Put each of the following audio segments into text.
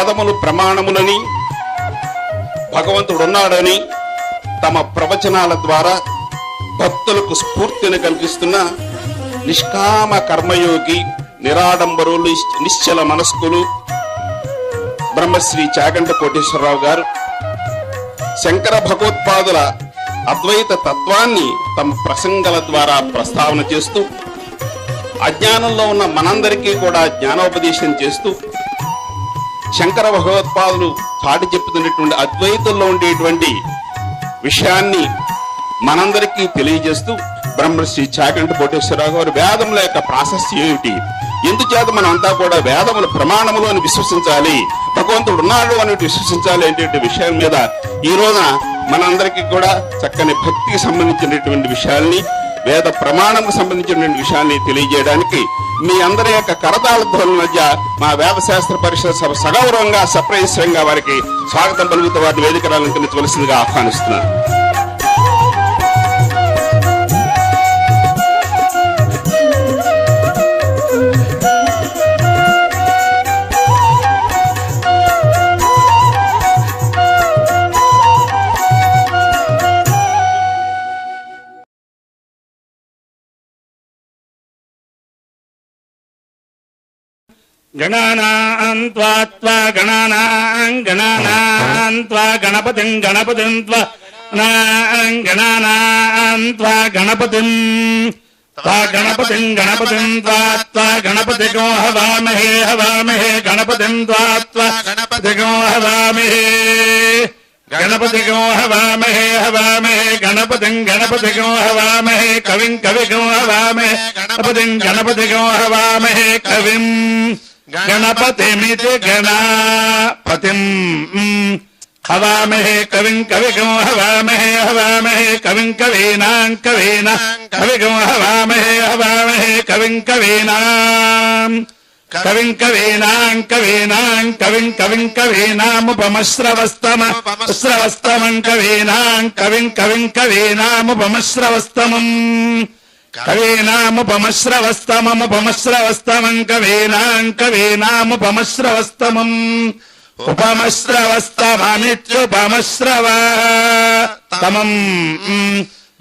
వేదములు ప్రమాణములని, భగవంతుడున్నాడని తమ ప్రవచనాల ద్వారా భక్తులకు స్ఫూర్తిని కలిగిస్తున్న నిష్కామ కర్మయోగి, నిరాడంబరులు, నిశ్చల మనస్కులు బ్రహ్మశ్రీ చాగంటి కోటేశ్వరరావు గారు శంకర భగవత్పాదుల అద్వైత తత్వాన్ని తమ ప్రసంగాల ద్వారా ప్రస్తావన చేస్తూ అజ్ఞానంలో ఉన్న మనందరికీ కూడా జ్ఞానోపదేశం చేస్తూ శంకర భగవత్పాదులు చాటి చెప్పుతున్నటువంటి అద్వైతంలో ఉండేటువంటి విషయాన్ని మనందరికీ తెలియజేస్తూ బ్రహ్మశ్రీ చాగంటి కోటేశ్వరరావు గారు వేదముల యొక్క ప్రాశస్త్యం ఏమిటి, ఎందుచేత మనం అంతా కూడా వేదముల ప్రమాణములు అని విశ్వసించాలి, భగవంతుడు ఉన్నాడు అని విశ్వసించాలి అనేటువంటి విషయం మీద ఈ రోజున మనందరికీ కూడా చక్కని భక్తికి సంబంధించినటువంటి విషయాల్ని, వేద ప్రమాణంకు సంబంధించినటువంటి విషయాన్ని తెలియజేయడానికి మీ అందరి యొక్క కరతాళ ధ్వనుల మధ్య మా వేదశాస్త్ర పరిషత్ సభ సగౌరవంగా సప్రయస్యంగా వారికి స్వాగతం పలుకుతూ వారిని వేదిక అలంకరించవలసిందిగా ఆహ్వానిస్తున్నాను. గణానాం త్వా త్వా గణానాం గణానాం త్వా గణపతిం గణపతిం త్వా గణానాం త్వా గణపతిం త్వా గణపతిం గణపతిం త్వా త్వా గణపతిగో హవామహే హవామహే గణపతిం త్వా త్వా గణపతిగో హవామహే గణపతిగో హవామహే హవామహే గణపతిం గణపతిగో హవామహే కవిం కవిగో హవామహే గణపతిం గణపతిగో హవామహే కవిం గణపతిమితి గణపతిం హవామహే కవిం కవిగో హవామహే హవామహే కవిం కవీనాం కవీనాం కవిగో హవామహే హవామహే కవిం కవీనాం కవిం కవీనాం కవీనాం కవిం కవిం కవీనాముపమశ్రవస్తమం కవీనాం కవిం కవిం కవీనాముపమశ్రవస్తమం కవీనాముపమశ్రవస్తమముపమశ్రవస్తమం కవీనాం కవీనాముపమశ్రవస్తమం ఉపమశ్రవస్తమమిత్యుపమశ్రవస్తమం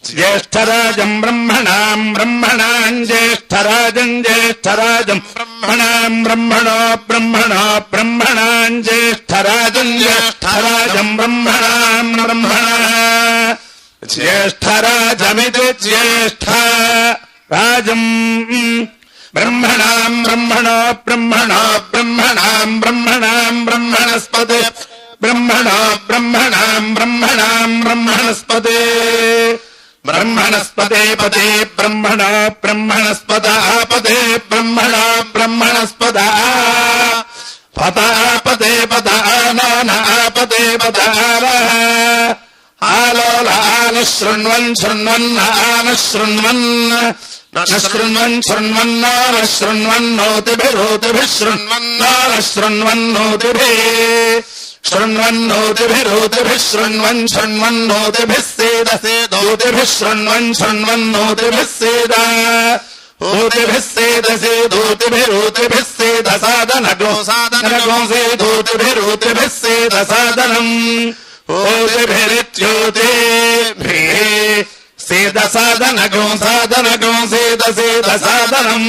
జ్యేష్ఠరాజం బ్రహ్మణాం బ్రహ్మణాం జ్యేష్ఠరాజం జ్యేష్ఠరాజం బ్రహ్మణాం బ్రహ్మణో బ్రహ్మణో బ్రహ్మణాం జ్యేష్ఠరాజం జ్యేష్ఠరాజం బ్రహ్మణాం బ్రహ్మణ జ్యేష్ఠరాజమితి జ్యేష్ఠరాజం బ్రహ్మణాం బ్రహ్మణో బ్రహ్మణో బ్రహ్మణాం బ్రహ్మణాం బ్రహ్మణస్పతే బ్రహ్మణో బ్రహ్మణాం బ్రహ్మణాం బ్రహ్మణస్పతే బ్రహ్మణస్పతే పదే బ్రహ్మణో బ్రహ్మణస్పదాపదే బ్రహ్మణో బ్రహ్మణస్పదా పదాపదే పదానాపదే పదార ఆలోలానుశృణ్వన్ శృణ్వన్నానుశృణ్వన్ నశృణ్వన్ శృణ్వన్నానుశృణ్వన్నోతిభిరోతిభిः శృణ్వన్నానుశృణ్వన్నోతిభిः శృణ్వన్నోతిభిరోతిభిः శృణ్వన్ శృణ్వన్నోతిభిः సేదసేదోతిభిः శృణ్వన్ శృణ్వన్నోతిభిः సేదా ఓతిభిः సేదసేదోతిభిరోతిభిः సేదసాదనగో సాదనగో సేదోతిభిరోతిభిः సేదసాదనం ఓతిభిరిత్యోతిభిः సేదసాదనగో సాదనగో సేదసేదసాదనం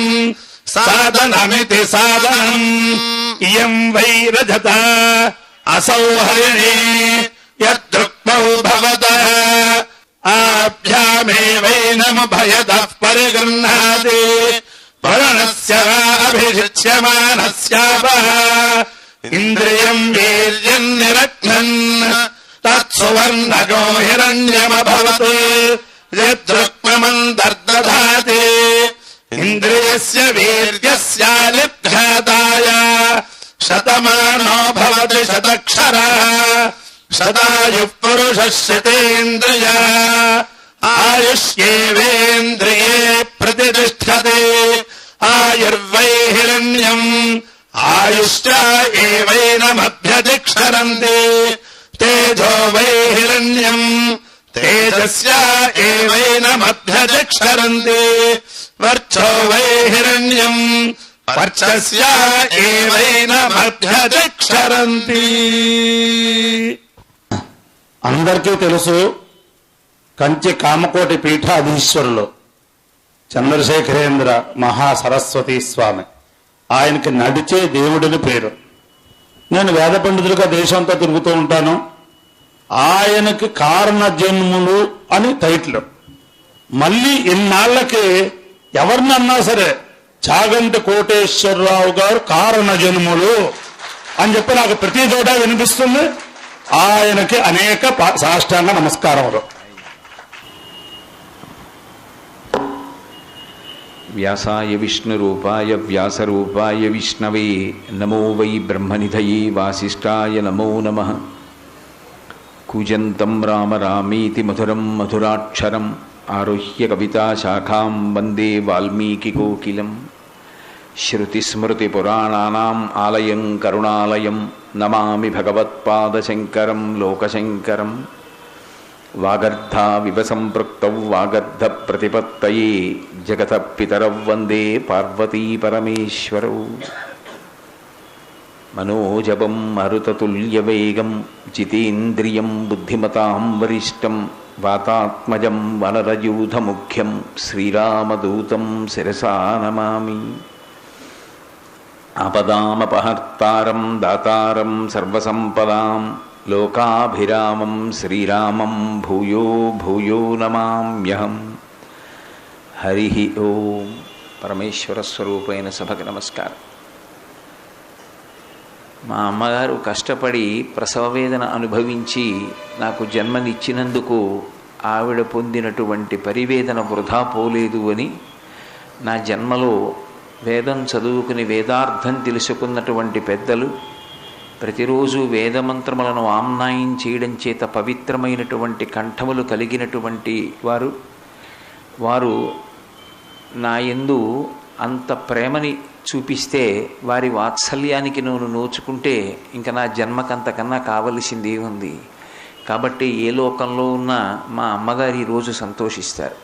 సాదనమితి సాదనం ఇయం వై రజత అసౌ హరిణే యదృక్మౌ భవతః ఆభ్యామేవైనముభయతః పరిగృహ్ణాతి పరణస్య అభిషిచ్యమానస్యాపః ఇంద్రియం వీర్యం నిరగ్నన్ తత్సువర్ణగో హిరణ్యమభవత్ యదృక్మమంతర్దధాతి ఇంద్రియస్య వీర్యస్యాలిప్ఘాతాయ శతమానో భవతి శతక్షరः శతాయుః పురుషः శతేంద్రియ ఆయుష్యేవేంద్రియే ప్రతిష్ఠతే ఆయుర్వై హిరణ్యం ఆయుష్ట ఏవైనమభ్యతిక్షరంతి తేజో వై హిరణ్యం తేజస్య ఏవైనమభ్యతిక్షరంతి వర్చో వై హిరణ్యం పర్చస్య ఏవైన మధ్యదిక్షరంతి. అందరికీ తెలుసు, కంచి కామకోటి పీఠాధీశ్వరులు చంద్రశేఖరేంద్ర మహాసరస్వతి స్వామి, ఆయనకి నడిచే దేవుడిని పేరు. నేను వేద పండితులుగా దేశంతో తిరుగుతూ ఉంటాను. ఆయనకి కారణ జన్ములు అని టైటిల్. మళ్ళీ ఇన్నాళ్లకి ఎవరినన్నా సరే చాగంటి కోటేశ్వరరావు గారు కారణ జన్ములు అని చెప్పి నాకు ప్రతి చోట వినిపిస్తుంది. ఆయనకి అనేక సాష్టాంగ నమస్కారములు. వ్యాసాయ విష్ణురూపాయ వ్యాసరూపాయ విష్ణవే నమో వై బ్రహ్మనిధయే వాసిష్ఠాయ నమో నమః. కూజంతం రామ రామేతి మధురం మధురాక్షరం ఆరుహ్య కవితాశాఖాం వందే వాల్మీకికోకిలం. శ్రుతిస్మృతిపురాణానాం ఆలయం కరుణాలయం నమామి భగవత్పాదశంకరం లోకశంకరం. వాగర్ధావివ సంపృక్తౌ వాగర్ధ ప్రతిపత్తయే జగతః పితరౌ వందే పార్వతీ పరమేశ్వరౌ. మనోజవం మరుతతుల్యవేగం జితేంద్రియం బుద్ధిమతాం వరిష్టం వాతాత్మజం వనరయూధముఖ్యం శ్రీరామదూతం శిరసా నమామి. ఆపదామపహర్తారం దాతారం సర్వసంపదాం లోకాభిరామం శ్రీరామం భూయో భూయో నమామ్యహం. హరి ఓం. పరమేశ్వర స్వరూపైన సభకి నమస్కారం. మా అమ్మగారు కష్టపడి ప్రసవ వేదన అనుభవించి నాకు జన్మనిచ్చినందుకు ఆవిడ పొందినటువంటి పరివేదన వృధా పోలేదు అని, నా జన్మలో వేదం చదువుకుని వేదార్థం తెలుసుకున్నటువంటి పెద్దలు ప్రతిరోజు వేదమంత్రములను ఆమ్నాయం చేయడం చేత పవిత్రమైనటువంటి కంఠములు కలిగినటువంటి వారు నా యందు అంత ప్రేమని చూపిస్తే వారి వాత్సల్యానికి నేను నోచుకుంటే ఇంకా నా జన్మకంతకన్నా కావలసింది ఉంది. కాబట్టి ఏ లోకంలో ఉన్నా మా అమ్మగారు ఈరోజు సంతోషిస్తారు.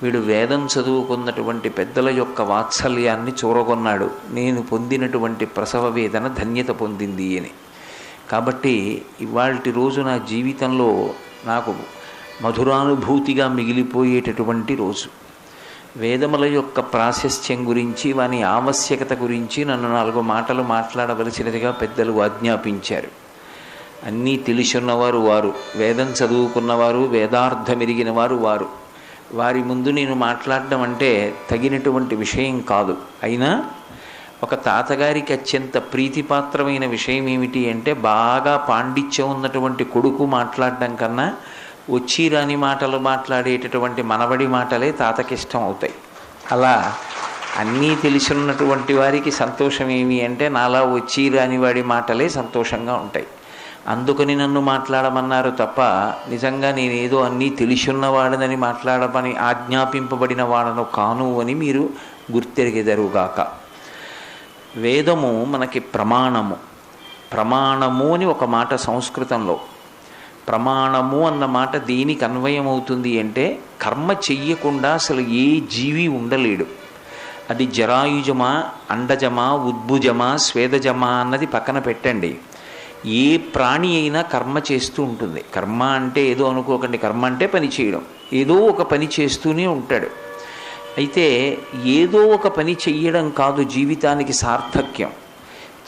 వీడు వేదం చదువుకున్నటువంటి పెద్దల యొక్క వాత్సల్యాన్ని చూరగొన్నాడు, నేను పొందినటువంటి ప్రసవ వేదన ధన్యత పొందింది అని. కాబట్టి ఇవాల్టి రోజు నా జీవితంలో నాకు మధురానుభూతిగా మిగిలిపోయేటటువంటి రోజు. వేదముల యొక్క ప్రాశస్త్యం గురించి, వాని ఆవశ్యకత గురించి నన్ను 4 మాటలు మాట్లాడవలసినదిగా పెద్దలు ఆజ్ఞాపించారు. అన్నీ తెలుసున్నవారు వారు, వేదం చదువుకున్నవారు, వేదార్థమెరిగిన వారు. వారి ముందు నేను మాట్లాడడం అంటే తగినటువంటి విషయం కాదు. అయినా ఒక తాతగారికి అత్యంత ప్రీతిపాత్రమైన విషయం ఏమిటి అంటే, బాగా పాండిత్యం ఉన్నటువంటి కొడుకు మాట్లాడడం కన్నా వచ్చి రాని మాటలు మాట్లాడేటటువంటి మనవడి మాటలే తాతకిష్టం అవుతాయి. అలా అన్నీ తెలుసున్నటువంటి వారికి సంతోషం ఏమి అంటే, నాలా వచ్చి రాని వాడి మాటలే సంతోషంగా ఉంటాయి. అందుకని నన్ను మాట్లాడమన్నారు తప్ప నిజంగా నేనేదో అన్నీ తెలుసున్నవాడనని మాట్లాడమని ఆజ్ఞాపింపబడిన వాడను కాను అని మీరు గుర్తెరిగెదరుగాక. వేదము మనకి ప్రమాణము అని ఒక మాట సంస్కృతంలో. ప్రమాణము అన్న మాట దేనికి అన్వయమవుతుంది అంటే, కర్మ చెయ్యకుండా అసలు ఏ జీవి ఉండలేడు. అది జరాయుజమా, అండజమా, ఉద్భుజమా, స్వేదజమా అన్నది పక్కన పెట్టండి. ఏ ప్రాణి అయినా కర్మ చేస్తూ ఉంటుంది. కర్మ అంటే ఏదో అనుకోకండి, కర్మ అంటే పని చేయడం. ఏదో ఒక పని చేస్తూనే ఉంటాడు. అయితే ఏదో ఒక పని చెయ్యడం కాదు జీవితానికి సార్థక్యం.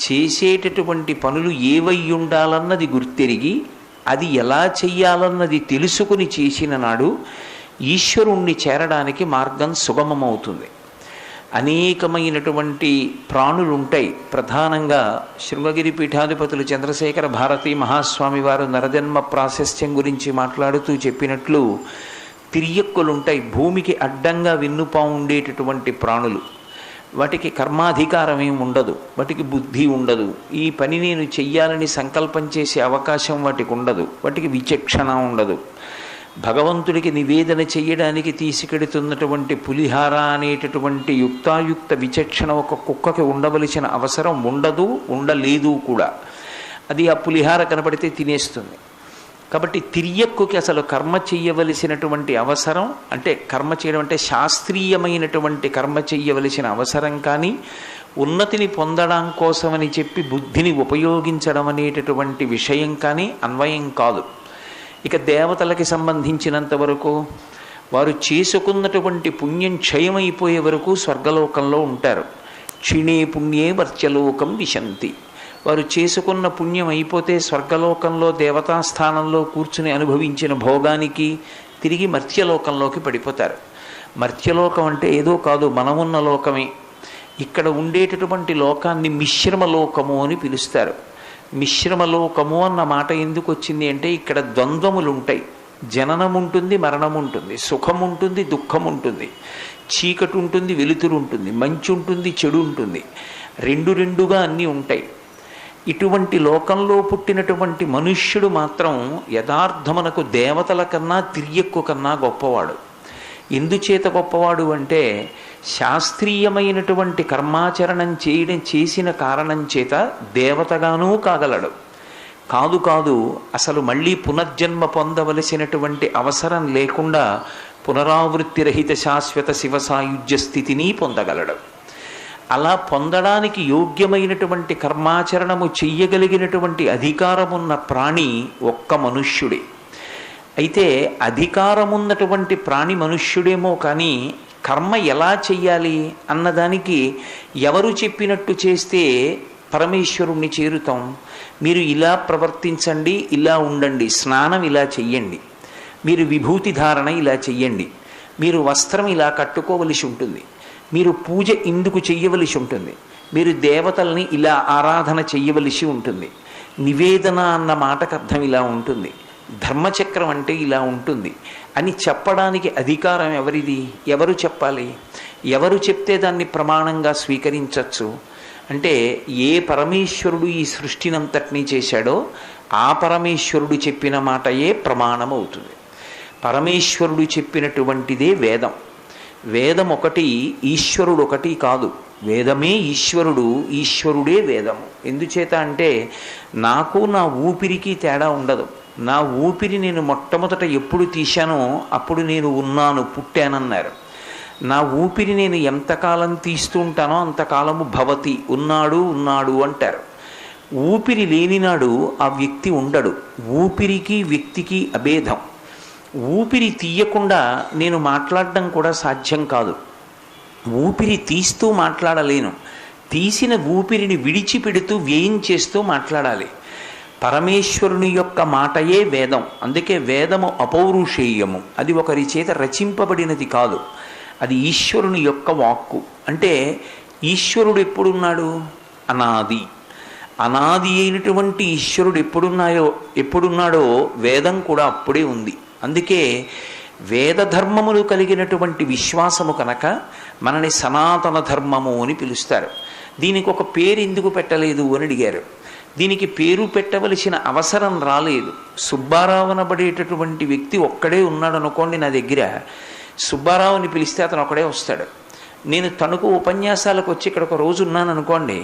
చేసేటటువంటి పనులు ఏవై ఉండాలన్నది గుర్తెరిగి అది ఎలా చెయ్యాలన్నది తెలుసుకుని చేసిన నాడు ఈశ్వరుణ్ణి చేరడానికి మార్గం సుగమమవుతుంది. అనేకమైనటువంటి ప్రాణులుంటాయి. ప్రధానంగా శృంగగిరి పీఠాధిపతులు చంద్రశేఖర భారతీ మహాస్వామి వారు నరజన్మ ప్రాశస్త్యం గురించి మాట్లాడుతూ చెప్పినట్లు తిరియక్కులుంటాయి. భూమికి అడ్డంగా వెన్నుపా ఉండేటటువంటి ప్రాణులు. వాటికి కర్మాధికారం ఏమి ఉండదు, వాటికి బుద్ధి ఉండదు. ఈ పని నేను చెయ్యాలని సంకల్పం చేసే అవకాశం వాటికి ఉండదు. వాటికి విచక్షణ ఉండదు. భగవంతుడికి నివేదన చెయ్యడానికి తీసుకెడుతున్నటువంటి పులిహార అనేటటువంటి యుక్తాయుక్త విచక్షణ ఒక కుక్కకి ఉండవలసిన అవసరం ఉండదు, ఉండలేదు కూడా. అది ఆ పులిహార కనపడితే తినేస్తుంది. కాబట్టి తిరియక్కుకి అసలు కర్మ చెయ్యవలసినటువంటి అవసరం, అంటే కర్మ చేయడం అంటే శాస్త్రీయమైనటువంటి కర్మ చెయ్యవలసిన అవసరం కానీ ఉన్నతిని పొందడం కోసమని చెప్పి బుద్ధిని ఉపయోగించడం అనేటటువంటి విషయం కానీ అన్వయం కాదు. ఇక దేవతలకి సంబంధించినంత వరకు వారు చేసుకున్నటువంటి పుణ్యం క్షయమైపోయే వరకు స్వర్గలోకంలో ఉంటారు. క్షీణే పుణ్యే వర్త్యలోకం విశంతి. వారు చేసుకున్న పుణ్యం అయిపోతే స్వర్గలోకంలో దేవతాస్థానంలో కూర్చుని అనుభవించిన భోగానికి తిరిగి మర్త్యలోకంలోకి పడిపోతారు. మర్త్యలోకం అంటే ఏదో కాదు, మనమున్న లోకమే. ఇక్కడ ఉండేటటువంటి లోకాన్ని మిశ్రమలోకము అని పిలుస్తారు. మిశ్రమలోకము అన్న మాట ఎందుకు వచ్చింది అంటే ఇక్కడ ద్వంద్వములు ఉంటాయి. జననం ఉంటుంది, మరణం ఉంటుంది, సుఖం ఉంటుంది, దుఃఖం ఉంటుంది, చీకటి ఉంటుంది, వెలుతురు ఉంటుంది, మంచి ఉంటుంది, చెడు ఉంటుంది, రెండుగా అన్నీ ఉంటాయి. ఇటువంటి లోకంలో పుట్టినటువంటి మనుష్యుడు మాత్రం యథార్థమునకు దేవతల కన్నా తిర్యక్కు కన్నా గొప్పవాడు. ఎందుచేత గొప్పవాడు అంటే శాస్త్రీయమైనటువంటి కర్మాచరణం చేసిన కారణం చేత దేవతగానూ కాగలడు. కాదు అసలు మళ్ళీ పునర్జన్మ పొందవలసినటువంటి అవసరం లేకుండా పునరావృత్తి రహిత శాశ్వత శివ సాయుజ్య స్థితిని పొందగలడు. అలా పొందడానికి యోగ్యమైనటువంటి కర్మాచరణము చెయ్యగలిగినటువంటి అధికారమున్న ప్రాణి ఒక్క మనుష్యుడే. అయితే అధికారమున్నటువంటి ప్రాణి మనుష్యుడేమో కానీ కర్మ ఎలా చెయ్యాలి అన్నదానికి ఎవరు చెప్పినట్టు చేస్తే పరమేశ్వరుణ్ణి చేరుతాం? మీరు ఇలా ప్రవర్తించండి, ఇలా ఉండండి, స్నానం ఇలా చెయ్యండి, మీరు విభూతి ధారణ ఇలా చెయ్యండి, మీరు వస్త్రం ఇలా కట్టుకోవలసి ఉంటుంది, మీరు పూజ ఇందుకు చెయ్యవలసి ఉంటుంది, మీరు దేవతల్ని ఇలా ఆరాధన చెయ్యవలసి ఉంటుంది, నివేదన అన్న మాటకు అర్థం ఇలా ఉంటుంది, ధర్మచక్రం అంటే ఇలా ఉంటుంది అని చెప్పడానికి అధికారం ఎవరిది? ఎవరు చెప్పాలి? ఎవరు చెప్తే దాన్ని ప్రమాణంగా స్వీకరించవచ్చు అంటే ఏ పరమేశ్వరుడు ఈ సృష్టినంతటినీ చేశాడో ఆ పరమేశ్వరుడు చెప్పిన మాటయే ప్రమాణం అవుతుంది. పరమేశ్వరుడు చెప్పినటువంటిదే వేదం. వేదం ఒకటి, ఈశ్వరుడు ఒకటి కాదు. వేదమే ఈశ్వరుడు, ఈశ్వరుడే వేదము. ఎందుచేత అంటే నాకు నా ఊపిరికి తేడా ఉండదు. నా ఊపిరి నేను మొట్టమొదట ఎప్పుడు తీశానో అప్పుడు నేను ఉన్నాను, పుట్టానన్నారు. నా ఊపిరి నేను ఎంతకాలం తీస్తూ ఉంటానో అంతకాలము భవతి, ఉన్నాడు అంటారు. ఊపిరి లేనినాడు ఆ వ్యక్తి ఉండడు. ఊపిరికి వ్యక్తికి అభేదం. ఊపిరి తీయకుండా నేను మాట్లాడడం కూడా సాధ్యం కాదు. ఊపిరి తీస్తూ మాట్లాడలేను. తీసిన ఊపిరిని విడిచిపెడుతూ వ్యయం చేస్తూ మాట్లాడాలి. పరమేశ్వరుని యొక్క మాటయే వేదం. అందుకే వేదము అపౌరుషేయము. అది ఒకరి చేత రచింపబడినది కాదు, అది ఈశ్వరుని యొక్క వాక్కు. అంటే ఈశ్వరుడు ఎప్పుడున్నాడు? అనాది. అనాది అయినటువంటి ఈశ్వరుడు ఎప్పుడున్నాడో వేదం కూడా అప్పుడే ఉంది. అందుకే వేద ధర్మములు కలిగినటువంటి విశ్వాసము కనుక మనని సనాతన ధర్మము అని పిలుస్తారు. దీనికి ఒక పేరు ఎందుకు పెట్టలేదు అని అడిగారు. దీనికి పేరు పెట్టవలసిన అవసరం రాలేదు. సుబ్బారావు అనబడేటటువంటి వ్యక్తి ఒక్కడే ఉన్నాడు అనుకోండి నా దగ్గర, సుబ్బారావుని పిలిస్తే అతను ఒకడే వస్తాడు. నేను తణుకు ఉపన్యాసాలకు వచ్చి ఇక్కడ ఒక రోజు ఉన్నాను అనుకోండి,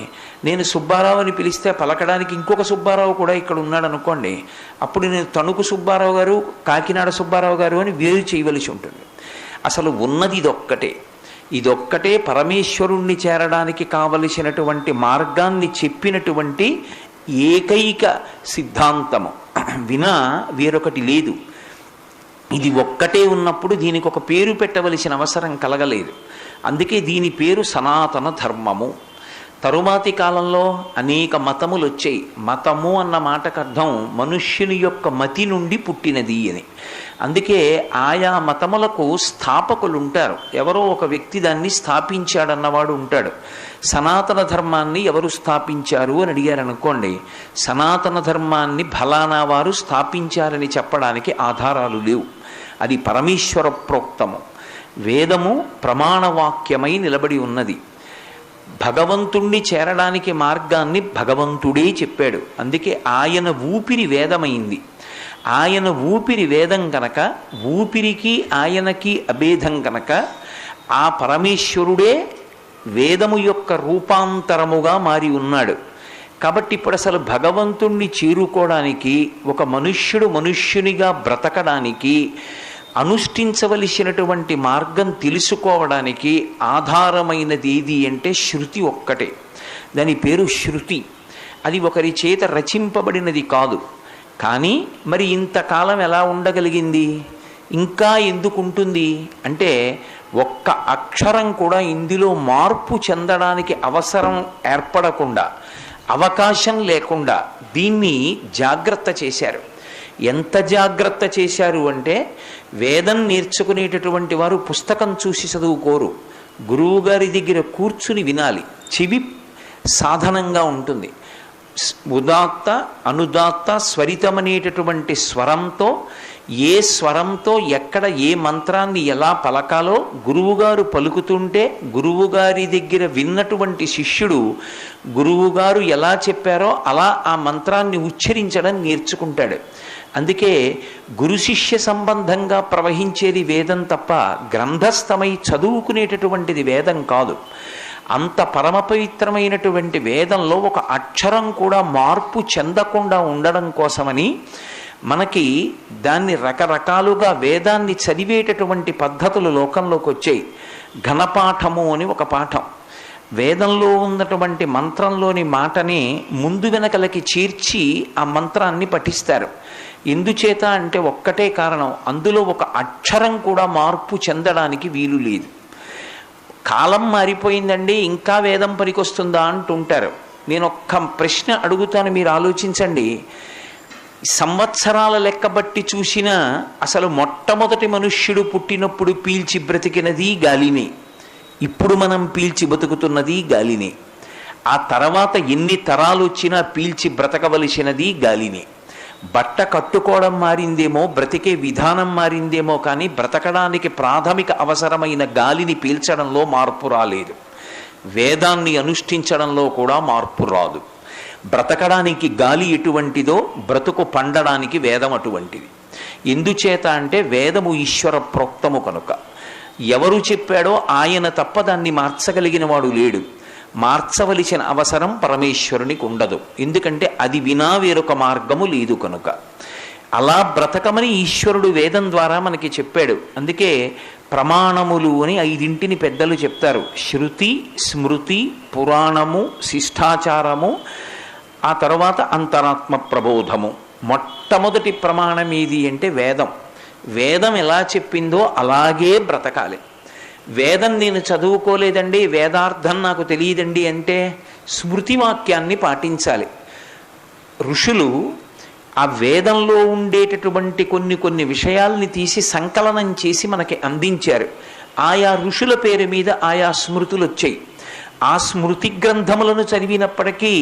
నేను సుబ్బారావుని పిలిస్తే పలకడానికి ఇంకొక సుబ్బారావు కూడా ఇక్కడ ఉన్నాడు అనుకోండి, అప్పుడు నేను తణుకు సుబ్బారావు గారు, కాకినాడ సుబ్బారావు గారు అని వేరు చేయవలసి ఉంటుంది. అసలు ఉన్నది ఇదొక్కటే పరమేశ్వరుణ్ణి చేరడానికి కావలసినటువంటి మార్గాన్ని చెప్పినటువంటి ఏకైక సిద్ధాంతము. వినా వేరొకటి లేదు. ఇది ఒక్కటే ఉన్నప్పుడు దీనికి ఒక పేరు పెట్టవలసిన అవసరం కలగలేదు. అందుకే దీని పేరు సనాతన ధర్మము. తరువాతి కాలంలో అనేక మతములు వచ్చాయి. మతము అన్న మాటకు అర్థం మనుష్యుని యొక్క మతి నుండి పుట్టినది అని. అందుకే ఆయా మతములకు స్థాపకులు ఉంటారు. ఎవరో ఒక వ్యక్తి దాన్ని స్థాపించాడన్నవాడు ఉంటాడు. సనాతన ధర్మాన్ని ఎవరు స్థాపించారు అని అడిగారు అనుకోండి, సనాతన ధర్మాన్ని ఫలానా వారు స్థాపించారని చెప్పడానికి ఆధారాలు లేవు. అది పరమేశ్వర ప్రోక్తము. వేదము ప్రమాణవాక్యమై నిలబడి ఉన్నది. భగవంతుణ్ణి చేరడానికి మార్గాన్ని భగవంతుడే చెప్పాడు. అందుకే ఆయన ఊపిరి వేదమైంది. ఆయన ఊపిరి వేదం కనుక, ఊపిరికి ఆయనకి అభేదం కనుక ఆ పరమేశ్వరుడే వేదము యొక్క రూపాంతరముగా మారి ఉన్నాడు. కాబట్టి ఇప్పుడు అసలు భగవంతుణ్ణి చేరుకోవడానికి, ఒక మనుష్యుడు మనుష్యునిగా బ్రతకడానికి అనుష్ఠించవలసినటువంటి మార్గం తెలుసుకోవడానికి ఆధారమైనది ఏది అంటే శృతి ఒక్కటే. దాని పేరు శృతి. అది ఒకరి చేత రచింపబడినది కాదు. కానీ మరి ఇంతకాలం ఎలా ఉండగలిగింది, ఇంకా ఎందుకుంటుంది అంటే ఒక్క అక్షరం కూడా ఇందులో మార్పు చెందడానికి అవసరం ఏర్పడకుండా, అవకాశం లేకుండా దీన్ని జాగ్రత్త చేశారు. ఎంత జాగ్రత్త చేశారు అంటే వేదం నేర్చుకునేటటువంటి వారు పుస్తకం చూసి చదువుకోరు, గురువుగారి దగ్గర కూర్చుని వినాలి. చెవి సాధనంగా ఉంటుంది. ఉదాత్త అనుదాత్త స్వరితమనేటటువంటి స్వరంతో, ఏ స్వరంతో ఎక్కడ ఏ మంత్రాన్ని ఎలా పలకాలో గురువుగారు పలుకుతుంటే గురువుగారి దగ్గర విన్నటువంటి శిష్యుడు గురువుగారు ఎలా చెప్పారో అలా ఆ మంత్రాన్ని ఉచ్చరించడం నేర్చుకుంటాడు. అందుకే గురు శిష్య సంబంధంగా ప్రవహించేది వేదం తప్ప గ్రంథస్థమై చదువుకునేటటువంటిది వేదం కాదు. అంత పరమ పవిత్రమైనటువంటి వేదంలో ఒక అక్షరం కూడా మార్పు చెందకుండా ఉండడం కోసమని మనకి దాన్ని రకరకాలుగా వేదాన్ని చదివేటటువంటి పద్ధతులు లోకంలోకి వచ్చాయి. ఘనపాఠము అని ఒక పాఠం, వేదంలో ఉన్నటువంటి మంత్రంలోని మాటని ముందు వెనకలకి చేర్చి ఆ మంత్రాన్ని పఠిస్తారు. ఎందుచేత అంటే ఒక్కటే కారణం, అందులో ఒక అక్షరం కూడా మార్పు చెందడానికి వీలు లేదు. కాలం మారిపోయిందండి, ఇంకా వేదం పనికొస్తుందా అంటుంటారు. నేను ఒక్క ప్రశ్న అడుగుతాను, మీరు ఆలోచించండి. సంవత్సరాల లెక్క బట్టి చూసినా అసలు మొట్టమొదటి మనుష్యుడు పుట్టినప్పుడు పీల్చి బ్రతికినది గాలిని, ఇప్పుడు మనం పీల్చి బతుకుతున్నది గాలిని. ఆ తర్వాత ఎన్ని తరాలు వచ్చినా పీల్చి బ్రతకవలసినది గాలిని. బట్ట కట్టుకోవడం మారిందేమో, బ్రతికే విధానం మారిందేమో, కానీ బ్రతకడానికి ప్రాథమిక అవసరమైన గాలిని పీల్చడంలో మార్పు రాలేదు. వేదాన్ని అనుష్ఠించడంలో కూడా మార్పు రాదు. బ్రతకడానికి గాలి ఎటువంటిదో బ్రతుకు పండడానికి వేదం అటువంటిది. ఎందుచేత అంటే వేదము ఈశ్వర ప్రోక్తము కనుక. ఎవరు చెప్పాడో ఆయన తప్ప దాన్ని మార్చగలిగిన వాడు లేడు. మార్చవలసిన అవసరం పరమేశ్వరునికి ఉండదు. ఎందుకంటే అది వినా వేరొక మార్గము లేదు కనుక. అలా బ్రతకమని ఈశ్వరుడు వేదం ద్వారా మనకి చెప్పాడు. అందుకే ప్రమాణములు అని 5 పెద్దలు చెప్తారు. శృతి, స్మృతి, పురాణము, శిష్టాచారము, ఆ తర్వాత అంతరాత్మ ప్రబోధము. మొట్టమొదటి ప్రమాణం ఏది అంటే వేదం. వేదం ఎలా చెప్పిందో అలాగే బ్రతకాలి. వేదం నేను చదువుకోలేదండి, వేదార్థం నాకు తెలియదండి అంటే స్మృతి వాక్యాన్ని పాటించాలి. ఋషులు ఆ వేదంలో ఉండేటటువంటి కొన్ని విషయాల్ని తీసి సంకలనం చేసి మనకి అందించారు. ఆయా ఋషుల పేరు మీద ఆయా స్మృతులు వచ్చాయి. ఆ స్మృతి గ్రంథములను చదివినప్పటికీ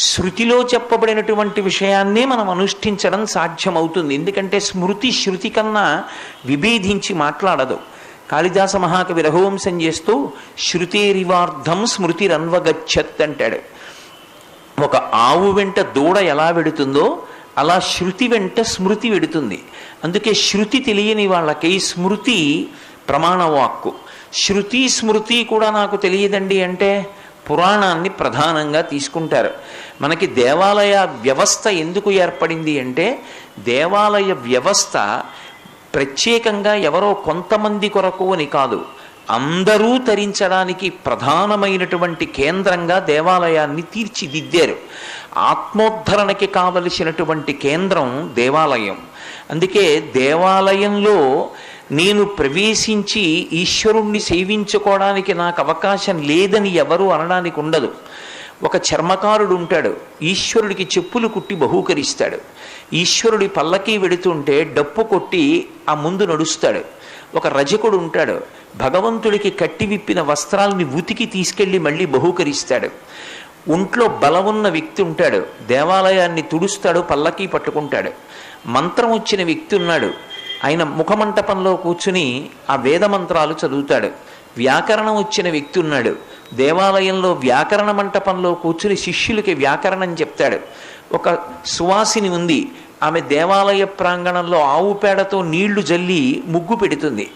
శృతిలో చెప్పబడినటువంటి విషయాన్నే మనం అనుష్ఠించడం సాధ్యమవుతుంది. ఎందుకంటే స్మృతి శృతి కన్నా విభేదించి మాట్లాడదు. కాళిదాస మహాకవి రఘువంశం చేస్తూ శృతేరివార్థం స్మృతిరన్వగచ్చత్ అంటాడు. ఒక ఆవు వెంట దూడ ఎలా వెడుతుందో అలా శృతి వెంట స్మృతి వెడుతుంది. అందుకే శృతి తెలియని వాళ్ళకి స్మృతి ప్రమాణవాక్కు. శృతి స్మృతి కూడా నాకు తెలియదండి అంటే పురాణాన్ని ప్రధానంగా తీసుకుంటారు. మనకి దేవాలయ వ్యవస్థ ఎందుకు ఏర్పడింది అంటే దేవాలయ వ్యవస్థ ప్రత్యేకంగా ఎవరో కొంతమంది కొరకు అని కాదు, అందరూ తరించడానికి ప్రధానమైనటువంటి కేంద్రంగా దేవాలయాన్ని తీర్చిదిద్దారు. ఆత్మోద్ధరణకి కావలసినటువంటి కేంద్రం దేవాలయం. అందుకే దేవాలయంలో నేను ప్రవేశించి ఈశ్వరుణ్ణి సేవించుకోవడానికి నాకు అవకాశం లేదని ఎవరు అనడానికి ఉండదు. ఒక చర్మకారుడు ఉంటాడు, ఈశ్వరుడికి చెప్పులు కుట్టి బహూకరిస్తాడు. ఈశ్వరుడి పల్లకి వెడుతుంటే డప్పు కొట్టి ఆ ముందు నడుస్తాడు. ఒక రజకుడు ఉంటాడు, భగవంతుడికి కట్టి విప్పిన వస్త్రాలని ఉతికి తీసుకెళ్లి మళ్ళీ బహూకరిస్తాడు. ఒంట్లో బలమున్న వ్యక్తి ఉంటాడు, దేవాలయాన్ని తుడుస్తాడు, పల్లకి పట్టుకుంటాడు. మంత్రం వచ్చిన వ్యక్తి ఉన్నాడు, ఆయన ముఖమంటపంలో కూర్చుని ఆ వేద మంత్రాలు చదువుతాడు. వ్యాకరణం వచ్చిన వ్యక్తి ఉన్నాడు, దేవాలయంలో వ్యాకరణ మంటపంలో కూర్చుని శిష్యులకి వ్యాకరణం చెప్తాడు. ఒక సువాసిని ఉంది, ఆమె దేవాలయ ప్రాంగణంలో ఆవు పేడతో నీళ్లు జల్లి ముగ్గు పెడుతుంది.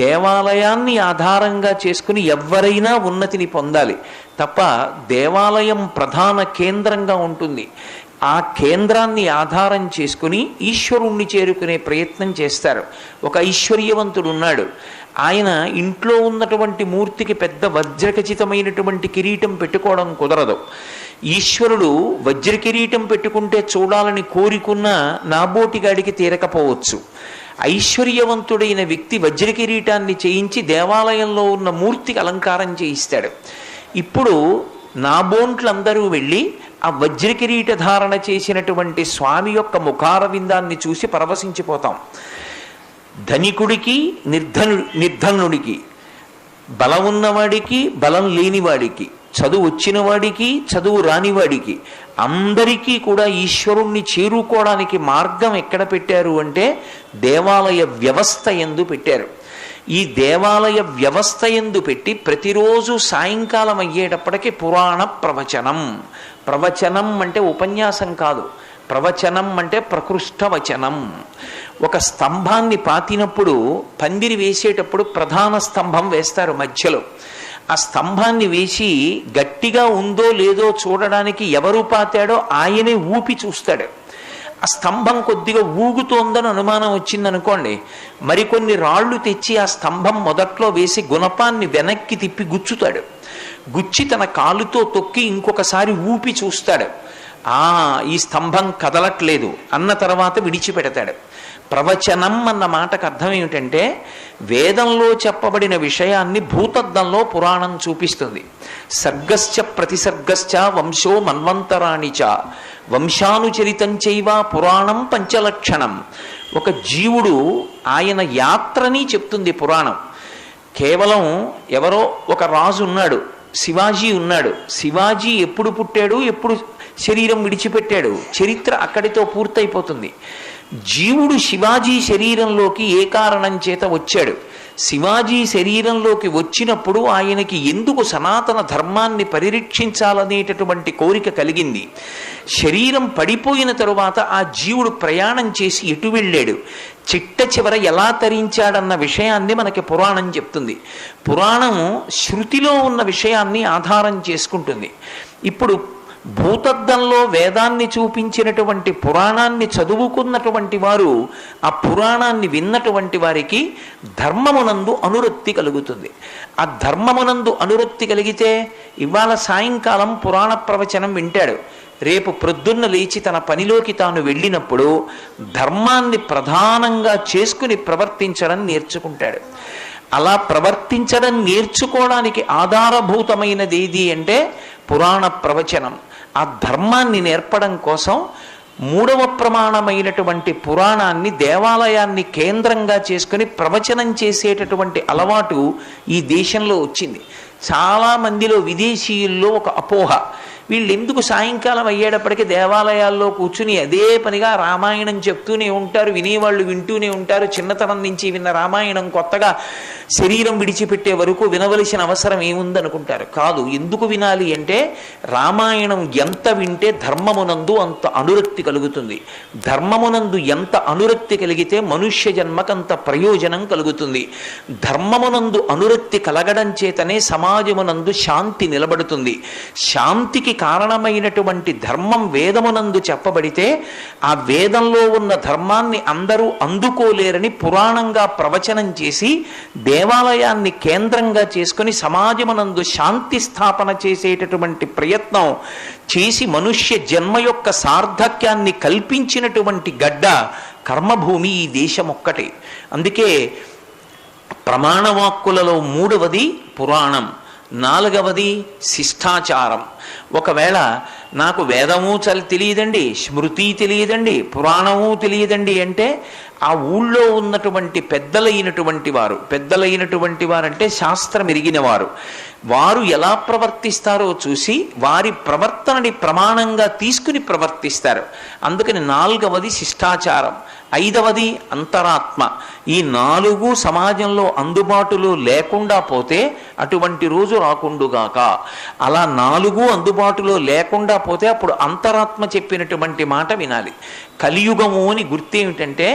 దేవాలయాన్ని ఆధారంగా చేసుకుని ఎవరైనా ఉన్నతిని పొందాలి తప్ప దేవాలయం ప్రధాన కేంద్రంగా ఉంటుంది. ఆ కేంద్రాన్ని ఆధారం చేసుకుని ఈశ్వరుణ్ణి చేరుకునే ప్రయత్నం చేస్తారు. ఒక ఐశ్వర్యవంతుడు ఉన్నాడు. ఆయన ఇంట్లో ఉన్నటువంటి మూర్తికి పెద్ద వజ్రఖచితమైనటువంటి కిరీటం పెట్టుకోవడం కుదరదు. ఈశ్వరుడు వజ్ర కిరీటం పెట్టుకుంటే చూడాలని కోరికున్న నాబోటిగాడికి తీరకపోవచ్చు. ఐశ్వర్యవంతుడైన వ్యక్తి వజ్ర కిరీటాన్ని చేయించి దేవాలయంలో ఉన్న మూర్తికి అలంకారం చేయిస్తాడు. ఇప్పుడు నాబోంట్లందరూ వెళ్ళి ఆ వజ్ర కిరీట ధారణ చేసినటువంటి స్వామి యొక్క ముఖారవిందాన్ని చూసి పరవశించిపోతాం. ధనికుడికి నిర్ధనుడికి, బలం ఉన్నవాడికి బలం లేనివాడికి, చదువు వచ్చిన వాడికి చదువు రానివాడికి అందరికీ కూడా ఈశ్వరుణ్ణి చేరుకోవడానికి మార్గం ఎక్కడ పెట్టారు అంటే దేవాలయ వ్యవస్థ యందు పెట్టారు. ఈ దేవాలయ వ్యవస్థ యందు పెట్టి ప్రతిరోజు సాయంకాలం అయ్యేటప్పటికి పురాణ ప్రవచనం. ప్రవచనం అంటే ఉపన్యాసం కాదు, ప్రవచనం అంటే ప్రకృష్ట వచనం. ఒక స్తంభాన్ని పాతినప్పుడు పందిరి వేసేటప్పుడు ప్రధాన స్తంభం వేస్తారు మధ్యలో. ఆ స్తంభాన్ని వేసి గట్టిగా ఉందో లేదో చూడడానికి ఎవరు పాతాడో ఆయనే ఊపి చూస్తాడు. ఆ స్తంభం కొద్దిగా ఊగుతోందని అనుమానం వచ్చిందనుకోండి, మరికొన్ని రాళ్ళు తెచ్చి ఆ స్తంభం మొదట్లో వేసి గుణపాన్ని వెనక్కి తిప్పి గుచ్చుతాడు. గుచ్చి తన కాలుతో తొక్కి ఇంకొకసారి ఊపి చూస్తాడు. ఈ స్తంభం కదలట్లేదు అన్న తర్వాత విడిచిపెడతాడు. ప్రవచనం అన్న మాటకు అర్థం ఏమిటంటే వేదంలో చెప్పబడిన విషయాన్ని భూతద్దంలో పురాణం చూపిస్తుంది. సర్గశ్చ ప్రతిసర్గశ్చ వంశో మన్వంతరాణి చ వంశానుచరితం చైవ పురాణం పంచలక్షణం. ఒక జీవుడు ఆయన యాత్రని చెప్తుంది పురాణం. కేవలం ఎవరో ఒక రాజు ఉన్నాడు, శివాజీ ఉన్నాడు. శివాజీ ఎప్పుడు పుట్టాడు, ఎప్పుడు శరీరం విడిచిపెట్టాడు, చరిత్ర అక్కడితో పూర్తయిపోతుంది. జీవుడు శివాజీ శరీరంలోకి ఏ కారణం చేత వచ్చాడు, శివాజీ శరీరంలోకి వచ్చినప్పుడు ఆయనకి ఎందుకు సనాతన ధర్మాన్ని పరిరక్షించాలనేటటువంటి కోరిక కలిగింది, శరీరం పడిపోయిన తరువాత ఆ జీవుడు ప్రయాణం చేసి ఎటు వెళ్ళాడు, చిట్ట చివర ఎలా తరించాడన్న విషయాన్ని మనకి పురాణం చెప్తుంది. పురాణం శృతిలో ఉన్న విషయాన్ని ఆధారం చేసుకుంటుంది. ఇప్పుడు భూతద్దంలో వేదాన్ని చూపించినటువంటి పురాణాన్ని చదువుకున్నటువంటి వారు, ఆ పురాణాన్ని విన్నటువంటి వారికి ధర్మమునందు అనురక్తి కలుగుతుంది. ఆ ధర్మమునందు అనురక్తి కలిగితే ఇవాళ సాయంకాలం పురాణ ప్రవచనం వింటాడు, రేపు ప్రొద్దున్న లేచి తన పనిలోకి తాను వెళ్ళినప్పుడు ధర్మాన్ని ప్రధానంగా చేసుకుని ప్రవర్తించడం నేర్చుకుంటాడు. అలా ప్రవర్తించడం నేర్చుకోవడానికి ఆధారభూతమైనది ఏది అంటే పురాణ ప్రవచనం. ఆ ధర్మాన్ని నేర్పడం కోసం మూడవ ప్రమాణమైనటువంటి పురాణాన్ని, దేవాలయాన్ని కేంద్రంగా చేసుకుని ప్రవచనం చేసేటటువంటి అలవాటు ఈ దేశంలో వచ్చింది. చాలామందిలో విదేశీయుల్లో ఒక అపోహ, వీళ్ళు ఎందుకు సాయంకాలం అయ్యేటప్పటికీ దేవాలయాల్లో కూర్చుని అదే పనిగా రామాయణం చెప్తూనే ఉంటారు, వినేవాళ్ళు వింటూనే ఉంటారు, చిన్నతనం నుంచి విన్న రామాయణం కొత్తగా శరీరం విడిచిపెట్టే వరకు వినవలసిన అవసరం ఏముందనుకుంటారు. కాదు, ఎందుకు వినాలి అంటే రామాయణం ఎంత వింటే ధర్మమునందు అంత అనురక్తి కలుగుతుంది. ధర్మమునందు ఎంత అనురక్తి కలిగితే మనుష్య జన్మకంత ప్రయోజనం కలుగుతుంది. ధర్మమునందు అనురక్తి కలగడం చేతనే సమాజమునందు శాంతి నిలబడుతుంది. శాంతికి కారణమైనటువంటి ధర్మం వేదమునందు చెప్పబడితే ఆ వేదంలో ఉన్న ధర్మాన్ని అందరూ అందుకోలేరని పురాణంగా ప్రవచనం చేసి దేవాలయాన్ని కేంద్రంగా చేసుకుని సమాజమునందు శాంతి స్థాపన చేసేటటువంటి ప్రయత్నం చేసి మనుష్య జన్మ యొక్క సార్థక్యాన్ని కల్పించినటువంటి గడ్డ కర్మభూమి ఈ దేశం ఒక్కటే. అందుకే ప్రమాణవాక్కులలో మూడవది పురాణం, నాలుగవది శిష్టాచారం. ఒకవేళ నాకు వేదము తెలియదండి, స్మృతి తెలియదండి, పురాణము తెలియదండి అంటే ఆ ఊళ్ళో ఉన్నటువంటి పెద్దలైనటువంటి వారంటే శాస్త్రం ఎరిగిన వారు ఎలా ప్రవర్తిస్తారో చూసి వారి ప్రవర్తనని ప్రమాణంగా తీసుకుని ప్రవర్తిస్తారు. అందుకని నాలుగవది శిష్టాచారం. ఐదవది అంతరాత్మ. ఈ నాలుగు సమాజంలో అందుబాటులో లేకుండా పోతే అటువంటి రోజు రాకుండుగాక. అలా నాలుగు అందుబాటులో లేకుండా పోతే అప్పుడు అంతరాత్మ చెప్పినటువంటి మాట వినాలి. కలియుగము అని గుర్తేమిటంటే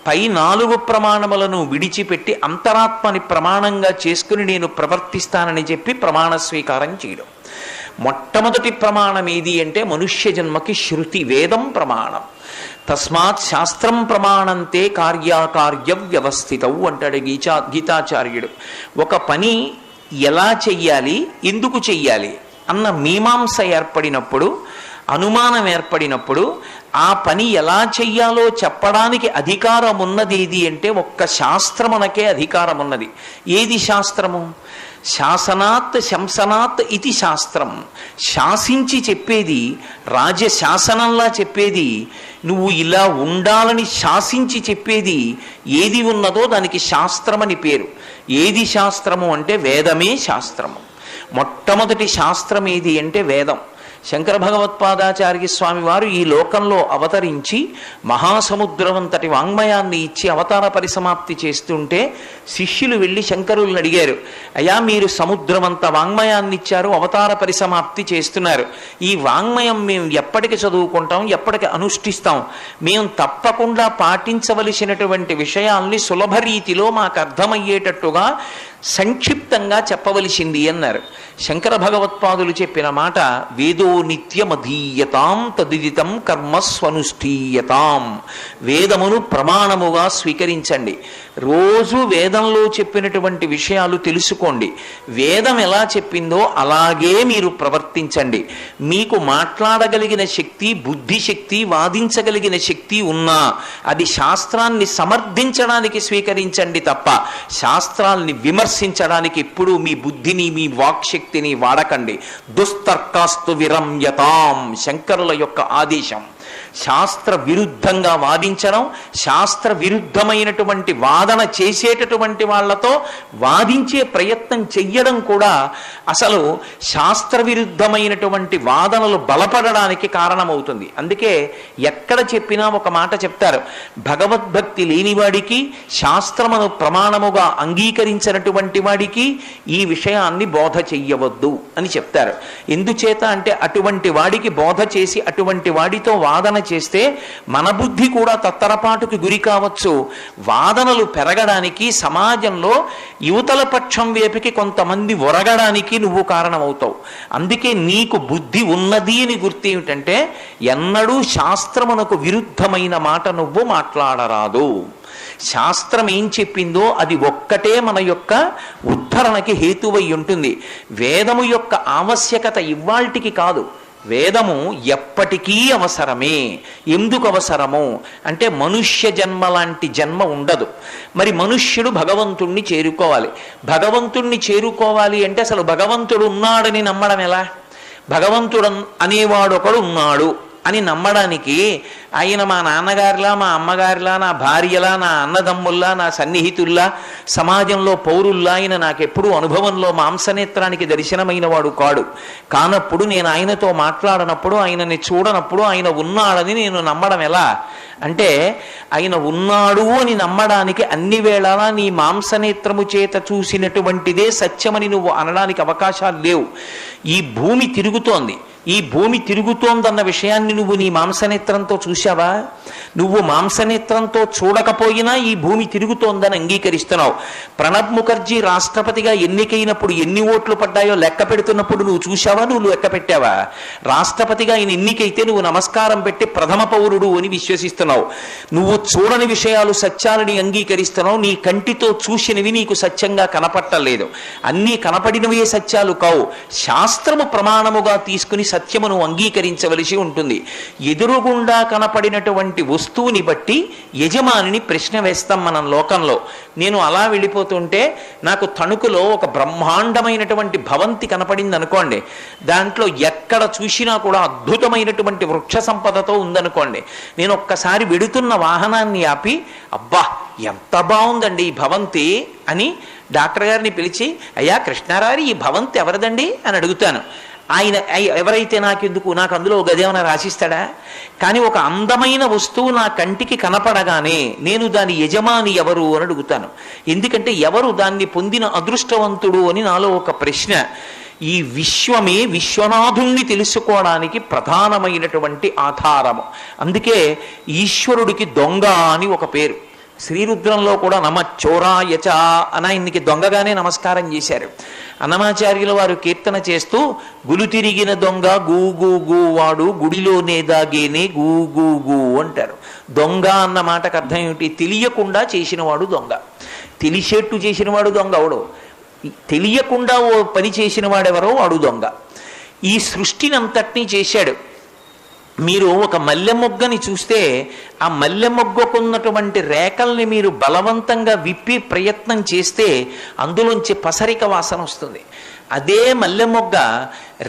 పై నాలుగు ప్రమాణములను విడిచిపెట్టి అంతరాత్మని ప్రమాణంగా చేసుకుని నేను ప్రవర్తిస్తానని చెప్పి ప్రమాణ స్వీకారం చేయడం. మొట్టమొదటి ప్రమాణం ఏది అంటే మనుష్య జన్మకి శృతి, వేదం ప్రమాణం. తస్మాత్ శాస్త్రం ప్రమాణంతే కార్యాకార్య వ్యవస్థితవు అంటాడు గీతాచార్యుడు. ఒక పని ఎలా చెయ్యాలి, ఎందుకు చెయ్యాలి అన్న మీమాంస ఏర్పడినప్పుడు, అనుమానం ఏర్పడినప్పుడు ఆ పని ఎలా చెయ్యాలో చెప్పడానికి అధికారం ఉన్నది ఏది అంటే ఒక్క శాస్త్రమునకే అధికారం ఉన్నది. ఏది శాస్త్రము? శాసనాత్ శంసనాత్ ఇది శాస్త్రం. శాసించి చెప్పేది, రాజశాసనంలా చెప్పేది, నువ్వు ఇలా ఉండాలని శాసించి చెప్పేది ఏది ఉన్నదో దానికి శాస్త్రమని పేరు. ఏది శాస్త్రము అంటే వేదమే శాస్త్రము. మొట్టమొదటి శాస్త్రం ఏది అంటే వేదం. శంకర భగవత్పాదాచార్య స్వామి వారు ఈ లోకంలో అవతరించి మహాసముద్రమంతటి వాంగ్మయాన్ని ఇచ్చి అవతార పరిసమాప్తి చేస్తుంటే శిష్యులు వెళ్ళి శంకరుల్ని అడిగారు, అయ్యా మీరు సముద్రమంత వాంగ్మయాన్ని ఇచ్చారు, అవతార పరిసమాప్తి చేస్తున్నారు, ఈ వాంగ్మయం మేము ఎప్పటికి చదువుకుంటాం, ఎప్పటికి అనుష్ఠిస్తాం? మేము తప్పకుండా పాటించవలసినటువంటి విషయాల్ని సులభ రీతిలో మాకు అర్థమయ్యేటట్టుగా సంక్షిప్తంగా చెప్పవలసింది అన్నారు. శంకర భగవత్పాదులు చెప్పిన మాట, వేదో నిత్యమధీయతాం తదిదితం కర్మస్వనుష్ఠీయతాం. వేదమును ప్రమాణముగా స్వీకరించండి. రోజు వేదంలో చెప్పినటువంటి విషయాలు తెలుసుకోండి. వేదం ఎలా చెప్పిందో అలాగే మీరు ప్రవర్తించండి. మీకు మాట్లాడగలిగిన శక్తి, బుద్ధిశక్తి, వాదించగలిగిన శక్తి ఉన్నా అది శాస్త్రాన్ని సమర్థించడానికి స్వీకరించండి తప్ప శాస్త్రాల్ని విమర్శించడానికి ఎప్పుడూ మీ బుద్ధిని, మీ వాక్శక్తిని వాడకండి. దుస్తర్కాస్తు విరమ్యతాం, శంకరుల యొక్క ఆదేశం. శాస్త్ర విరుద్ధంగా వాదించడం, శాస్త్ర విరుద్ధమైనటువంటి వాదన చేసేటటువంటి వాళ్లతో వాదించే ప్రయత్నం చెయ్యడం కూడా అసలు శాస్త్ర విరుద్ధమైనటువంటి వాదనలు బలపడడానికి కారణమవుతుంది. అందుకే ఎక్కడ చెప్పినా ఒక మాట చెప్తారు, భగవద్భక్తి లేనివాడికి, శాస్త్రమును ప్రమాణముగా అంగీకరించినటువంటి వాడికి ఈ విషయాన్ని బోధ చెయ్యవద్దు అని చెప్తారు. ఎందుచేత అంటే అటువంటి వాడికి బోధ చేసి అటువంటి వాడితో వాదన చేస్తే మన బుద్ధి కూడా తత్తరపాటుకి గురి కావచ్చు. వాదనలు పెరగడానికి, సమాజంలో యువతల పక్షం వైపుకి కొంతమంది ఒరగడానికి నువ్వు కారణమవుతావు. అందుకే నీకు బుద్ధి ఉన్నది అని గుర్తేమిటంటే ఎన్నడూ శాస్త్రమునకు విరుద్ధమైన మాట నువ్వు మాట్లాడరాదు. శాస్త్రం ఏం చెప్పిందో అది ఒక్కటే మన యొక్క ఉద్ధరణకి హేతువై ఉంటుంది. వేదము యొక్క ఆవశ్యకత ఇవాల్టికి కాదు, వేదము ఎప్పటికీ అవసరమే. ఎందుకు అవసరము అంటే మనుష్య జన్మ లాంటి జన్మ ఉండదు. మరి మనుష్యుడు భగవంతుణ్ణి చేరుకోవాలి. భగవంతుణ్ణి చేరుకోవాలి అంటే అసలు భగవంతుడు ఉన్నాడని నమ్మడం ఎలా? భగవంతుడు అనేవాడు ఒకడు ఉన్నాడు అని నమ్మడానికి ఆయన మా నాన్నగారిలా, మా అమ్మగారిలా, నా భార్యలా, నా అన్నదమ్ముల్లా, నా సన్నిహితుల్లా, సమాజంలో పౌరుల్లా ఆయన నాకెప్పుడూ అనుభవంలో మాంసనేత్రానికి దర్శనమైన వాడు కాడు. కానప్పుడు నేను ఆయనతో మాట్లాడనప్పుడు, ఆయనని చూడనప్పుడు ఆయన ఉన్నాడని నేను నమ్మడం ఎలా అంటే ఆయన ఉన్నాడు అని నమ్మడానికి అన్ని వేళలా నీ మాంసనేత్రము చేత చూసినటువంటిదే సత్యమని నువ్వు అనడానికి అవకాశాలు లేవు. ఈ భూమి తిరుగుతోంది, ఈ భూమి తిరుగుతోందన్న విషయాన్ని నువ్వు నీ మాంసనేత్రంతో చూశావా? నువ్వు మాంసనేత్రంతో చూడకపోయినా ఈ భూమి తిరుగుతోందని అంగీకరిస్తున్నావు. ప్రణబ్ ముఖర్జీ రాష్ట్రపతిగా ఎన్నికైనప్పుడు ఎన్ని ఓట్లు పడ్డాయో లెక్క పెడుతున్నప్పుడు నువ్వు చూశావా? నువ్వు లెక్క పెట్టావా? రాష్ట్రపతిగా ఆయన ఎన్నికైతే నువ్వు నమస్కారం పెట్టి ప్రథమ పౌరుడు అని విశ్వసిస్తున్నావు. నువ్వు చూడని విషయాలు సత్యాలని అంగీకరిస్తున్నావు. నీ కంటితో చూసినవి నీకు సత్యంగా కనపట్టలేదు. అన్నీ కనపడినవే సత్యాలు కావు. శాస్త్రము ప్రమాణముగా తీసుకుని సత్యమును అంగీకరించవలసి ఉంటుంది. ఎదురుగుండా కనపడినటువంటి వస్తువుని బట్టి యజమానిని ప్రశ్న వేస్తాం మనం లోకంలో. నేను అలా వెళ్ళిపోతుంటే నాకు తణుకులో ఒక బ్రహ్మాండమైనటువంటి భవంతి కనపడింది అనుకోండి, దాంట్లో ఎక్కడ చూసినా కూడా అద్భుతమైనటువంటి వృక్ష సంపదతో ఉందనుకోండి, నేను ఒక్కసారి వెడుతున్న వాహనాన్ని ఆపి అబ్బా ఎంత బాగుందండి ఈ భవంతి అని డాక్టర్ గారిని పిలిచి, అయ్యా కృష్ణారారి ఈ భవంతి ఎవరిదండి అని అడుగుతాను. ఆయన ఎవరైతే నాకెందుకు, నాకు అందులో గదేమన్నా రాసిస్తాడా? కానీ ఒక అందమైన వస్తువు నా కంటికి కనపడగానే నేను దాని యజమాని ఎవరు అని అడుగుతాను. ఎందుకంటే ఎవరు దాన్ని పొందిన అదృష్టవంతుడు అని నాలో ఒక ప్రశ్న. ఈ విశ్వమే విశ్వనాథుణ్ణి తెలుసుకోవడానికి ప్రధానమైనటువంటి ఆధారము. అందుకే ఈశ్వరుడికి దొంగ అని ఒక పేరు. శ్రీరుద్రంలో కూడా నమచ్చోరాయచ అని ఆయనకి దొంగగానే నమస్కారం చేశారు. అన్నమాచార్యుల వారు కీర్తన చేస్తూ గులు తిరిగిన దొంగ గూ గూ గూ వాడు గుడిలోనే దాగేనే గూ గూ గూ అంటారు. దొంగ అన్న మాటకు అర్థం ఏమిటి? తెలియకుండా చేసినవాడు దొంగ. తెలిసేట్టు చేసినవాడు దొంగ అవడు. తెలియకుండా ఓ పని చేసిన వాడెవరో వాడు దొంగ. ఈ సృష్టిని అంతటినీ చేశాడు. మీరు ఒక మల్లె మొగ్గని చూస్తే ఆ మల్లె మొగ్గకున్నటువంటి రేఖల్ని మీరు బలవంతంగా విప్పి ప్రయత్నం చేస్తే అందులోంచి పసరిక వాసన వస్తుంది. అదే మల్లె మొగ్గ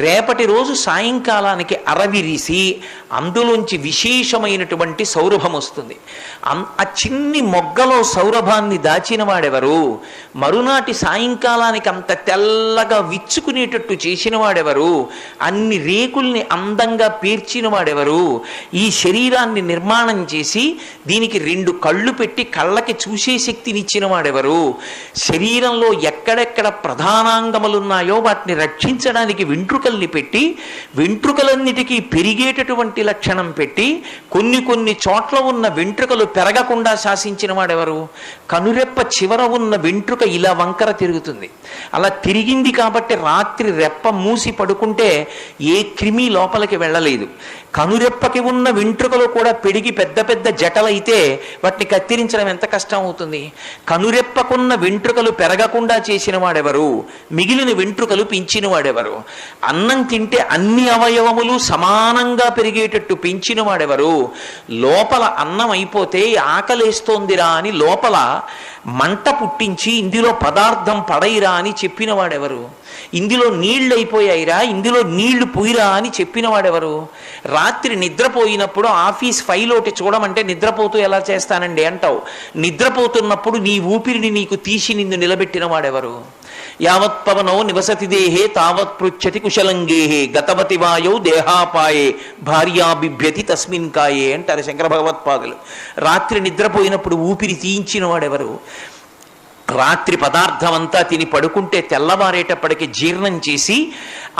రేపటి రోజు సాయంకాలానికి అరవిరిసి అందులోంచి విశేషమైనటువంటి సౌరభం వస్తుంది. ఆ చిన్ని మొగ్గలో సౌరభాన్ని దాచిన వాడెవరు? మరునాటి సాయంకాలానికి అంత తెల్లగా విచ్చుకునేటట్టు చేసిన వాడెవరు? అన్ని రేకుల్ని అందంగా పేర్చిన వాడెవరు? ఈ శరీరాన్ని నిర్మాణం చేసి దీనికి 2 కళ్ళు పెట్టి కళ్ళకి చూసే శక్తినిచ్చిన వాడెవరు? శరీరంలో ఎక్కడెక్కడ ప్రధానాంగములున్నాయో వాటిని రక్షించడానికి వెంట్రుకల్ని పెట్టి వెంట్రుకలన్నిటికీ పెరిగేటటువంటి లక్షణం పెట్టి కొన్ని చోట్ల ఉన్న వెంట్రుకలు పెరగకుండా శాసించిన వాడెవరు? కనురెప్ప చివర ఉన్న వెంట్రుక ఇలా వంకర తిరుగుతుంది. అలా తిరిగింది కాబట్టి రాత్రి రెప్ప మూసి పడుకుంటే ఏ క్రిమి లోపలికి వెళ్ళలేదు. కనురెప్పకి ఉన్న వెంట్రుకలు కూడా పెరిగి పెద్ద పెద్ద జటలైతే వాటిని కత్తిరించడం ఎంత కష్టం అవుతుంది? కనురెప్పకున్న వెంట్రుకలు పెరగకుండా చేసిన వాడెవరు? మిగిలిన వెంట్రుకలు పెంచిన వాడెవరు? అన్నం తింటే అన్ని అవయవములు సమానంగా పెరిగేటట్టు పెంచిన వాడెవరు? లోపల అన్నం అయిపోతే ఆకలేస్తోందిరా అని లోపల మంట పుట్టించి ఇందులో పదార్థం పడైరా అని చెప్పిన వాడెవరు? ఇందులో నీళ్లు అయిపోయాయిరా, ఇందులో నీళ్లు పోయిరా అని చెప్పిన వాడెవరు? రాత్రి నిద్రపోయినప్పుడు ఆఫీస్ ఫైల్ ఒకటి చూడమంటే నిద్రపోతూ ఎలా చేస్తానండి అంటావు. నిద్రపోతున్నప్పుడు నీ ఊపిరిని నీకు తీసి నిన్ను నిలబెట్టిన వాడెవరు? యావత్ పవనో నివసతి దేహే తావత్ పృచ్చతి కుశలంగేహే గతవతి వాయౌ దేహాపాయే భార్యా బిభ్యతి తస్మిన్ కాయే అంటారు శంకర భగవత్పాదులు. రాత్రి నిద్రపోయినప్పుడు ఊపిరి తీయించిన వాడెవరు? రాత్రి పదార్థం అంతా తిని పడుకుంటే తెల్లవారేటప్పటికి జీర్ణం చేసి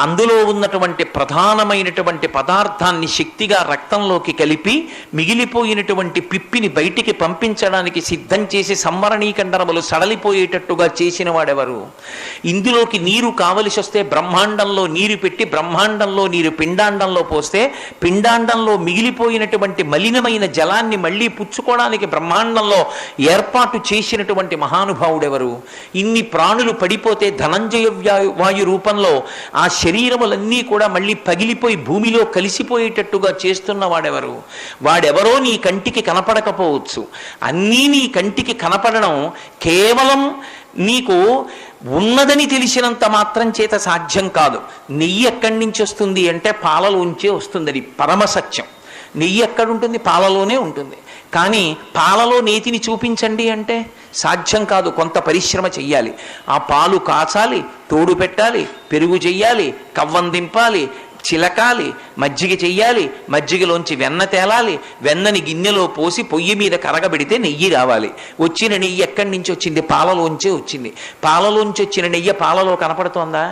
అందులో ఉన్నటువంటి ప్రధానమైనటువంటి పదార్థాన్ని శక్తిగా రక్తంలోకి కలిపి మిగిలిపోయినటువంటి పిప్పిని బయటికి పంపించడానికి సిద్ధం చేసి సంవరణీకండరములు సడలిపోయేటట్టుగా చేసిన వాడెవరు? ఇందులోకి నీరు కావలసి వస్తే బ్రహ్మాండంలో నీరు పెట్టి బ్రహ్మాండంలో నీరు పిండాండంలో పోస్తే పిండాండంలో మిగిలిపోయినటువంటి మలినమైన జలాన్ని మళ్ళీ పుచ్చుకోవడానికి బ్రహ్మాండంలో ఏర్పాటు చేసినటువంటి మహానుభావుడెవరు? ఇన్ని ప్రాణులు పడిపోతే ధనంజయ వాయు రూపంలో ఆ శరీరములన్నీ కూడా మళ్ళీ పగిలిపోయి భూమిలో కలిసిపోయేటట్టుగా చేస్తున్న వాడెవరు? వాడెవరో నీ కంటికి కనపడకపోవచ్చు. అన్నీ నీ కంటికి కనపడడం కేవలం నీకు ఉన్నదని తెలిసినంత మాత్రం చేత సాధ్యం కాదు. నెయ్యి ఎక్కడి నుంచి వస్తుంది అంటే పాలలోంచే వస్తుంది. అది పరమసత్యం. నెయ్యి ఎక్కడుంటుంది? పాలలోనే ఉంటుంది. కానీ పాలలో నేతిని చూపించండి అంటే సాధ్యం కాదు. కొంత పరిశ్రమ చెయ్యాలి. ఆ పాలు కాచాలి, తోడు పెట్టాలి, పెరుగు చెయ్యాలి, కవ్వం దింపాలి, చిలకాలి, మజ్జిగ చెయ్యాలి, మజ్జిగలోంచి వెన్న తేలాలి, వెన్నని గిన్నెలో పోసి పొయ్యి మీద కరగబెడితే నెయ్యి రావాలి. వచ్చిన నెయ్యి ఎక్కడి నుంచి వచ్చింది? పాలలోంచే వచ్చింది. పాలలోంచి వచ్చిన నెయ్యి పాలలో కనపడుతోందా?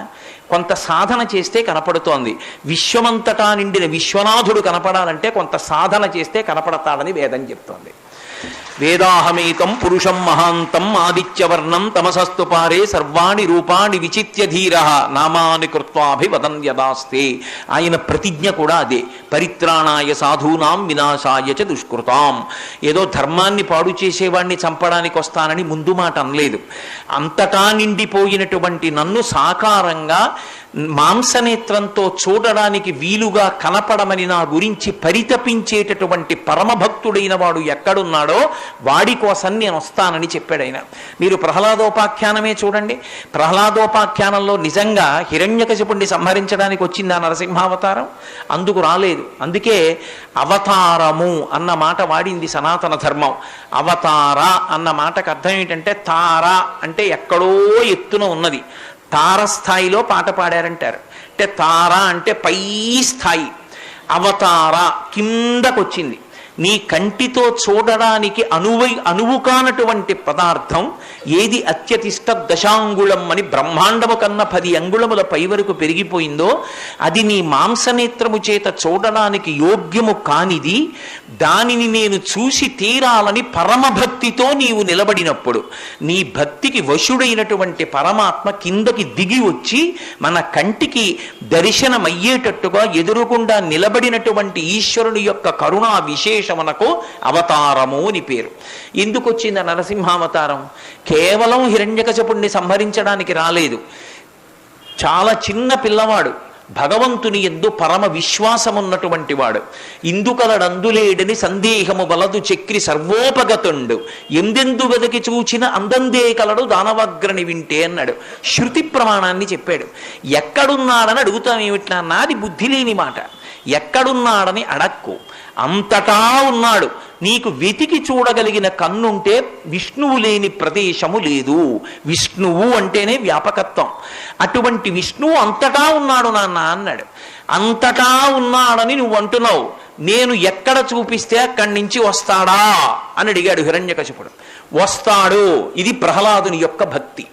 కొంత సాధన చేస్తే కనపడుతోంది. విశ్వమంతటా నిండిన విశ్వనాథుడు కనపడాలంటే కొంత సాధన చేస్తే కనపడతాడని వేదం చెప్తోంది. వేదాహమేకం పురుషం మహాంతం ఆదిత్యవర్ణం తమసస్తు పారే సర్వాణి రూపాణి విచిత్య ధీర నామాని కృత్వాభివదన్ యదాస్తే. ఆయన ప్రతిజ్ఞ కూడా అదే. పరిత్రాణాయ సాధూనాం వినాశాయ చ దుష్కృతాం. ఏదో ధర్మాన్ని పాడు చేసేవాడిని చంపడానికి వస్తానని ముందు మాట అనలేదు. అంతటా నిండిపోయినటువంటి నన్ను సాకారంగా మాంసనేత్రంతో చూడడానికి వీలుగా కనపడమని నా గురించి పరితపించేటటువంటి పరమభక్తుడైన వాడు ఎక్కడున్నాడో వాడి కోసం నేను వస్తానని చెప్పాడు ఆయన. మీరు ప్రహ్లాదోపాఖ్యానమే చూడండి. ప్రహ్లాదోపాఖ్యానంలో నిజంగా హిరణ్యకశిపుణ్ణి సంహరించడానికి వచ్చింది ఆ నరసింహావతారం? అందుకు రాలేదు. అందుకే అవతారము అన్న మాట వాడింది సనాతన ధర్మం. అవతార అన్న మాటకు అర్థం ఏంటంటే తార అంటే ఎక్కడో ఎత్తున ఉన్నది. తారస్థాయిలో పాట పాడారంటారు. అంటే తార అంటే పై స్థాయి, అవతార కిందకొచ్చింది. నీ కంటితో చూడడానికి అనువు కానటువంటి పదార్థం ఏది అత్యతిష్ట దశాంగుళం అని బ్రహ్మాండము కన్నా 10 అంగుళముల పై వరకు పెరిగిపోయిందో అది నీ మాంసనేత్రము చేత చూడడానికి యోగ్యము కానిది. దానిని నేను చూసి తీరాలని పరమభక్తితో నీవు నిలబడినప్పుడు నీ భక్తికి వశుడైనటువంటి పరమాత్మ కిందకి దిగి వచ్చి మన కంటికి దర్శనమయ్యేటట్టుగా ఎదురుగుండా నిలబడినటువంటి ఈశ్వరుని యొక్క కరుణా విశేషమునకు అవతారము అని పేరు. ఎందుకు వచ్చింది నరసింహావతారం? కేవలం హిరణ్యకశపుణ్ణి సంహరించడానికి రాలేదు. చాలా చిన్న పిల్లవాడు, భగవంతుని యందు పరమ విశ్వాసమున్నటువంటి వాడు. ఇందుకలడందులేడని సందేహము వలదు చక్రి సర్వోపగతుండు, ఎందెందు వెదకి చూచిన అందందే కలడు దానవగ్రని వింటే అన్నాడు. శృతి ప్రమాణాన్ని చెప్పాడు. ఎక్కడున్నాడని అడుగుతామేమిటి నాన్న? అది బుద్ధి లేని మాట. ఎక్కడున్నాడని అడక్కు, అంతటా ఉన్నాడు. నీకు వెతికి చూడగలిగిన కన్నుంటే విష్ణువు లేని ప్రదేశము లేదు. విష్ణువు అంటేనే వ్యాపకత్వం. అటువంటి విష్ణువు అంతటా ఉన్నాడు నాన్న అన్నాడు. అంతటా ఉన్నాడని నువ్వు అంటున్నావు, నేను ఎక్కడ చూపిస్తే అక్కడి నుంచి వస్తాడా అని అడిగాడు హిరణ్యకశిపుడు. వస్తాడు. ఇది ప్రహ్లాదుని యొక్క భక్తి.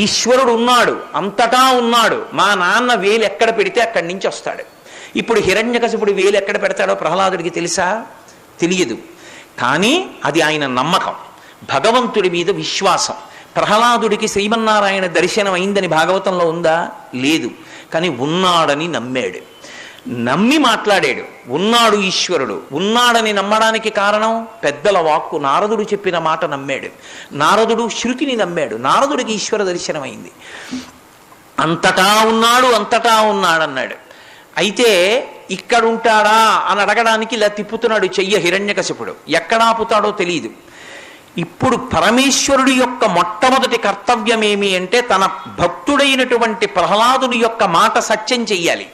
ఈశ్వరుడు ఉన్నాడు, అంతటా ఉన్నాడు. మా నాన్న వేలు ఎక్కడ పెడితే అక్కడి నుంచి వస్తాడు. ఇప్పుడు హిరణ్యకశిపుడు వేలు ఎక్కడ పెడతాడో ప్రహ్లాదుడికి తెలుసా? తెలియదు. కానీ అది ఆయన నమ్మకం, భగవంతుడి మీద విశ్వాసం. ప్రహ్లాదుడికి శ్రీమన్నారాయణ దర్శనం అయిందని భాగవతంలో ఉందా? లేదు. కానీ ఉన్నాడని నమ్మాడు, నమ్మి మాట్లాడాడు. ఉన్నాడు ఈశ్వరుడు. ఉన్నాడని నమ్మడానికి కారణం పెద్దల వాక్కు. నారదుడు చెప్పిన మాట నమ్మాడు. నారదుడు శృతిని నమ్మాడు. నారదుడికి ఈశ్వర దర్శనం అయింది. అంతటా ఉన్నాడు, అంతటా ఉన్నాడన్నాడు. అయితే ఇక్కడుంటాడా అని అడగడానికి ఇలా తిప్పుతున్నాడు చెయ్య హిరణ్యకశిపుడు. ఎక్కడ ఆపుతాడో తెలియదు. ఇప్పుడు పరమేశ్వరుడి యొక్క మొట్టమొదటి కర్తవ్యం ఏమి అంటే తన భక్తుడైనటువంటి ప్రహ్లాదుని యొక్క మాట సత్యం చెయ్యాలి.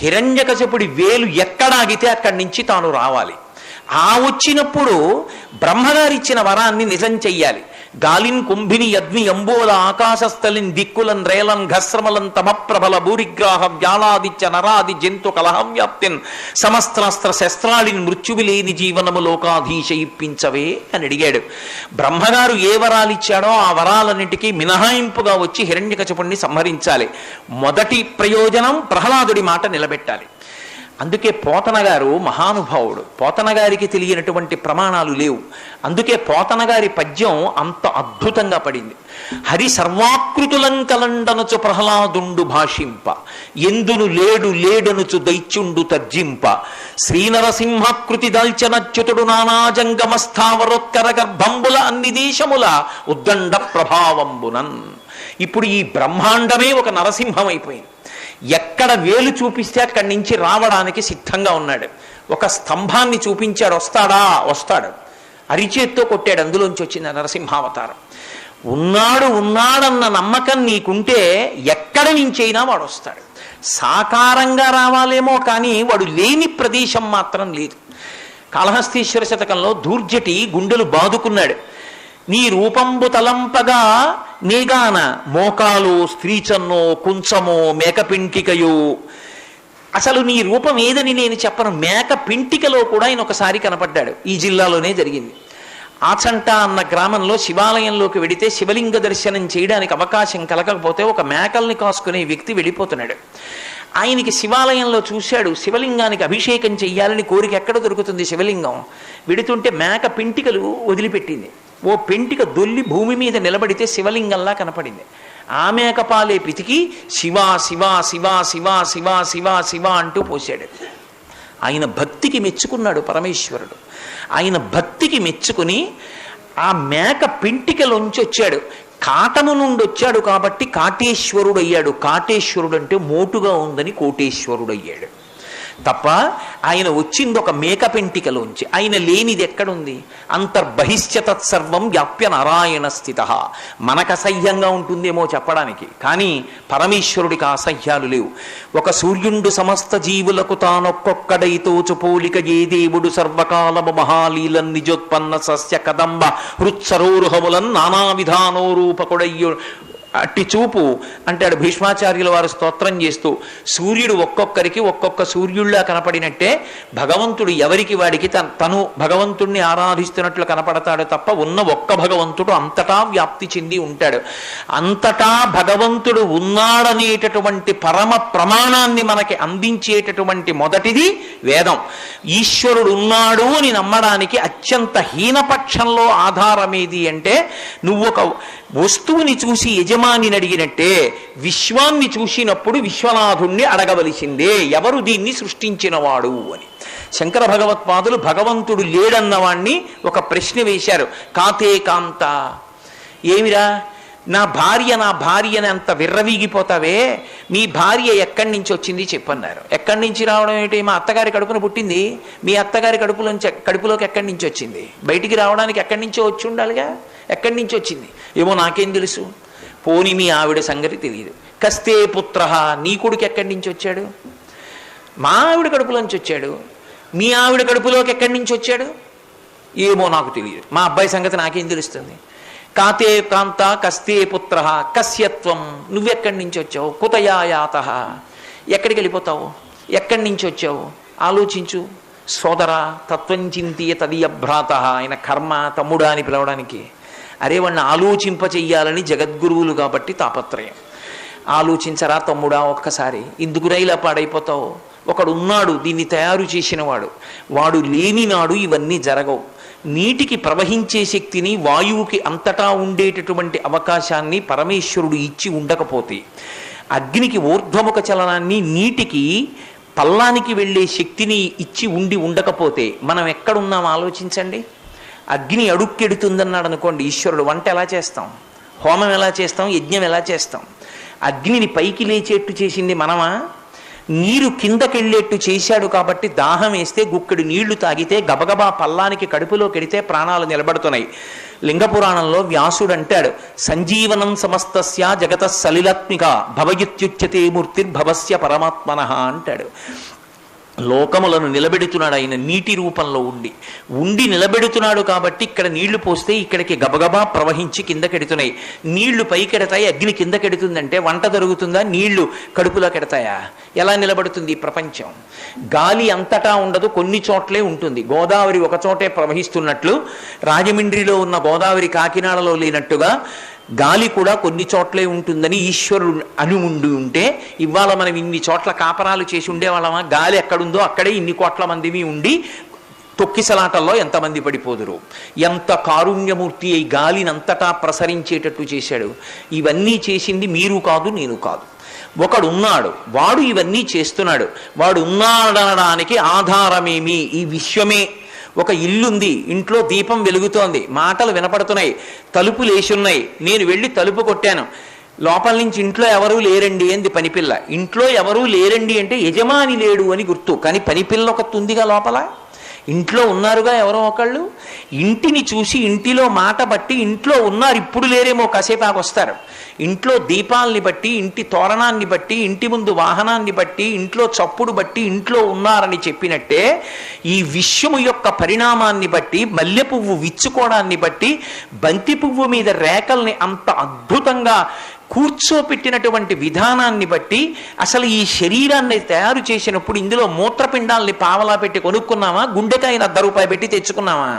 హిరణ్యకశిపుడి వేలు ఎక్కడాగితే అక్కడి నుంచి తాను రావాలి. ఆ వచ్చినప్పుడు బ్రహ్మగారిచ్చిన వరాన్ని నిజం చెయ్యాలి. గాలిన్ కుంభిని యద్మి అంబోల ఆకాశస్థలిన్ దిక్కులన్ రేలన్ ఘస్రమలన్ తమప్రబల భూరిగ్రాహ వ్యాళాదిత్య నరాది జంతు కలహం వ్యాప్తిన్ సమస్త్రాస్త్ర శస్త్రాళిన్ మృత్యువిలేని జీవనము లోకాధీశ ఇప్పించవే అని అడిగాడు. బ్రహ్మగారు ఏ వరాలు ఇచ్చాడో ఆ వరాలన్నిటికీ మినహాయింపుగా వచ్చి హిరణ్యకశిపుణ్ణి సంహరించాలి. మొదటి ప్రయోజనం ప్రహ్లాదుడి మాట నిలబెట్టాలి. అందుకే పోతన గారు మహానుభావుడు. పోతన గారికి తెలియనటువంటి ప్రమాణాలు లేవు. అందుకే పోతన గారి పద్యం అంత అద్భుతంగా పడింది. హరి సర్వాకృతులంకలండనుచు ప్రహ్లాదుండు భాషింప, ఎందును లేడు లేడనుచు దైత్యుండు తర్జింప, శ్రీనరసింహకృతి దాల్చనచ్యుతుడు నానాజంగమస్థావరోత్కర గర్భంబుల అన్ని దేశముల ఉద్దండ ప్రభావంబునన్. ఇప్పుడు ఈ బ్రహ్మాండమే ఒక నరసింహం అయిపోయింది. ఎక్కడ వేలు చూపిస్తే అక్కడి నుంచి రావడానికి సిద్ధంగా ఉన్నాడు. ఒక స్తంభాన్ని చూపించాడు, వస్తాడా? వస్తాడు. అరిచేత్తో కొట్టాడు, అందులోంచి వచ్చింది నరసింహావతారం. ఉన్నాడు ఉన్నాడన్న నమ్మకం నీకుంటే ఎక్కడి నుంచైనా వాడు వస్తాడు. సాకారంగా రావాలేమో కానీ వాడు లేని ప్రదేశం మాత్రం లేదు. కాళహస్తీశ్వర శతకంలో దూర్జటి గుండెలు బాదుకున్నాడు. నీ రూపంబు తలంపగా నేగాన మోకాలు స్త్రీచన్నో కుంచమో మేకపింటికయో. అసలు నీ రూపం ఏదని నేను చెప్పను. మేక పింటికలో కూడా ఆయన ఒకసారి కనపడ్డాడు. ఈ జిల్లాలోనే జరిగింది. ఆచంట అన్న గ్రామంలో శివాలయంలోకి వెడితే శివలింగ దర్శనం చేయడానికి అవకాశం కలగకపోతే ఒక మేకల్ని కాసుకునే వ్యక్తి వెళ్ళిపోతున్నాడు. ఆయనకి శివాలయంలో చూశాడు, శివలింగానికి అభిషేకం చెయ్యాలని కోరిక. ఎక్కడ దొరుకుతుంది శివలింగం? వెడుతుంటే మేక పింటికలు వదిలిపెట్టింది. ఓ పెంటిక దొల్లి భూమి మీద నిలబడితే శివలింగంలా కనపడింది. ఆ మేకపాలే పితికి శివా శివా శివా శివా శివా శివా శివ అంటూ పోశాడు. ఆయన భక్తికి మెచ్చుకున్నాడు పరమేశ్వరుడు. ఆయన భక్తికి మెచ్చుకుని ఆ మేక పింటికలోంచి వచ్చాడు. కాటము నుండి వచ్చాడు కాబట్టి కాటేశ్వరుడు అయ్యాడు. కాటేశ్వరుడు అంటే మోటుగా ఉందని కోటేశ్వరుడు అయ్యాడు తప్ప ఆయన వచ్చింది ఒక మేక పెంటికలోంచి. ఆయన లేనిది ఎక్కడుంది? అంతర్బహిశ్చ తత్సర్వం వ్యాప్య నారాయణ స్థిత. మనకు అసహ్యంగా ఉంటుందేమో చెప్పడానికి, కానీ పరమేశ్వరుడికి అసహ్యాలు లేవు. ఒక సూర్యుండు సమస్త జీవులకు తానొక్కొక్కడై తోచు పోలిక ఏ దేవుడు సర్వకాలము మహాలీలన్ నిజోత్పన్న సస్య కదంబ హృత్సరోరుహములన్ నానా విధానో రూపకుడయ్యు అట్టి చూపు అంటాడు భీష్మాచార్యుల వారు స్తోత్రం చేస్తూ. సూర్యుడు ఒక్కొక్కరికి ఒక్కొక్క సూర్యుడిలా కనపడినట్టే భగవంతుడు ఎవరికి వాడికి తను భగవంతుణ్ణి ఆరాధిస్తున్నట్లు కనపడతాడు తప్ప ఉన్న ఒక్క భగవంతుడు అంతటా వ్యాప్తి చెంది ఉంటాడు. అంతటా భగవంతుడు ఉన్నాడనేటటువంటి పరమ ప్రమాణాన్ని మనకి అందించేటటువంటి మొదటిది వేదం. ఈశ్వరుడు ఉన్నాడు అని నమ్మడానికి అత్యంత హీనపక్షంలో ఆధారమేది అంటే, నువ్వు ఒక వస్తువుని చూసి యజమానిని అడిగినట్టే విశ్వాన్ని చూసినప్పుడు విశ్వనాథుణ్ణి అడగవలసిందే, ఎవరు దీన్ని సృష్టించినవాడు అని. శంకర భగవత్పాదులు భగవంతుడు లేడన్నవాణ్ణి ఒక ప్రశ్న వేశారు. కాతే కాంత, ఏమిరా నా భార్యని అంత విర్రవీగిపోతావే, మీ భార్య ఎక్కడి నుంచి వచ్చింది చెప్పన్నారు. ఎక్కడి నుంచి రావడం ఏంటి? మా అత్తగారి కడుపున పుట్టింది. మీ అత్తగారి కడుపులోకి ఎక్కడి నుంచి వచ్చింది? బయటికి రావడానికి ఎక్కడి నుంచో వచ్చి ఉండాలిగా. ఎక్కడి నుంచి వచ్చింది? ఏమో నాకేం తెలుసు. పోని మీ ఆవిడ సంగతి తెలియదు. కస్తే పుత్ర, నీ కొడుకు ఎక్కడి నుంచి వచ్చాడు? మా ఆవిడ కడుపులోంచి వచ్చాడు. మీ ఆవిడ కడుపులోకి ఎక్కడి నుంచి వచ్చాడు? ఏమో నాకు తెలియదు. మా అబ్బాయి సంగతి నాకేం తెలుస్తుంది? కాతే కాంత కస్తే పుత్ర కస్యత్వం, నువ్వెక్కడి నుంచి వచ్చావు? కుతయాయాత, ఎక్కడికి వెళ్ళిపోతావు? ఎక్కడి నుంచి వచ్చావు? ఆలోచించు సోదర. తత్వం చింతియ తదియభ్రాత, ఆయన కర్మ తమ్ముడా అని పిలవడానికి. అరే వాడిని ఆలోచింపచెయ్యాలని జగద్గురువులు కాబట్టి తాపత్రయం. ఆలోచించరా తమ్ముడా ఒక్కసారి, ఎందుకురా ఇలా పాడైపోతావు? ఒకడు ఉన్నాడు దీన్ని తయారు చేసినవాడు, వాడు లేని నాడు ఇవన్నీ జరగవు. నీటికి ప్రవహించే శక్తిని వాయువుకి అంతటా ఉండేటటువంటి అవకాశాన్ని పరమేశ్వరుడు ఇచ్చి ఉండకపోతే, అగ్నికి ఊర్ధ్వముఖ చలనాన్ని నీటికి పల్లానికి వెళ్ళే శక్తిని ఇచ్చి ఉండకపోతే మనం ఎక్కడున్నాం ఆలోచించండి. అగ్ని అడుక్కెడుతుందన్నాడు అనుకోండి ఈశ్వరుడు, వంట ఎలా చేస్తాం? హోమం ఎలా చేస్తాం? యజ్ఞం ఎలా చేస్తాం? అగ్నిని పైకి లేచేట్టు చేసింది మనమా? నీరు కిందకెళ్ళేట్టు చేశాడు కాబట్టి దాహం వేస్తే గుక్కడి నీళ్లు తాగితే గబగబా పల్లానికి కడుపులో కెడితే ప్రాణాలు నిలబడుతున్నాయి. లింగపురాణంలో వ్యాసుడు అంటాడు, సంజీవనం సమస్తస్య జగత సలిలాత్మిక భవయుత్యుచ్యతే మూర్తిర్భవస్య పరమాత్మనః అంటాడు. లోకములను నిలబెడుతున్నాడు ఆయన నీటి రూపంలో ఉండి నిలబెడుతున్నాడు కాబట్టి ఇక్కడ నీళ్లు పోస్తే ఇక్కడికి గబగబా ప్రవహించి కిందకెడుతున్నాయి. నీళ్లు పైకెడతాయి, అగ్ని కిందకెడుతుందంటే వంట జరుగుతుందా? నీళ్లు కడుపులో కెడతాయా? ఎలా నిలబడుతుంది ప్రపంచం? గాలి అంతటా ఉండదు, కొన్ని చోట్లే ఉంటుంది. గోదావరి ఒక చోటే ప్రవహిస్తున్నట్లు, రాజమండ్రిలో ఉన్న గోదావరి కాకినాడలో లేనట్టుగా గాలి కూడా కొన్ని చోట్లే ఉంటుందని ఈశ్వరుడు అని ఉంటే ఇవాళ మనం ఇన్ని చోట్ల కాపరాలు చేసి ఉండేవాళ్ళమా? గాలి ఎక్కడుందో అక్కడే ఇన్ని కోట్ల మందిమి ఉండి తొక్కిసలాటల్లో ఎంతమంది పడిపోదురు. ఎంత కారుణ్యమూర్తి అయి గాలినంతటా ప్రసరించేటట్టు చేశాడు. ఇవన్నీ చేసింది మీరు కాదు, నేను కాదు. ఒకడున్నాడు, వాడు ఇవన్నీ చేస్తున్నాడు. వాడు ఉన్నాడనడానికి ఆధారమేమి? ఈ విశ్వమే. ఒక ఇల్లుంది, ఇంట్లో దీపం వెలుగుతోంది, మాటలు వినపడుతున్నాయి, తలుపులు వేసున్నాయి. నేను వెళ్ళి తలుపు కొట్టాను, లోపల నుంచి ఇంట్లో ఎవరూ లేరండి అంది పనిపిల్ల. ఇంట్లో ఎవరూ లేరండి అంటే యజమాని లేడు అని గుర్తు. కానీ పనిపిల్ల ఒకటి ఉందిగా లోపల. ఇంట్లో ఉన్నారుగా ఎవరో ఒకళ్ళు. ఇంటిని చూసి ఇంటిలో మాట బట్టి ఇంట్లో ఉన్నారు, ఇప్పుడు లేరేమో కాసేపాకు వస్తారు. ఇంట్లో దీపాల్ని బట్టి, ఇంటి తోరణాన్ని బట్టి, ఇంటి ముందు వాహనాన్ని బట్టి, ఇంట్లో చప్పుడు బట్టి ఇంట్లో ఉన్నారని చెప్పినట్టే ఈ విశ్వము యొక్క పరిణామాన్ని బట్టి, మల్లె పువ్వు విచ్చుకోవడాన్ని బట్టి, బంతి పువ్వు మీద రేఖల్ని అంత అద్భుతంగా కూర్చోపెట్టినటువంటి విధానాన్ని బట్టి, అసలు ఈ శరీరాన్ని తయారు చేసినప్పుడు ఇందులో మూత్రపిండాల్ని పావలా పెట్టి కొనుక్కున్నామా? గుండెకాయని ₹1 పెట్టి తెచ్చుకున్నామా?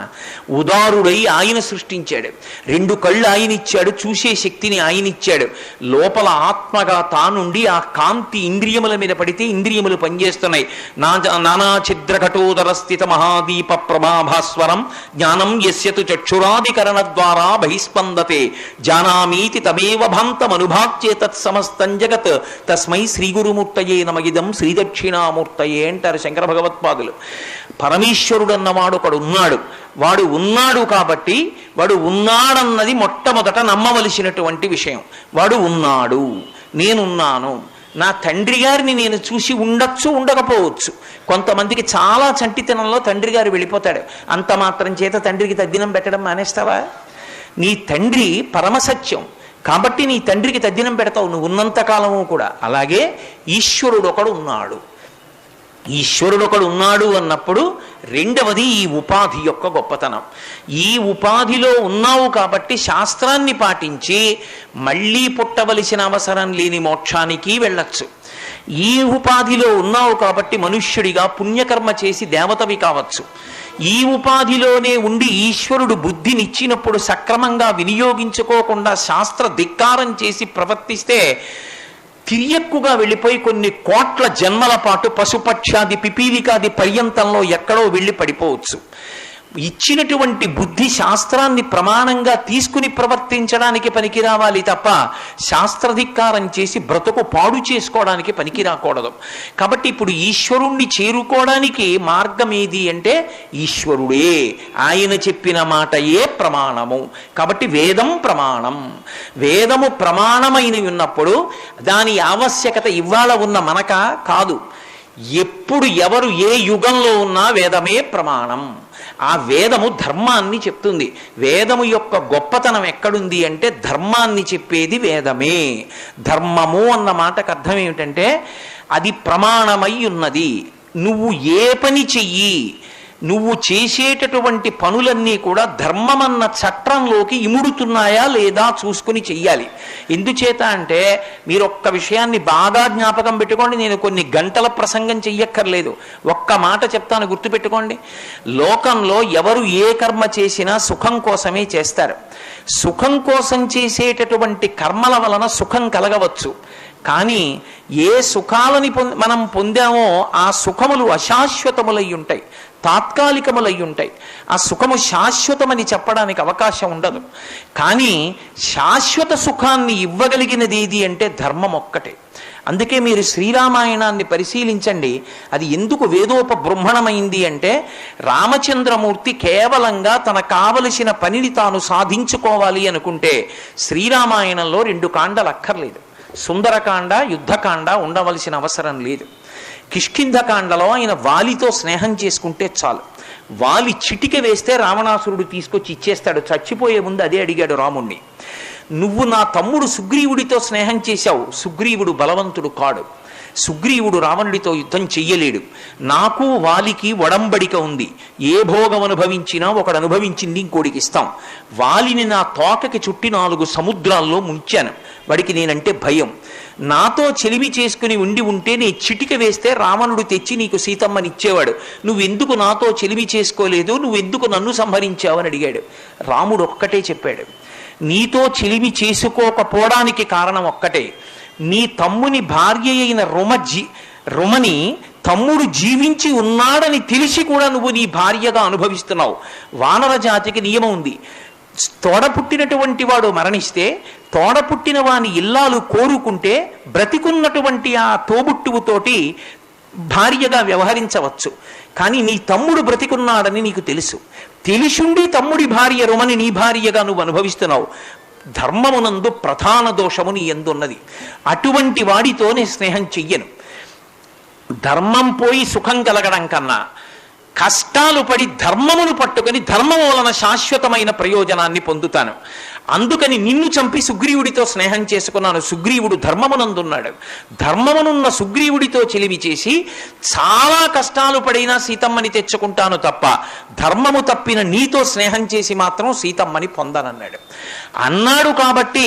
ఉదారుడై ఆయన సృష్టించాడు. 2 కళ్ళు ఆయన ఇచ్చాడు, చూసే శక్తిని ఆయన ఇచ్చాడు. లోపల ఆత్మగా తానుండి ఆ కాంతి ఇంద్రియముల మీద పడితే ఇంద్రియములు పనిచేస్తున్నాయి. నానా ఛిద్ర ఘటోదర స్థిత మహాదీప ప్రభాభాస్వరం జ్ఞానం యస్యతు చక్షురాదికరణ ద్వారా బహిస్పందతే జానామీతి తమేవ భాంతమను అనుభాత్యే తత్సమస్తం జగత్ తస్మై శ్రీ గురుమూర్తయే నమగిదం శ్రీదక్షిణామూర్తయే అంటారు శంకర భగవత్పాదులు. పరమేశ్వరుడు అన్నవాడు ఒకడు ఉన్నాడు. వాడు ఉన్నాడు కాబట్టి వాడు ఉన్నాడన్నది మొట్టమొదట నమ్మవలసినటువంటి విషయం. వాడు ఉన్నాడు, నేనున్నాను. నా తండ్రి గారిని నేను చూసి ఉండొచ్చు, ఉండకపోవచ్చు. కొంతమందికి చాలా చంటితనంలో తండ్రి గారు వెళ్ళిపోతాడు. అంత మాత్రం చేత తండ్రికి తద్దినం పెట్టడం మానేస్తావా? నీ తండ్రి పరమసత్యం కాబట్టి నీ తండ్రికి తద్దినం పెడతావు నువ్వు ఉన్నంతకాలము కూడా. అలాగే ఈశ్వరుడు ఒకడు ఉన్నాడు. ఈశ్వరుడు ఒకడు ఉన్నాడు అన్నప్పుడు రెండవది ఈ ఉపాధి యొక్క గొప్పతనం. ఈ ఉపాధిలో ఉన్నావు కాబట్టి శాస్త్రాన్ని పాటించి మళ్ళీ పుట్టవలసిన అవసరం లేని మోక్షానికి వెళ్ళచ్చు. ఈ ఉపాధిలో ఉన్నావు కాబట్టి మనుష్యుడిగా పుణ్యకర్మ చేసి దేవతవి కావచ్చు. ఈ ఉపాధిలోనే ఉండి ఈశ్వరుడు బుద్ధినిచ్చినప్పుడు సక్రమంగా వినియోగించుకోకుండా శాస్త్ర ధిక్కారం చేసి ప్రవర్తిస్తే తిరియక్కుగా వెళ్ళిపోయి కొన్ని కోట్ల జన్మల పాటు పశుపక్షాది పిపీలికాది పర్యంతంలో ఎక్కడో వెళ్ళి పడిపోవచ్చు. ఇచ్చినటువంటి బుద్ధి శాస్త్రాన్ని ప్రమాణంగా తీసుకుని ప్రవర్తించడానికి పనికి రావాలి తప్ప శాస్త్రధిక్కారం చేసి బ్రతుకు పాడు చేసుకోవడానికి పనికి రాకూడదు. కాబట్టి ఇప్పుడు ఈశ్వరుణ్ణి చేరుకోవడానికి మార్గం ఏది అంటే ఈశ్వరుడే, ఆయన చెప్పిన మాటయే ప్రమాణము. కాబట్టి వేదం ప్రమాణం. వేదము ప్రమాణమైన ఉన్నప్పుడు దాని ఆవశ్యకత ఇవాళ ఉన్న మనక కాదు. ఎప్పుడు ఎవరు ఏ యుగంలో ఉన్నా వేదమే ప్రమాణం. ఆ వేదము ధర్మాన్ని చెప్తుంది. వేదము యొక్క గొప్పతనం ఎక్కడుంది అంటే ధర్మాన్ని చెప్పేది వేదమే. ధర్మము అన్న మాటకు అర్థం ఏమిటంటే అది ప్రమాణమై ఉన్నది. నువ్వు ఏ పని చెయ్యి, నువ్వు చేసేటటువంటి పనులన్నీ కూడా ధర్మమన్న చట్రంలోకి ఇముడుతున్నాయా లేదా చూసుకుని చెయ్యాలి. ఎందుచేత అంటే మీరు ఒక్క విషయాన్ని బాగా జ్ఞాపకం పెట్టుకోండి. నేను కొన్ని గంటల ప్రసంగం చెయ్యక్కర్లేదు, ఒక్క మాట చెప్తాను, గుర్తుపెట్టుకోండి. లోకంలో ఎవరు ఏ కర్మ చేసినా సుఖం కోసమే చేస్తారు. సుఖం కోసం చేసేటటువంటి కర్మల వలన సుఖం కలగవచ్చు. కానీ ఏ సుఖాలని మనం పొందామో ఆ సుఖములు అశాశ్వతములై ఉంటాయి, తాత్కాలికములై ఉంటాయి. ఆ సుఖము శాశ్వతమని చెప్పడానికి అవకాశం ఉండదు. కానీ శాశ్వత సుఖాన్ని ఇవ్వగలిగినది ఏది అంటే ధర్మం ఒక్కటే. అందుకే మీరు శ్రీరామాయణాన్ని పరిశీలించండి. అది ఎందుకు వేదోపబృంహణమైంది అంటే రామచంద్రమూర్తి కేవలంగా తనకు కావలసిన పనిని తాను సాధించుకోవాలి అనుకుంటే శ్రీరామాయణంలో 2 కాండలు అక్కర్లేదు. సుందరకాండ, యుద్ధకాండ ఉండవలసిన అవసరం లేదు. కిష్కింధకాండలో ఆయన వాలితో స్నేహం చేసుకుంటే చాలు. వాలి చిటిక వేస్తే రావణాసురుడు తీసుకొచ్చి ఇచ్చేస్తాడు. చచ్చిపోయే ముందు అదే అడిగాడు రాముణ్ణి. నువ్వు నా తమ్ముడు సుగ్రీవుడితో స్నేహం చేశావు. సుగ్రీవుడు బలవంతుడు కాడు. సుగ్రీవుడు రావణుడితో యుద్ధం చెయ్యలేడు. నాకు వాలికి ఒడంబడిక ఉంది. ఏ భోగం అనుభవించినా ఒకడు అనుభవించింది ఇంకోడికి ఇస్తాం. వాలిని నా తోకకి చుట్టి 4 సముద్రాల్లో ముంచాను. వాడికి నేనంటే భయం. నాతో చెలిమి చేసుకుని ఉంటే నీ చిటిక వేస్తే రావణుడు తెచ్చి నీకు సీతమ్మని ఇచ్చేవాడు. నువ్వెందుకు నాతో చెలిమి చేసుకోలేదు, నువ్వెందుకు నన్ను సంహరించావని అడిగాడు. రాముడు ఒక్కటే చెప్పాడు, నీతో చెలిమి చేసుకోకపోవడానికి కారణం ఒక్కటే. నీ తమ్ముని భార్య అయిన రుమని తమ్ముడు జీవించి ఉన్నాడని తెలిసి కూడా నువ్వు నీ భార్యగా అనుభవిస్తున్నావు. వానర జాతికి నియమం ఉంది. తోడ పుట్టినటువంటి వాడు మరణిస్తే తోడ పుట్టిన వాని ఇల్లాలు కోరుకుంటే బ్రతికున్నటువంటి ఆ తోబుట్టువుతోటి భార్యగా వ్యవహరించవచ్చు. కానీ నీ తమ్ముడు బ్రతికున్నాడని నీకు తెలుసు. తెలిసుండి తమ్ముడి భార్య రుమని నీ భార్యగా నువ్వు అనుభవిస్తున్నావు. ధర్మమునందు ప్రధాన దోషము నీ ఎందున్నది. అటువంటి వాడితో నేను స్నేహం చెయ్యను. ధర్మం పోయి సుఖం కలగడం కన్నా కష్టాలు పడి ధర్మమును పట్టుకొని ధర్మం వలన శాశ్వతమైన ప్రయోజనాన్ని పొందుతాను. అందుకని నిన్ను చంపి సుగ్రీవుడితో స్నేహం చేసుకున్నాను. సుగ్రీవుడు ధర్మమునందున్నాడు. ధర్మమునున్న సుగ్రీవుడితో చెలిమి చేసి చాలా కష్టాలు పడినా సీతమ్మని తెచ్చుకుంటాను తప్ప ధర్మము తప్పిన నీతో స్నేహం చేసి మాత్రం సీతమ్మని పొందనన్నాడు. అన్నాడు కాబట్టి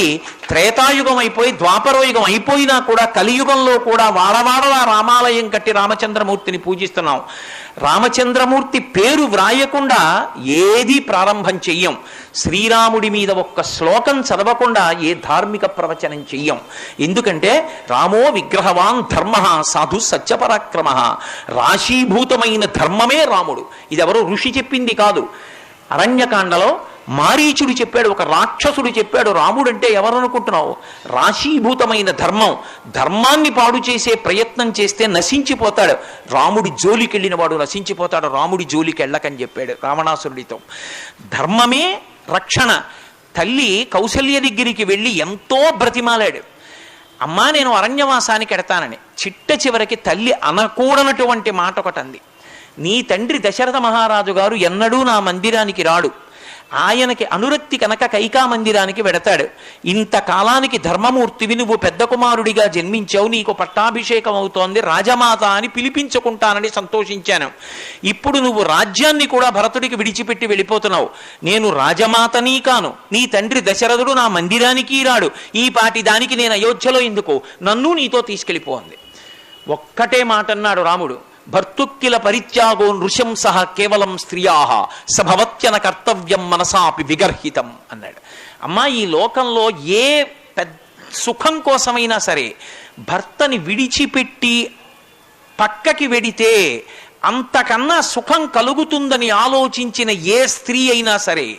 త్రేతాయుగం అయిపోయి ద్వాపరయుగం అయిపోయినా కూడా కలియుగంలో కూడా వాడవాడలా రామాలయం కట్టి రామచంద్రమూర్తిని పూజిస్తున్నాం. రామచంద్రమూర్తి పేరు వ్రాయకుండా ఏదీ ప్రారంభం చెయ్యం. శ్రీరాముడి మీద ఒక్క శ్లోకం చదవకుండా ఏ ధార్మిక ప్రవచనం చెయ్యం. ఎందుకంటే రామో విగ్రహవాన్ ధర్మ సాధు సత్యపరాక్రమ. రాశీభూతమైన ధర్మమే రాముడు. ఇది ఎవరో ఋషి చెప్పింది కాదు. అరణ్యకాండలో మారీచుడు చెప్పాడు, ఒక రాక్షసుడు చెప్పాడు, రాముడంటే ఎవరు అనుకుంటున్నావు? రాశీభూతమైన ధర్మం. ధర్మాన్ని పాడు చేసే ప్రయత్నం చేస్తే నశించిపోతాడు. రాముడి జోలికి వెళ్ళిన వాడు నశించిపోతాడు. రాముడి జోలికి వెళ్ళకని చెప్పాడు రావణాసురుడితో. ధర్మమే రక్షణ. తల్లి కౌసల్య దగ్గరికి వెళ్ళి ఎంతో బ్రతిమాలాడు, అమ్మా నేను అరణ్యవాసానికి ఎడతానని. చిట్ట చివరికి తల్లి అనకూడనటువంటి మాట ఒకటి అంది. నీ తండ్రి దశరథ మహారాజు గారు ఎన్నడూ నా మందిరానికి రాడు. ఆయనకి అనురక్తి కనుక కైకా మందిరానికి వెడతాడు. ఇంతకాలానికి ధర్మమూర్తివి, నువ్వు పెద్ద కుమారుడిగా జన్మించావు, నీకు పట్టాభిషేకం అవుతోంది, రాజమాత అని పిలిపించుకుంటానని సంతోషించాను. ఇప్పుడు నువ్వు రాజ్యాన్ని కూడా భరతుడికి విడిచిపెట్టి వెళ్ళిపోతున్నావు. నేను రాజమాతనీ కాను, నీ తండ్రి దశరథుడు నా మందిరానికి రాడు, ఈ పాటి దానికి నేను అయోధ్యలో ఎందుకు, నన్ను నీతో తీసుకెళ్ళిపోంది. ఒక్కటే మాట అన్నాడు రాముడు, భర్తుక్కిల పరిత్యాగో నృశంస కేవలం స్త్రియా సభవత్యన కర్తవ్యం మనసాపి విగర్హితం అన్నాడు. అమ్మా, ఈ లోకంలో ఏ సుఖం కోసమైనా సరే భర్తని విడిచిపెట్టి పక్కకి వెడితే అంతకన్నా సుఖం కలుగుతుందని ఆలోచించిన ఏ స్త్రీ అయినా సరే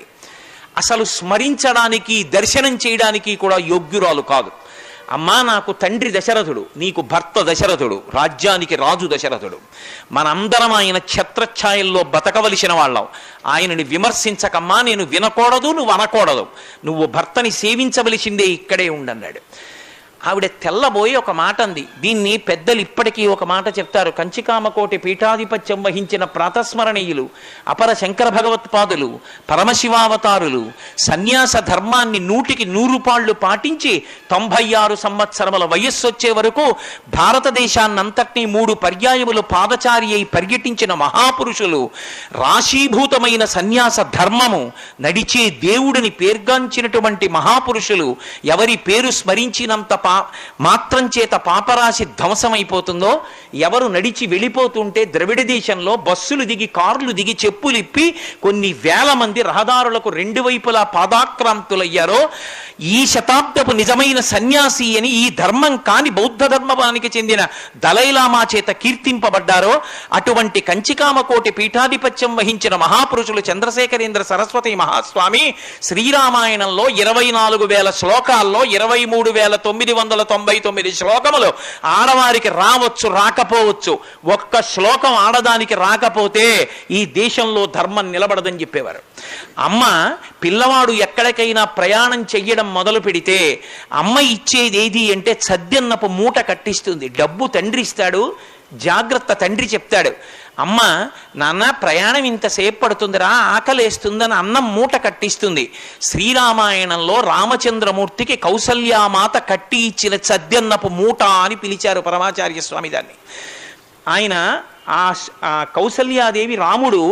అసలు స్మరించడానికి, దర్శనం చేయడానికి కూడా యోగ్యురాలు కాదు. అమ్మా, నాకు తండ్రి దశరథుడు, నీకు భర్త దశరథుడు, రాజ్యానికి రాజు దశరథుడు, మనందరం ఆయన ఛత్రఛాయల్లో బతకవలసిన వాళ్ళం. ఆయనని విమర్శించకమ్మా, నేను వినకూడదు, నువ్వు అనకూడదు, నువ్వు భర్తని సేవించవలసిందే, ఇక్కడే ఉండన్నాడు. ఆవిడ తెల్లబోయి ఒక మాట అంది. దీన్ని పెద్దలు ఇప్పటికీ ఒక మాట చెప్తారు. కంచికామకోటి పీఠాధిపత్యం వహించిన ప్రాతస్మరణీయులు అపర శంకర భగవత్పాదులు, పరమశివావతారులు సన్యాస ధర్మాన్ని 100కి 100 పాటించి 96 సంవత్సరముల వయస్సు వచ్చే వరకు భారతదేశాన్నంతటినీ 3 పర్యాయములు పాదచారి అయి పర్యటించిన మహాపురుషులు, రాశీభూతమైన సన్యాస ధర్మము నడిచే దేవుడిని పేర్గాంచినటువంటి మహాపురుషులు, ఎవరి పేరు స్మరించినంత మాత్రం చేత పాపరాశి ధ్వంసమైపోతుందో, ఎవరు నడిచి వెళ్ళిపోతుంటే ద్రవిడ దేశంలో బస్సులు దిగి, కార్లు దిగి, చెప్పులిప్పి కొన్ని వేల మంది రహదారులకు 2 వైపులా పాదాక్రాంతులయ్యారో, ఈ శతాబ్దపు నిజమైన సన్యాసి అని ఈ ధర్మం కాని బౌద్ధ ధర్మానికి చెందిన దలైలామా చేత కీర్తింపబడ్డారో, అటువంటి కంచికామకోటి పీఠాధిపత్యం వహించిన మహాపురుషులు చంద్రశేఖరేంద్ర సరస్వతి మహాస్వామి శ్రీరామాయణంలో 24,000 శ్లోకాల్లో 23,999 శ్లోకములు ఆడవారికి రావచ్చు, రాకపోవచ్చు. ఒక్క శ్లోకం ఆడదానికి రాకపోతే ఈ దేశంలో ధర్మం నిలబడదని చెప్పేవారు. అమ్మ పిల్లవాడు ఎక్కడికైనా ప్రయాణం చెయ్యడం మొదలు పెడితే అమ్మ ఇచ్చేది ఏది అంటే సద్యన్నపు మూట కట్టిస్తుంది. డబ్బు తండ్రి ఇస్తాడు, జాగ్రత్త తండ్రి చెప్తాడు. అమ్మ, నాన్న ప్రయాణం ఇంతసేపు పడుతుందిరా, ఆకలేస్తుందని అన్నం మూట కట్టిస్తుంది. శ్రీరామాయణంలో రామచంద్రమూర్తికి కౌసల్యామాత కట్టి ఇచ్చిన సద్యన్నపు మూట అని పిలిచారు పరమాచార్య స్వామి దాన్ని. ఆయన ఆ కౌసల్యాదేవి రాముడు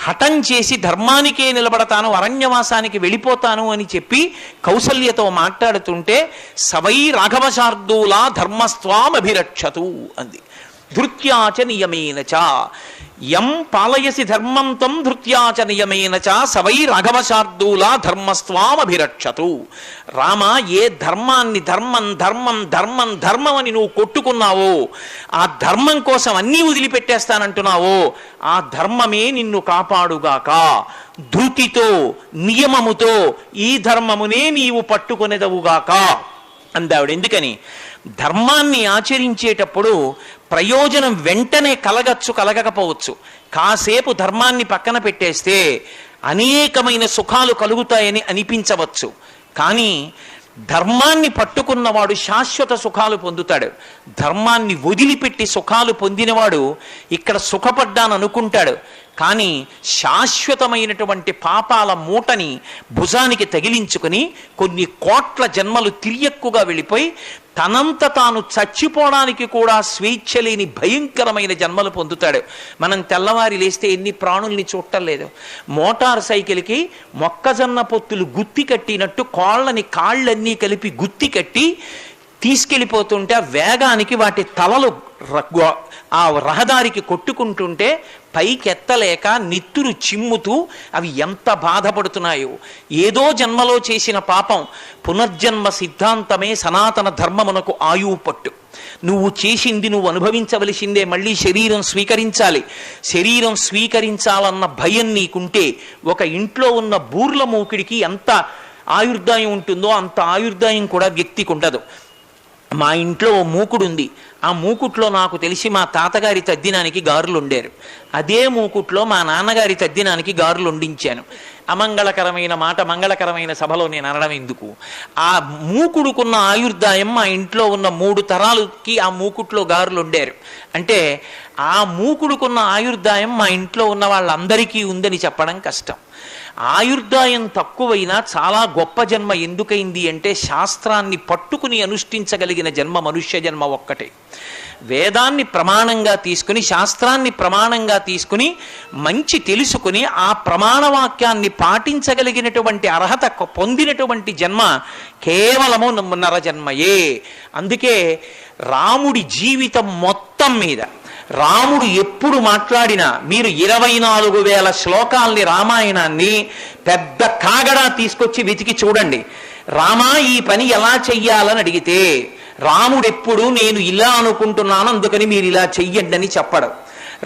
హఠం చేసి ధర్మానికే నిలబడతాను, అరణ్యవాసానికి వెళ్ళిపోతాను అని చెప్పి కౌసల్యతో మాట్లాడుతుంటే సవై రాఘవశార్దూలా ధర్మస్వామభిరక్షతు అంది. ధృత్యాచ నియమేనచ యం పాలయసి ధర్మం తం ధృత్యాచ నియమేనచ సవై రాఘవశార్దూలా ధర్మస్వామభిరక్షతు. రామ, ఏ ధర్మాన్ని ధర్మం ధర్మం ధర్మం ధర్మం అని నువ్వు కొట్టుకున్నావో, ఆ ధర్మం కోసం అన్నీ వదిలిపెట్టేస్తానంటున్నావో, ఆ ధర్మమే నిన్ను కాపాడుగాక. ధృతితో, నియమముతో ఈ ధర్మమునే నీవు పట్టుకొనేదవుగాక అందావిడ. ఎందుకని? ధర్మాన్ని ఆచరించేటప్పుడు ప్రయోజనం వెంటనే కలగచ్చు, కలగకపోవచ్చు. కాసేపు ధర్మాన్ని పక్కన పెట్టేస్తే అనేకమైన సుఖాలు కలుగుతాయని అనిపించవచ్చు. కానీ ధర్మాన్ని పట్టుకున్నవాడు శాశ్వత సుఖాలు పొందుతాడు. ధర్మాన్ని వదిలిపెట్టి సుఖాలు పొందినవాడు ఇక్కడ సుఖపడ్డాను అనుకుంటాడు, కానీ శాశ్వతమైనటువంటి పాపాల మూటని భుజానికి తగిలించుకుని కొన్ని కోట్ల జన్మలు తిరియక్కుగా వెళ్ళిపోయి తనంత తాను చచ్చిపోవడానికి కూడా స్వేచ్ఛ లేని భయంకరమైన జన్మలు పొందుతాడు. మనం తెల్లవారి లేస్తే ఎన్ని ప్రాణుల్ని చూడటం లేదు. మోటార్ సైకిల్కి మొక్కజొన్న పొత్తులు గుత్తి కట్టినట్టు కాళ్ళన్నీ కలిపి గుత్తి కట్టి తీసుకెళ్ళిపోతుంటే ఆ వేగానికి వాటి తలలు ఆ రహదారికి కొట్టుకుంటుంటే పైకెత్తలేక నిత్తురు చిమ్ముతూ అవి ఎంత బాధపడుతున్నాయో. ఏదో జన్మలో చేసిన పాపం పునర్జన్మ సిద్ధాంతమే సనాతన ధర్మమునకు ఆయువు పట్టు. నువ్వు చేసింది నువ్వు అనుభవించవలసిందే, మళ్ళీ శరీరం స్వీకరించాలి. శరీరం స్వీకరించాలన్న భయం నీకుంటే ఒక ఇంట్లో ఉన్న బూర్ల మూకిడికి ఎంత ఆయుర్దాయం ఉంటుందో అంత ఆయుర్దాయం కూడా వ్యక్తికి ఉండదు. మా ఇంట్లో ఓ మూకుడు ఉంది. ఆ మూకుట్లో నాకు తెలిసి మా తాతగారి తద్దినానికి గారులు వండారు. అదే మూకుట్లో మా నాన్నగారి తద్దినానికి గారులు వండించాను. అమంగళకరమైన మాట మంగళకరమైన సభలో నేను అనడం ఎందుకు? ఆ మూకుడుకున్న ఆయుర్దాయం మా ఇంట్లో ఉన్న 3 తరాలకి ఆ మూకుట్లో గారులు వండారు అంటే ఆ మూకుడుకున్న ఆయుర్దాయం మా ఇంట్లో ఉన్న వాళ్ళందరికీ ఉందని చెప్పడం కష్టం. ఆయుర్దాయం తక్కువైనా చాలా గొప్ప జన్మ ఎందుకైంది అంటే శాస్త్రాన్ని పట్టుకుని అనుష్ఠించగలిగిన జన్మ మనుష్య జన్మ ఒక్కటే. వేదాన్ని ప్రమాణంగా తీసుకుని, శాస్త్రాన్ని ప్రమాణంగా తీసుకుని మంచి తెలుసుకుని ఆ ప్రమాణవాక్యాన్ని పాటించగలిగినటువంటి అర్హత పొందినటువంటి జన్మ కేవలము నరజన్మయే. అందుకే రాముడి జీవితం మొత్తం మీద రాముడు ఎప్పుడు మాట్లాడినా మీరు 24,000 శ్లోకాల్ని రామాయణాన్ని పెద్ద కాగడా తీసుకొచ్చి వెతికి చూడండి. రామా ఈ పని ఎలా చెయ్యాలని అడిగితే రాముడెప్పుడు నేను ఇలా అనుకుంటున్నాను అందుకని మీరు ఇలా చెయ్యండి అని చెప్పడు.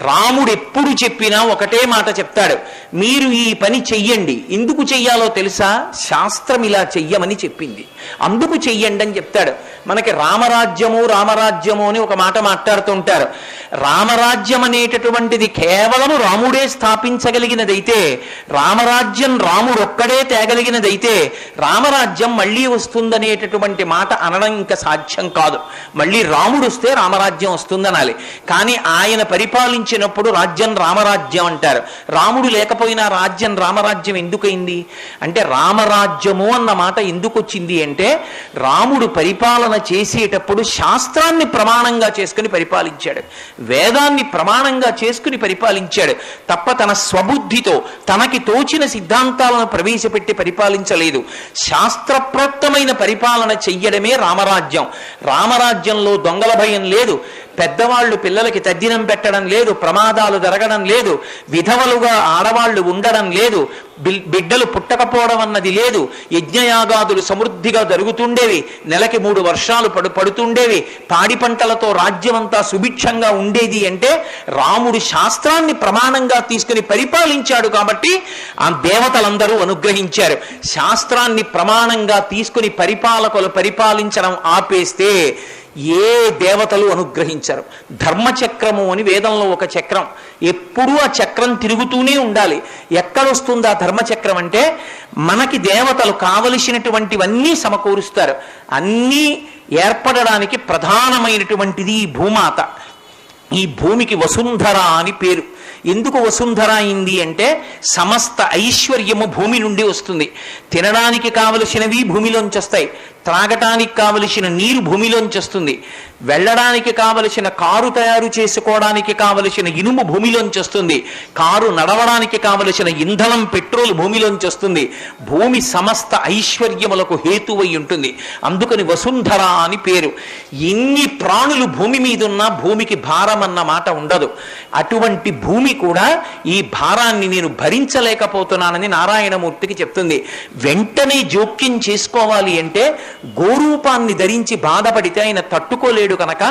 రాముడు ఎప్పుడు చెప్పినా ఒకటే మాట చెప్తాడు, మీరు ఈ పని చెయ్యండి. ఎందుకు చెయ్యాలో తెలుసా? శాస్త్రం ఇలా చెయ్యమని చెప్పింది, అందుకు చెయ్యండి అని చెప్తాడు. మనకి రామరాజ్యము రామరాజ్యము అని ఒక మాట మాట్లాడుతుంటారు. రామరాజ్యం అనేటటువంటిది కేవలము రాముడే స్థాపించగలిగినదైతే, రామరాజ్యం రాముడు ఒక్కడే తేగలిగినదైతే రామరాజ్యం మళ్ళీ వస్తుందనేటటువంటి మాట అనడం ఇంకా సాధ్యం కాదు. మళ్ళీ రాముడు వస్తే రామరాజ్యం వస్తుందనాలి. కానీ ఆయన పరిపాలించినప్పుడు రాజ్యం రామరాజ్యం అంటారు. రాముడు లేకపోయినా రాజ్యం రామరాజ్యం ఎందుకైంది అంటే, రామరాజ్యము అన్న మాట ఎందుకు వచ్చింది అంటే, రాముడు పరిపాలన చేసేటప్పుడు శాస్త్రాన్ని ప్రమాణంగా చేసుకుని పరిపాలించాడు, వేదాన్ని ప్రమాణంగా చేసుకుని పరిపాలించాడు తప్ప తన స్వబుద్ధితో తనకి తోచిన సిద్ధాంతాలను ప్రవేశపెట్టి పరిపాలించలేదు. శాస్త్రప్రోక్తమైన పరిపాలన చెయ్యడమే రామరాజ్యం. రామరాజ్యంలో దొంగల భయం లేదు, పెద్దవాళ్ళు పిల్లలకి తద్దినం పెట్టడం లేదు, ప్రమాదాలు జరగడం లేదు, విధవలుగా ఆడవాళ్లు ఉండడం లేదు, బిడ్డలు పుట్టకపోవడం అన్నది లేదు, యజ్ఞయాగాదులు సమృద్ధిగా జరుగుతుండేవి, నెలకి 3 వర్షాలు పడుతుండేవి, పాడి పంటలతో రాజ్యమంతా సుభిక్షంగా ఉండేది. అంటే రాముడు శాస్త్రాన్ని ప్రమాణంగా తీసుకుని పరిపాలించాడు కాబట్టి ఆ దేవతలందరూ అనుగ్రహించారు. శాస్త్రాన్ని ప్రమాణంగా తీసుకుని పరిపాలకులు పరిపాలించడం ఆపేస్తే ఏ దేవతలు అనుగ్రహించరు. ధర్మచక్రము అని వేదంలో ఒక చక్రం, ఎప్పుడూ ఆ చక్రం తిరుగుతూనే ఉండాలి. ఎక్కడొస్తుంది ఆ ధర్మచక్రం అంటే, మనకి దేవతలు కావలసినటువంటివన్నీ సమకూరుస్తారు. అన్నీ ఏర్పడడానికి ప్రధానమైనటువంటిది ఈ భూమాత. ఈ భూమికి వసుంధర అని పేరు. ఎందుకు వసుంధర అయింది అంటే, సమస్త ఐశ్వర్యము భూమి నుండి వస్తుంది. తినడానికి కావలసినవి భూమిలోంచి వస్తాయి, త్రాగటానికి కావలసిన నీరు భూమిలోంచి వస్తుంది, వెళ్ళడానికి కావలసిన కారు తయారు చేసుకోవడానికి కావలసిన ఇనుము భూమిలోంచి వస్తుంది, కారు నడవడానికి కావలసిన ఇంధనం పెట్రోల్ భూమిలోంచి వస్తుంది. భూమి సమస్త ఐశ్వర్యములకు హేతువై ఉంటుంది. అందుకని వసుంధర అని పేరు. ఎన్ని ప్రాణులు భూమి మీద ఉన్నా భూమికి భారం అన్న మాట ఉండదు. అటువంటి భూమి కూడా ఈ భారాన్ని నేను భరించలేకపోతున్నానని నారాయణమూర్తికి చెప్తుంది. వెంటనే జోక్యం చేసుకోవాలి అంటే, గోరూపాన్ని ధరించి బాధపడితే ఆయన తట్టుకోలేడు కనుక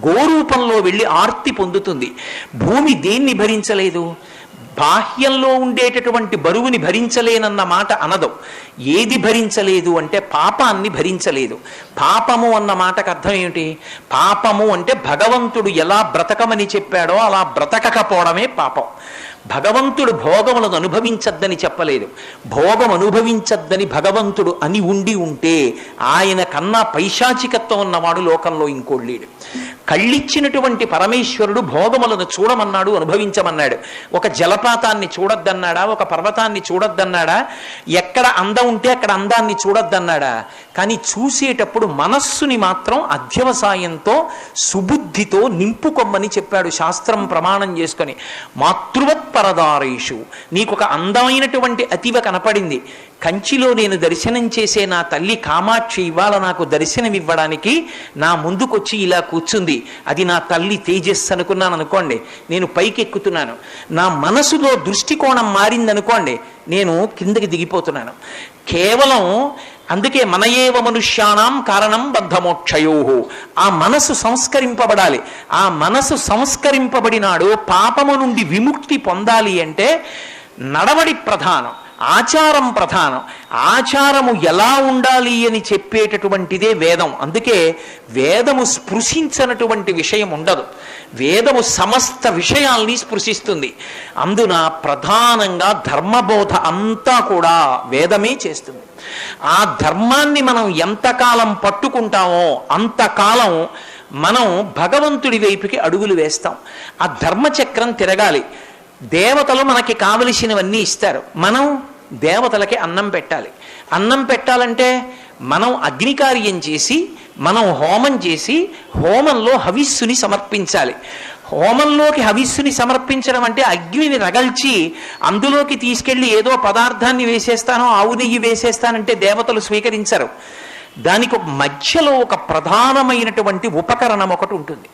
గోరూపంలో వెళ్ళి ఆర్తి పొందుతుంది. భూమి దేన్ని భరించలేదు? బాహ్యంలో ఉండేటటువంటి బరువుని భరించలేనన్న మాట అనదు. ఏది భరించలేదు అంటే పాపాన్ని భరించలేదు. పాపము అన్న మాటకు అర్థం ఏమిటి? పాపము అంటే భగవంతుడు ఎలా బ్రతకమని చెప్పాడో అలా బ్రతకకపోవడమే పాపం. భగవంతుడు భోగములను అనుభవించద్దని చెప్పలేదు. భోగం అనుభవించద్దని భగవంతుడు అని ఉంటే ఆయన కన్నా పైశాచికత్వం ఉన్నవాడు లోకంలో ఇంకోడు లేడు. కళ్ళిచ్చినటువంటి పరమేశ్వరుడు భోగములను చూడమన్నాడు, అనుభవించమన్నాడు. ఒక జలపాతాన్ని చూడొద్దన్నాడా? ఒక పర్వతాన్ని చూడొద్దన్నాడా? ఎక్కడ అందం ఉంటే అక్కడ అందాన్ని చూడొద్దన్నాడా? కానీ చూసేటప్పుడు మనస్సుని మాత్రం అధ్యవసాయంతో సుబుద్ధితో నింపుకొమ్మని చెప్పాడు శాస్త్రం ప్రమాణం చేసుకొని. మాతృవత్పరదారేషు, నీకు ఒక అందమైనటువంటి అతివ కనపడింది, కంచిలో నేను దర్శనం చేసే నా తల్లి కామాక్షి ఇవాళ నాకు దర్శనమివ్వడానికి నా ముందుకొచ్చి ఇలా కూర్చుంది, అది నా తల్లి తేజస్సు అనుకున్నాను అనుకోండి, నేను పైకి ఎక్కుతున్నాను. నా మనసులో దృష్టికోణం మారిందనుకోండి, నేను కిందకి దిగిపోతున్నాను. కేవలం అందుకే మనయేవ మనుష్యానాం కారణం బద్ధమోక్షయో, ఆ మనసు సంస్కరింపబడాలి. ఆ మనసు సంస్కరింపబడినాడు పాపము నుండి విముక్తి పొందాలి అంటే నడవడి ప్రధానం, ఆచారం ప్రధానం. ఆచారము ఎలా ఉండాలి అని చెప్పేటటువంటిదే వేదం. అందుకే వేదము స్పృశించినటువంటి విషయం ఉండదు. వేదము సమస్త విషయాల్ని స్పృశిస్తుంది. అందున ప్రధానంగా ధర్మబోధ అంతా కూడా వేదమే చేస్తుంది. ఆ ధర్మాన్ని మనం ఎంతకాలం పట్టుకుంటామో అంతకాలం మనం భగవంతుడి వైపుకి అడుగులు వేస్తాం. ఆ ధర్మచక్రం తిరగాలి. దేవతలు మనకి కావలసినవన్నీ ఇస్తారు, మనం దేవతలకి అన్నం పెట్టాలి. అన్నం పెట్టాలంటే మనం అగ్నికార్యం చేసి, మనం హోమం చేసి, హోమంలో హవిస్సుని సమర్పించాలి. హోమంలోకి హవిస్సుని సమర్పించడం అంటే అగ్నిని రగల్చి అందులోకి తీసుకెళ్లి ఏదో పదార్థాన్ని వేసేస్తానో, ఆవు నెయ్యి వేసేస్తానంటే దేవతలు స్వీకరించరు. దానికి ఒక మధ్యలో ఒక ప్రధానమైనటువంటి ఉపకరణం ఒకటి ఉంటుంది.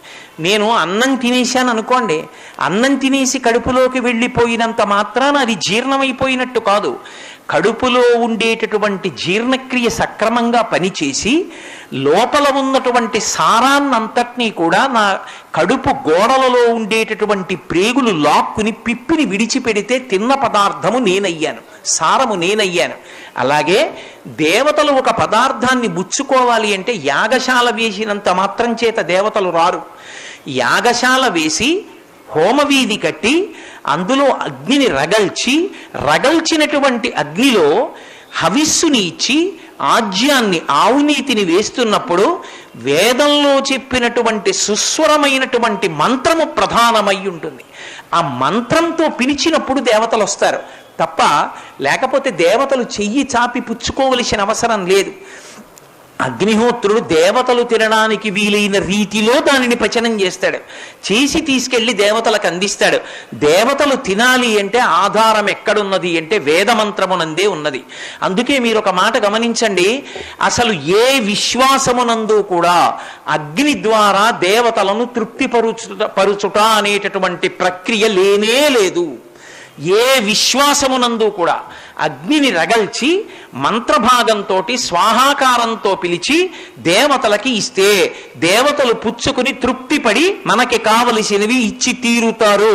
నేను అన్నం తినేశాను అనుకోండి, అన్నం తినేసి కడుపులోకి వెళ్ళిపోయినంత మాత్రాన అది జీర్ణమైపోయినట్టు కాదు. కడుపులో ఉండేటటువంటి జీర్ణక్రియ సక్రమంగా పనిచేసి లోపల ఉన్నటువంటి సారాన్నంతటినీ కూడా నా కడుపు గోడలలో ఉండేటటువంటి ప్రేగులు లాక్కుని పిప్పిని విడిచిపెడితే తిన్న పదార్థము నేనయ్యాను, సారము నేనయ్యాను. అలాగే దేవతలు ఒక పదార్థాన్ని బుచ్చుకోవాలి అంటే యాగశాల వేసినంత మాత్రం చేత దేవతలు రారు. యాగశాల వేసి హోమవీధి కట్టి అందులో అగ్నిని రగల్చినటువంటి అగ్నిలో హవిస్సుని ఇచ్చి ఆజ్యాన్ని, ఆవునీతిని వేస్తున్నప్పుడు వేదంలో చెప్పినటువంటి సుస్వరమైనటువంటి మంత్రము ప్రధానమై ఉంటుంది. ఆ మంత్రంతో పిలిచినప్పుడు దేవతలు వస్తారు తప్ప, లేకపోతే దేవతలు చెయ్యి చాపి పుచ్చుకోవలసిన అవసరం లేదు. అగ్నిహోత్రుడు దేవతలు తినడానికి వీలైన రీతిలో దానిని పచనం చేస్తాడు, చేసి తీసుకెళ్లి దేవతలకు అందిస్తాడు. దేవతలు తినాలి అంటే ఆధారం ఎక్కడున్నది అంటే వేదమంత్రమునందే ఉన్నది. అందుకే మీరు ఒక మాట గమనించండి, అసలు ఏ విశ్వాసమునందు కూడా అగ్ని ద్వారా దేవతలను తృప్తిపరుచుట అనేటటువంటి ప్రక్రియ లేనే లేదు. ఏ విశ్వాసమునందు కూడా అగ్నిని రగల్చి మంత్రభాగంతో స్వాహాకారంతో పిలిచి దేవతలకి ఇస్తే దేవతలు పుచ్చుకుని తృప్తిపడి మనకి కావలసినవి ఇచ్చి తీరుతారు.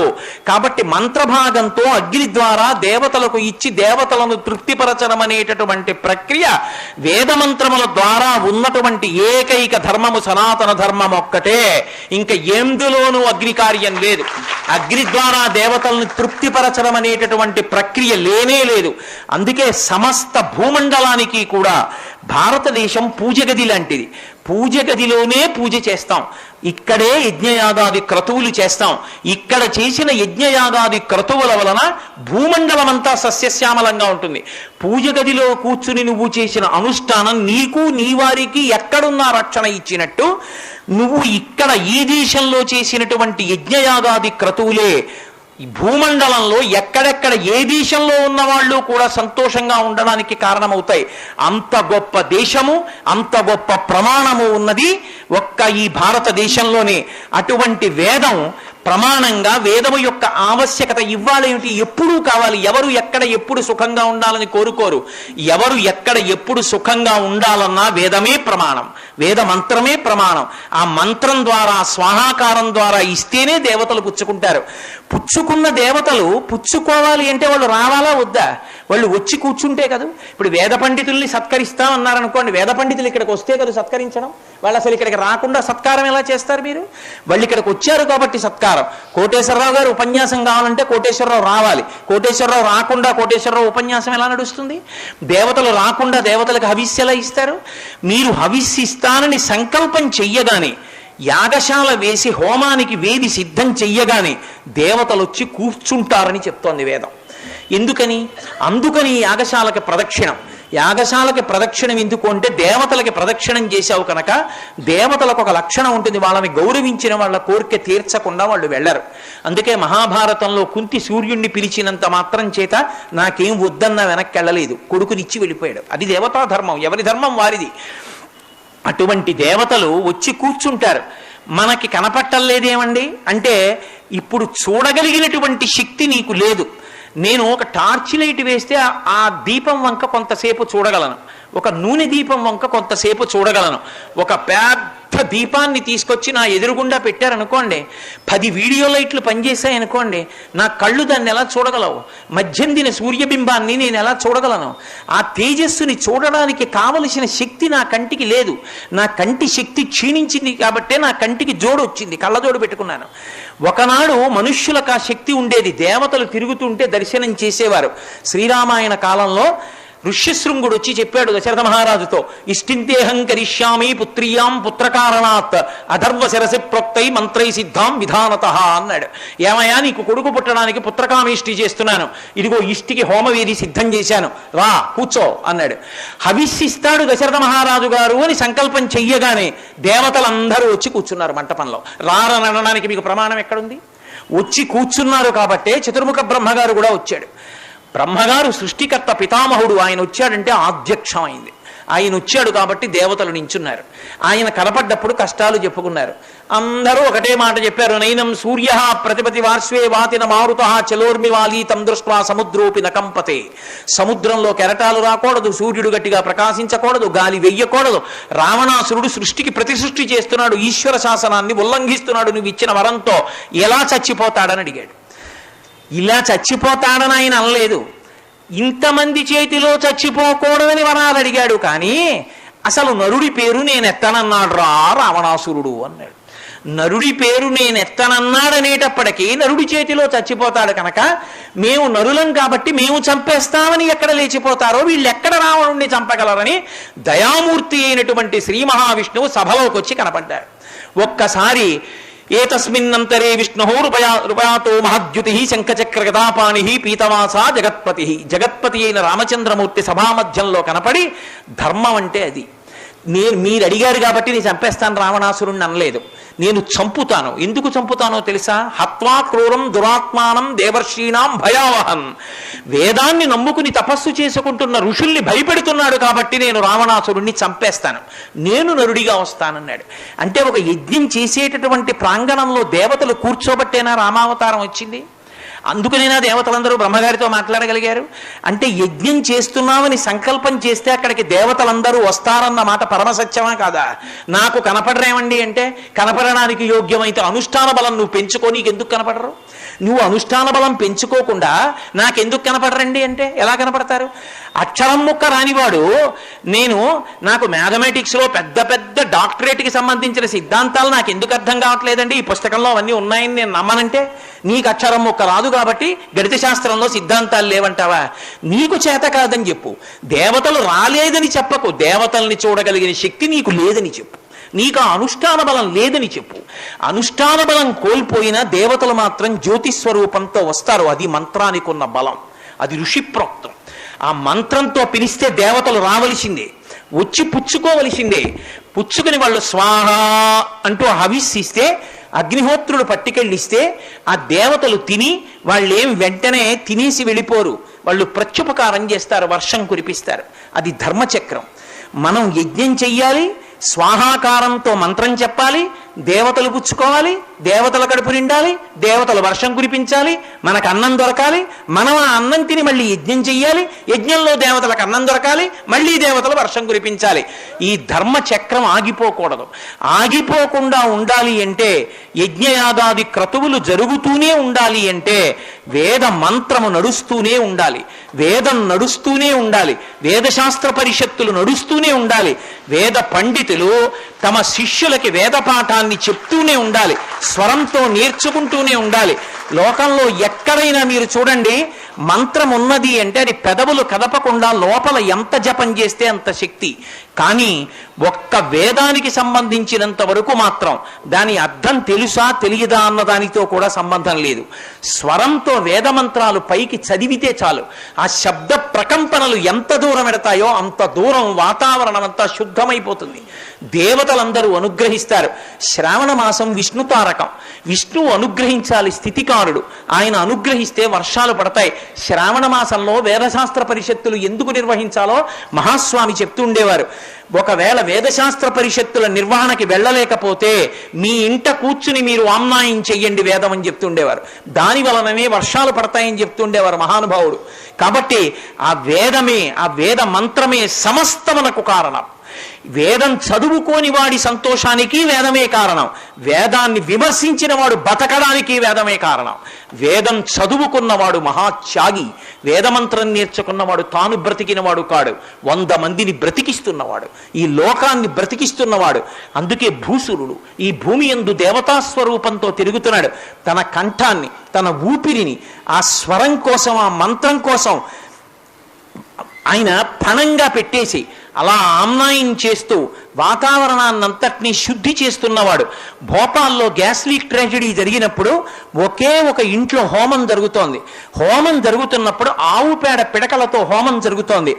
కాబట్టి మంత్రభాగంతో అగ్ని ద్వారా దేవతలకు ఇచ్చి దేవతలను తృప్తిపరచడం అనేటటువంటి ప్రక్రియ వేదమంత్రముల ద్వారా ఉన్నటువంటి ఏకైక ధర్మము సనాతన ధర్మం ఒక్కటే. ఇంకా ఎందులోనూ అగ్ని కార్యం లేదు. అగ్ని ద్వారా దేవతలను తృప్తిపరచడం అనేటటువంటి ప్రక్రియ లేనే లేదు. అందుకే సమస్త భూమండలానికి కూడా భారతదేశం పూజ గది లాంటిది. పూజ గదిలోనే పూజ చేస్తాం, ఇక్కడే యజ్ఞయాగాది క్రతువులు చేస్తాం. ఇక్కడ చేసిన యజ్ఞయాగాది క్రతువుల వలన భూమండలం అంతా సస్యశ్యామలంగా ఉంటుంది. పూజ గదిలో కూర్చుని నువ్వు చేసిన అనుష్ఠానం నీకు నీ వారికి ఎక్కడున్నా రక్షణ ఇచ్చినట్టు, నువ్వు ఇక్కడ ఈ దేశంలో చేసినటువంటి యజ్ఞయాగాది క్రతువులే ఈ భూమండలంలో ఎక్కడెక్కడ ఏ దేశంలో ఉన్న వాళ్ళు కూడా సంతోషంగా ఉండడానికి కారణమవుతాయి. అంత గొప్ప దేశము, అంత గొప్ప ప్రమాణము ఉన్నది ఒక్క ఈ భారతదేశంలోనే. అటువంటి వేదం ప్రమాణంగా వేదము యొక్క ఆవశ్యకత ఇవ్వాలేమిటి? ఎప్పుడూ కావాలి. ఎవరు ఎక్కడ ఎప్పుడు సుఖంగా ఉండాలని కోరుకోరు. ఎవరు ఎక్కడ ఎప్పుడు సుఖంగా ఉండాలన్నా వేదమే ప్రమాణం, వేద మంత్రమే ప్రమాణం. ఆ మంత్రం ద్వారా, స్వాహాకారం ద్వారా ఇస్తేనే దేవతలు పుచ్చుకుంటారు. పుచ్చుకున్న దేవతలు పుచ్చుకోవాలి అంటే వాళ్ళు రావాలా వద్దా? వాళ్ళు వచ్చి కూర్చుంటే కదా. ఇప్పుడు వేద పండితుల్ని సత్కరిస్తాం అన్నారనుకోండి, వేద పండితులు ఇక్కడికి వస్తే కదా సత్కరించడం. వాళ్ళు అసలు ఇక్కడికి రాకుండా సత్కారం ఎలా చేస్తారు మీరు? వాళ్ళు ఇక్కడికి వచ్చారు కాబట్టి సత్కారం. కోటేశ్వరరావు గారు ఉపన్యాసం కావాలంటే కోటేశ్వరరావు రావాలి. కోటేశ్వరరావు రాకుండా కోటేశ్వరరావు ఉపన్యాసం ఎలా నడుస్తుంది? దేవతలు రాకుండా దేవతలకు హవిస్సు ఎలా ఇస్తారు? మీరు హవిస్సు ఇస్తానని సంకల్పం చెయ్యగానే, యాగశాల వేసి హోమానికి వేది సిద్ధం చెయ్యగానే దేవతలు వచ్చి కూర్చుంటారని చెప్తోంది వేదం. ఎందుకని? అందుకని యాగశాలకి ప్రదక్షిణం. యాగశాలకి ప్రదక్షిణం ఎందుకు అంటే దేవతలకి ప్రదక్షిణం చేశావు కనుక. దేవతలకు ఒక లక్షణం ఉంటుంది, వాళ్ళని గౌరవించిన వాళ్ళ కోరిక తీర్చకుండా వాళ్ళు వెళ్ళరు. అందుకే మహాభారతంలో కుంతి సూర్యుణ్ణి పిలిచినంత మాత్రం చేత నాకేం వద్దన్నా వెనక్కి వెళ్ళలేదు, కొడుకునిచ్చి వెళ్ళిపోయాడు. అది దేవతా ధర్మం, ఎవరి ధర్మం వారిది. అటువంటి దేవతలు వచ్చి కూర్చుంటారు. మనకి కనపట్టలేదేమండి అంటే, ఇప్పుడు చూడగలిగినటువంటి శక్తి నీకు లేదు. నేను ఒక టార్చ్ లైట్ వేస్తే ఆ దీపం వంక కొంతసేపు చూడగలను, ఒక నూనె దీపం వంక కొంతసేపు చూడగలను. ఒక పెద్ద దీపాన్ని తీసుకొచ్చి నా ఎదురుగుండా పెట్టారనుకోండి, 10 వీడియో లైట్లు పనిచేశాయనుకోండి, నా కళ్ళు దాన్ని ఎలా చూడగలవు? మధ్యందిన సూర్యబింబాన్ని నేను ఎలా చూడగలను? ఆ తేజస్సుని చూడడానికి కావలసిన శక్తి నా కంటికి లేదు. నా కంటి శక్తి క్షీణించింది కాబట్టే నా కంటికి జోడు వచ్చింది, కళ్ళజోడు పెట్టుకున్నాను. ఒకనాడు మనుష్యులకు ఆ శక్తి ఉండేది. దేవతలు తిరుగుతుంటే దర్శనం చేసేవారు. శ్రీరామాయణ కాలంలో ఋష్యశృంగుడు వచ్చి చెప్పాడు దశరథ మహారాజుతో, ఇష్టింతేహం కరిష్యామి పుత్రియాం పుత్రకారణాత్ అధర్వ శిరసి ప్రోక్తై మంత్రై సిద్ధాం విధానత అన్నాడు. ఏమయ్యా, నీకు కొడుకు పుట్టడానికి పుత్రకామేష్టి చేస్తున్నాను, ఇదిగో ఇష్టికి హోమవేది సిద్ధం చేశాను, రా కూర్చో అన్నాడు. హవిస్సిస్తాడు దశరథ మహారాజు గారు అని సంకల్పం చెయ్యగానే దేవతలందరూ వచ్చి కూర్చున్నారు మంటపంలో. రారనడానికి మీకు ప్రమాణం ఎక్కడుంది? వచ్చి కూర్చున్నారు కాబట్టే చతుర్ముఖ బ్రహ్మగారు కూడా వచ్చాడు. బ్రహ్మగారు సృష్టికర్త పితామహుడు, ఆయన వచ్చాడంటే ఆధ్యక్షమైంది. ఆయన వచ్చాడు కాబట్టి దేవతలు నించున్నారు. ఆయన కనపడ్డప్పుడు కష్టాలు చెప్పుకున్నారు. అందరూ ఒకటే మాట చెప్పారు, నైనం సూర్య ప్రతిపతి వార్ష్వే వాతిన మారుత చలోర్మివాలి తం దృష్ట్వా సముద్రోపి నకంపతే. సముద్రంలో కెరటాలు రాకూడదు, సూర్యుడు గట్టిగా ప్రకాశించకూడదు, గాలి వెయ్యకూడదు. రావణాసురుడు సృష్టికి ప్రతి సృష్టి చేస్తున్నాడు, ఈశ్వర శాసనాన్ని ఉల్లంఘిస్తున్నాడు, నువ్వు ఇచ్చిన వరంతో ఎలా చచ్చిపోతాడని అడిగాడు. ఇలా చచ్చిపోతాడని ఆయన అనలేదు, ఇంతమంది చేతిలో చచ్చిపోకూడదని వరాలు అడిగాడు. కానీ అసలు నరుడి పేరు నేను ఎత్తనన్నాడు రా రావణాసురుడు అన్నాడు. నరుడి పేరు నేను ఎత్తనన్నాడనేటప్పటికీ నరుడి చేతిలో చచ్చిపోతాడు కనుక మేము నరులం కాబట్టి మేము చంపేస్తామని ఎక్కడ లేచిపోతారో వీళ్ళు ఎక్కడ రావణుణ్ణి చంపగలరని దయామూర్తి అయినటువంటి శ్రీ మహావిష్ణువు సభలోకి వచ్చి కనపడ్డారు. ఒక్కసారి ఏతస్మిన్నంతరే విష్ణు రూపయాతో మహద్యుతి శంఖచక్ర గదాపాణి పీతవాస జగత్పతి. జగత్పతి అయిన రామచంద్రమూర్తి సభామధ్యంలో కనపడి, ధర్మం అంటే అది, మీరు అడిగారు కాబట్టి నేను చంపేస్తాను రావణాసురుణ్ణి అనలేదు, నేను చంపుతాను. ఎందుకు చంపుతానో తెలుసా? హత్వా క్రూరం దురాత్మానం దేవర్షీణాం భయావహం. వేదాన్ని నమ్ముకుని తపస్సు చేసుకుంటున్న ఋషుల్ని భయపెడుతున్నాడు కాబట్టి నేను రావణాసురుణ్ణి చంపేస్తాను, నేను నరుడిగా వస్తానన్నాడు. అంటే ఒక యజ్ఞం చేసేటటువంటి ప్రాంగణంలో దేవతలు కూర్చోబట్టేనా రామావతారం వచ్చింది? అందుకనేనా దేవతలందరూ బ్రహ్మగారితో మాట్లాడగలిగారు? అంటే యజ్ఞం చేస్తున్నామని సంకల్పం చేస్తే అక్కడికి దేవతలందరూ వస్తారన్న మాట పరమసత్యమా కాదా? నాకు కనపడరేమండి అంటే, కనపడడానికి యోగ్యమైతే అనుష్ఠాన బలం నువ్వు పెంచుకో, నీకు ఎందుకు కనపడరు? నువ్వు అనుష్ఠాన బలం పెంచుకోకుండా నాకెందుకు కనపడరండి అంటే ఎలా కనపడతారు? అక్షరం ముక్క రానివాడు నాకు మ్యాథమెటిక్స్లో పెద్ద పెద్ద డాక్టరేట్కి సంబంధించిన సిద్ధాంతాలు నాకు ఎందుకు అర్థం కావట్లేదండి, ఈ పుస్తకంలో అవన్నీ ఉన్నాయని నేను నమ్మనంటే, నీకు అక్షరం ముక్క రాదు కాబట్టి గణిత శాస్త్రంలో సిద్ధాంతాలు లేవంటావా? నీకు చేత కాదని చెప్పు, దేవతలు రాలేదని చెప్పకు, దేవతల్ని చూడగలిగిన శక్తి నీకు లేదని చెప్పు, నీకు ఆ అనుష్ఠాన బలం లేదని చెప్పు. అనుష్ఠాన బలం కోల్పోయిన దేవతలు మాత్రం జ్యోతిస్వరూపంతో వస్తారు. అది మంత్రానికి ఉన్న బలం, అది ఋషిప్రోక్తం. ఆ మంత్రంతో పిలిస్తే దేవతలు రావలసిందే, వచ్చి పుచ్చుకోవలసిందే. పుచ్చుకుని వాళ్ళు స్వాహ అంటూ హవిస్సిస్తే, అగ్నిహోత్రుడు పట్టుకెళ్ళిస్తే ఆ దేవతలు తిని వాళ్ళేం వెంటనే తినేసి వెళ్ళిపోరు, వాళ్ళు ప్రత్యుపకారం చేస్తారు, వర్షం కురిపిస్తారు. అది ధర్మచక్రం. మనం యజ్ఞం చెయ్యాలి, స్వాహాకారంతో మంత్రం చెప్పాలి, దేవతలు పుచ్చుకోవాలి, దేవతల కడుపు నిండాలి, దేవతలు వర్షం కురిపించాలి, మనకు అన్నం దొరకాలి, మనం ఆ అన్నం తిని మళ్ళీ యజ్ఞం చెయ్యాలి, యజ్ఞంలో దేవతలకు అన్నం దొరకాలి, మళ్ళీ దేవతలు వర్షం కురిపించాలి. ఈ ధర్మ చక్రం ఆగిపోకూడదు. ఆగిపోకుండా ఉండాలి అంటే, యజ్ఞయాగాది క్రతువులు జరుగుతూనే ఉండాలి అంటే వేద మంత్రము నడుస్తూనే ఉండాలి, వేదం నడుస్తూనే ఉండాలి, వేదశాస్త్ర పరిషత్తులు నడుస్తూనే ఉండాలి, వేద పండితులు తమ శిష్యులకి వేద పాఠాన్ని చెప్తూనే ఉండాలి, స్వరంతో నేర్చుకుంటూనే ఉండాలి. లోకంలో ఎక్కడైనా మీరు చూడండి, మంత్రం ఉన్నది అంటే అది పెదవులు కదపకుండా లోపల ఎంత జపం చేస్తే అంత శక్తి. కానీ ఒక్క వేదానికి సంబంధించినంత వరకు మాత్రం దాని అర్థం తెలుసా తెలియదా అన్న దానితో కూడా సంబంధం లేదు. స్వరంతో వేదమంత్రాలు పైకి చదివితే చాలు, ఆ శబ్ద ప్రకంపనలు ఎంత దూరం ఎడతాయో అంత దూరం వాతావరణం అంతా శుద్ధమైపోతుంది. దేవతలందరూ అనుగ్రహిస్తారు. శ్రావణ మాసం విష్ణు తారకం, విష్ణువు అనుగ్రహించాలి, స్థితికారుడు. ఆయన అనుగ్రహిస్తే వర్షాలు పడతాయి. శ్రావణ మాసంలో వేదశాస్త్ర పరిషత్తులు ఎందుకు నిర్వహించాలో మహాస్వామి చెప్తూ ఉండేవారు. ఒకవేళ వేదశాస్త్ర పరిషత్తుల నిర్వహణకి వెళ్ళలేకపోతే మీ ఇంట కూర్చుని మీరు ఆమ్నాయం చెయ్యండి వేదం అని చెప్తుండేవారు. దాని వలననే వర్షాలు పడతాయని చెప్తుండేవారు మహానుభావుడు. కాబట్టి ఆ వేదమే, ఆ వేద మంత్రమే సమస్తమునకు కారణం. వేదం చదువుకోని వాడి సంతోషానికి వేదమే కారణం, వేదాన్ని విమర్శించిన వాడు బతకడానికి వేదమే కారణం. వేదం చదువుకున్నవాడు మహాత్యాగి, వేదమంత్రం నేర్చుకున్నవాడు తాను బ్రతికినవాడు కాడు, 100 మందిని బ్రతికిస్తున్నవాడు, ఈ లోకాన్ని బ్రతికిస్తున్నవాడు. అందుకే భూసురుడు ఈ భూమి యందు దేవతాస్వరూపంతో తిరుగుతున్నాడు. తన కంఠాన్ని, తన ఊపిరిని ఆ స్వరం కోసం, ఆ మంత్రం కోసం ఆయన పణంగా పెట్టేసి అలా ఆమ్నాయం చేస్తూ వాతావరణాన్నంతటినీ శుద్ధి చేస్తున్నవాడు. భోపాల్లో గ్యాస్ లీక్ ట్రాజడీ జరిగినప్పుడు ఒకే ఒక ఇంట్లో హోమం జరుగుతోంది. హోమం జరుగుతున్నప్పుడు ఆవు పేడ పిడకలతో హోమం జరుగుతోంది.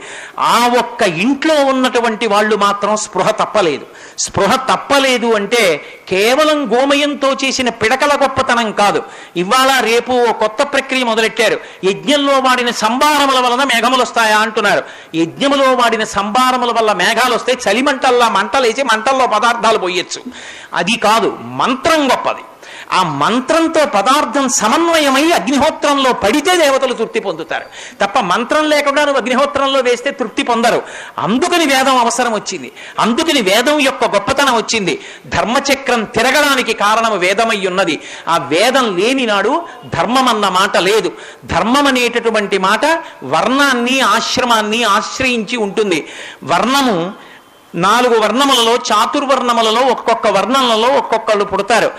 ఆ ఒక్క ఇంట్లో ఉన్నటువంటి వాళ్ళు మాత్రం స్పృహ తప్పలేదు. స్పృహ తప్పలేదు అంటే కేవలం గోమయంతో చేసిన పిడకల గొప్పతనం కాదు. ఇవాళ రేపు ఓ కొత్త ప్రక్రియ మొదలెట్టారు. యజ్ఞంలో వాడిన సంభారముల వలన మేఘములు వస్తాయా అంటున్నారు. యజ్ఞములో వాడిన సంభారముల వల్ల మేఘాలు వస్తే చలిమంటల్లా మంటలేసి మంటల్లో పదార్థాలు పోయొచ్చు. అది కాదు, మంత్రం గొప్పది. ఆ మంత్రంతో పదార్థం సమన్వయమై అగ్నిహోత్రంలో పడితే దేవతలు తృప్తి పొందుతారు తప్ప మంత్రం లేకుండా నువ్వు అగ్నిహోత్రంలో వేస్తే తృప్తి పొందరు. అందుకని వేదం అవసరం వచ్చింది. అందుకని వేదం యొక్క గొప్పతనం వచ్చింది. ధర్మచక్రం తిరగడానికి కారణం వేదమై ఉన్నది. ఆ వేదం లేని నాడు ధర్మం అన్న మాట లేదు. ధర్మం అనేటటువంటి మాట వర్ణాన్ని ఆశ్రమాన్ని ఆశ్రయించి ఉంటుంది. వర్ణము 4 వర్ణములలో, చాతుర్వర్ణములలో ఒక్కొక్క వర్ణములలో ఒక్కొక్కళ్ళు పుడతారు.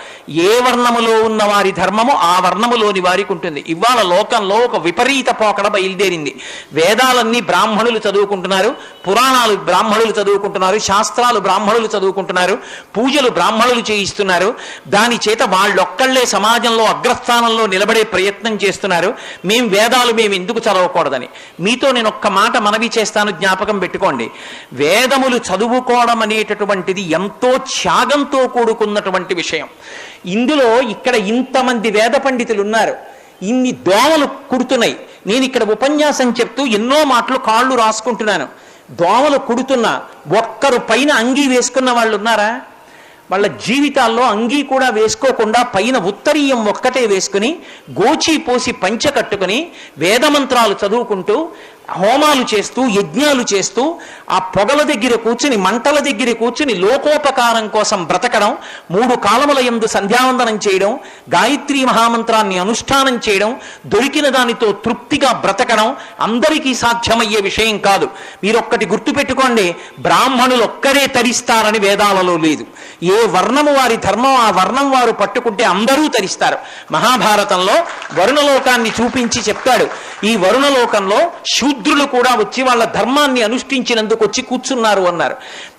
ఏ వర్ణములో ఉన్న వారి ధర్మము ఆ వర్ణములోని వారికి ఉంటుంది. ఇవాళ లోకంలో ఒక విపరీత పోకడ బయలుదేరింది. వేదాలన్నీ బ్రాహ్మణులు చదువుకుంటున్నారు, పురాణాలు బ్రాహ్మణులు చదువుకుంటున్నారు, శాస్త్రాలు బ్రాహ్మణులు చదువుకుంటున్నారు, పూజలు బ్రాహ్మణులు చేయిస్తున్నారు. దాని చేత వాళ్ళొక్కళ్లే సమాజంలో అగ్రస్థానంలో నిలబడే ప్రయత్నం చేస్తున్నారు. వేదాలు మేము ఎందుకు చదవకూడదని. మీతో నేను ఒక్క మాట మనవి చేస్తాను, జ్ఞాపకం పెట్టుకోండి. వేదములు చదువుకోవడం అనేటటువంటిది ఎంతో త్యాగంతో కూడుకున్నటువంటి విషయం. ఇందులో ఇక్కడ ఇంతమంది వేద పండితులు ఉన్నారు, ఇన్ని దోమలు కుడుతున్నాయి. నేను ఇక్కడ ఉపన్యాసం చెప్తూ ఎన్నో మాటలు కాళ్ళు రాసుకుంటున్నాను. దోమలు కుడుతున్నా ఒక్కరు పైన అంగీ వేసుకున్న వాళ్ళు ఉన్నారా? వాళ్ళ జీవితాల్లో అంగీ కూడా వేసుకోకుండా పైన ఉత్తరీయం ఒక్కటే వేసుకుని గోచి పోసి పంచ కట్టుకుని వేదమంత్రాలు చదువుకుంటూ హోమాలు చేస్తూ యజ్ఞాలు చేస్తూ ఆ పొగల దగ్గర కూర్చుని మంటల దగ్గర కూర్చుని లోకోపకారం కోసం బ్రతకడం, 3 కాలముల యందు సంధ్యావందనం చేయడం, గాయత్రీ మహామంత్రాన్ని అనుష్ఠానం చేయడం, దొరికిన దానితో తృప్తిగా బ్రతకడం అందరికీ సాధ్యమయ్యే విషయం కాదు. మీరొక్కటి గుర్తుపెట్టుకోండి, బ్రాహ్మణులు ఒక్కరే తరిస్తారని వేదాలలో లేదు. ఏ వర్ణము వారి ధర్మం ఆ వర్ణం వారు పట్టుకుంటే అందరూ తరిస్తారు. మహాభారతంలో వరుణలోకాన్ని చూపించి చెప్తాడు. ఈ వరుణలోకంలో శూద్రులు కూడా వచ్చి వాళ్ళ ధర్మాన్ని అనుష్ఠించినందుకు వచ్చి కూర్చున్నారు అన్నారు.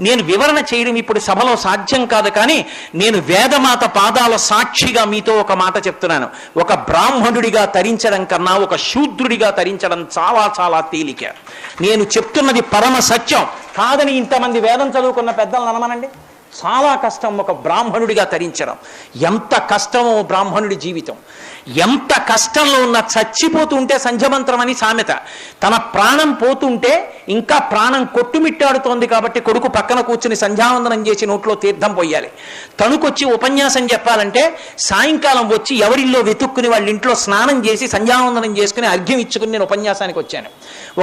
నేను వివరణ చేయడం ఇప్పుడు సభలో సాధ్యం కాదు, కానీ నేను వేదమాత పాదాల సాక్షిగా మీతో ఒక మాట చెప్తున్నాను. ఒక బ్రాహ్మణుడిగా తరించడం కన్నా ఒక శూద్రుడిగా తరించడం చాలా చాలా తేలిక. నేను చెప్తున్నది పరమ సత్యం కాదని ఇంతమంది వేదం చదువుకున్న పెద్దలను అనమనండి. చాలా కష్టం ఒక బ్రాహ్మణుడిగా తరించడం. ఎంత కష్టమో బ్రాహ్మణుడి జీవితం. ఎంత కష్టంలో ఉన్న చచ్చిపోతూ ఉంటే సంధ్యమంత్రం అని సామెత. తన ప్రాణం పోతుంటే ఇంకా ప్రాణం కొట్టుమిట్టాడుతోంది కాబట్టి కొడుకు పక్కన కూర్చుని సంధ్యావందనం చేసి నోట్లో తీర్థం పోయాలి. తణుకొచ్చి ఉపన్యాసం చెప్పాలంటే సాయంకాలం వచ్చి ఎవరిల్లో వెతుక్కుని వాళ్ళ ఇంట్లో స్నానం చేసి సంధ్యావందనం చేసుకుని అర్ఘ్యం ఇచ్చుకుని నేను ఉపన్యాసానికి వచ్చాను.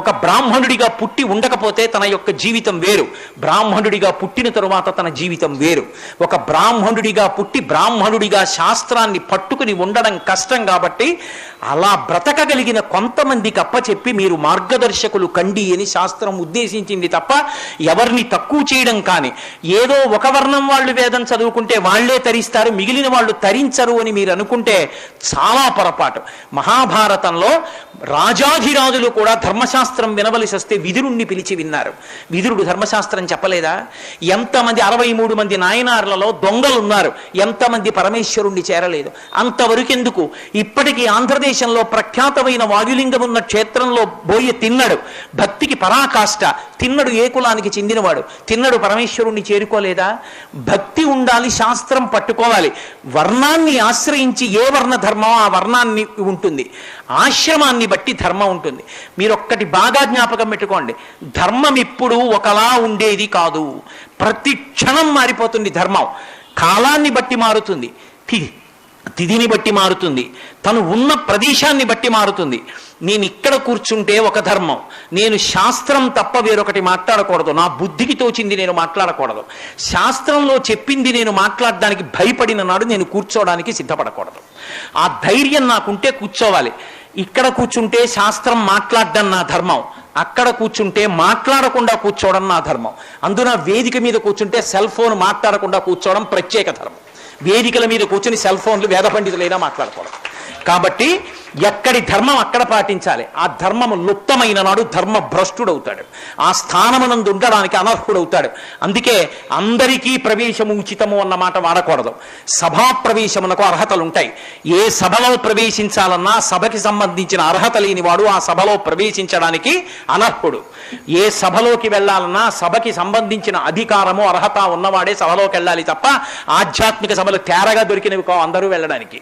ఒక బ్రాహ్మణుడిగా పుట్టి ఉండకపోతే తన యొక్క జీవితం వేరు, బ్రాహ్మణుడిగా పుట్టిన తరువాత తన జీవితం వేరు. ఒక బ్రాహ్మణుడిగా పుట్టి బ్రాహ్మణుడిగా శాస్త్రాన్ని పట్టుకుని ఉండడం కష్టం కాబట్టి అలా బ్రతకగలిగిన కొంతమందికి అప్పచెప్పి మీరు మార్గదర్శకులు కండి అని శాస్త్రం ఉద్దేశించింది తప్ప ఎవరిని తక్కువ చేయడం కానీ, ఏదో ఒక వర్ణం వాళ్ళు వేదం చదువుకుంటే వాళ్లే తరిస్తారు మిగిలిన వాళ్ళు తరించరు అని మీరు అనుకుంటే చాలా పొరపాటు. మహాభారతంలో రాజాధిరాజులు కూడా ధర్మశాస్త్రం వినవలసి వస్తే విదురుణ్ణి పిలిచి విన్నారు. విదురుడు ధర్మశాస్త్రం చెప్పలేదా? ఎంతమంది 63 మంది నాయనార్లలో దొంగలున్నారు, ఎంతమంది పరమేశ్వరుణ్ణి చేరలేదు? అంతవరకు ఎందుకు? ఇప్పటికీ ఆంధ్రదేశంలో ప్రఖ్యాతమైన వాయులింగం ఉన్న క్షేత్రంలో బోయ తిన్నడు భక్తికి పరాకాష్ట. తిన్నడు ఏ కులానికి చెందినవాడు? తిన్నడు పరమేశ్వరుణ్ణి చేరుకోలేదా? భక్తి ఉండాలి, శాస్త్రం పట్టుకోవాలి. వర్ణాన్ని ఆశ్రయించి ఏ వర్ణ ధర్మం ఆ వర్ణాన్ని ఉంటుంది, ఆశ్రమాన్ని బట్టి ధర్మం ఉంటుంది. మీరు ఒక్కటి బాగా జ్ఞాపకం పెట్టుకోండి, ధర్మం ఇప్పుడు ఒకలా ఉండేది కాదు. ప్రతి క్షణం మారిపోతుంది ధర్మం. కాలాన్ని బట్టి మారుతుంది, తిథిని బట్టి మారుతుంది, తను ఉన్న ప్రదేశాన్ని బట్టి మారుతుంది. నేను ఇక్కడ కూర్చుంటే ఒక ధర్మం, నేను శాస్త్రం తప్ప వేరొకటి మాట్లాడకూడదు, నా బుద్ధికి తోచింది నేను మాట్లాడకూడదు, శాస్త్రంలో చెప్పింది నేను మాట్లాడడానికి భయపడిన నాడు నేను కూర్చోవడానికి సిద్ధపడకూడదు. ఆ ధైర్యం నాకుంటే కూర్చోవాలి. ఇక్కడ కూర్చుంటే శాస్త్రం మాట్లాడడం నా ధర్మం, అక్కడ కూర్చుంటే మాట్లాడకుండా కూర్చోవడం నా ధర్మం. అందున వేదిక మీద కూర్చుంటే సెల్ ఫోన్ మాట్లాడకుండా కూర్చోవడం ప్రత్యేక ధర్మం. వేదికల మీద కూర్చుని సెల్ ఫోన్లు వేద పండితులైనా మాట్లాడకూడదు. కాబట్టి ఎక్కడి ధర్మం అక్కడ పాటించాలి. ఆ ధర్మము లుప్తమైన నాడు ధర్మ భ్రష్టుడవుతాడు, ఆ స్థానమునందు ఉండడానికి అనర్హుడవుతాడు. అందుకే అందరికీ ప్రవేశము ఉచితము అన్న మాట వాడకూడదు. సభా ప్రవేశమునకు అర్హతలు ఉంటాయి. ఏ సభలో ప్రవేశించాలన్నా సభకి సంబంధించిన అర్హత లేనివాడు ఆ సభలో ప్రవేశించడానికి అనర్హుడు. ఏ సభలోకి వెళ్ళాలన్నా సభకి సంబంధించిన అధికారము అర్హత ఉన్నవాడే సభలోకి వెళ్ళాలి తప్ప ఆధ్యాత్మిక సభలు తేరగా దొరికినవి కావు అందరూ వెళ్ళడానికి.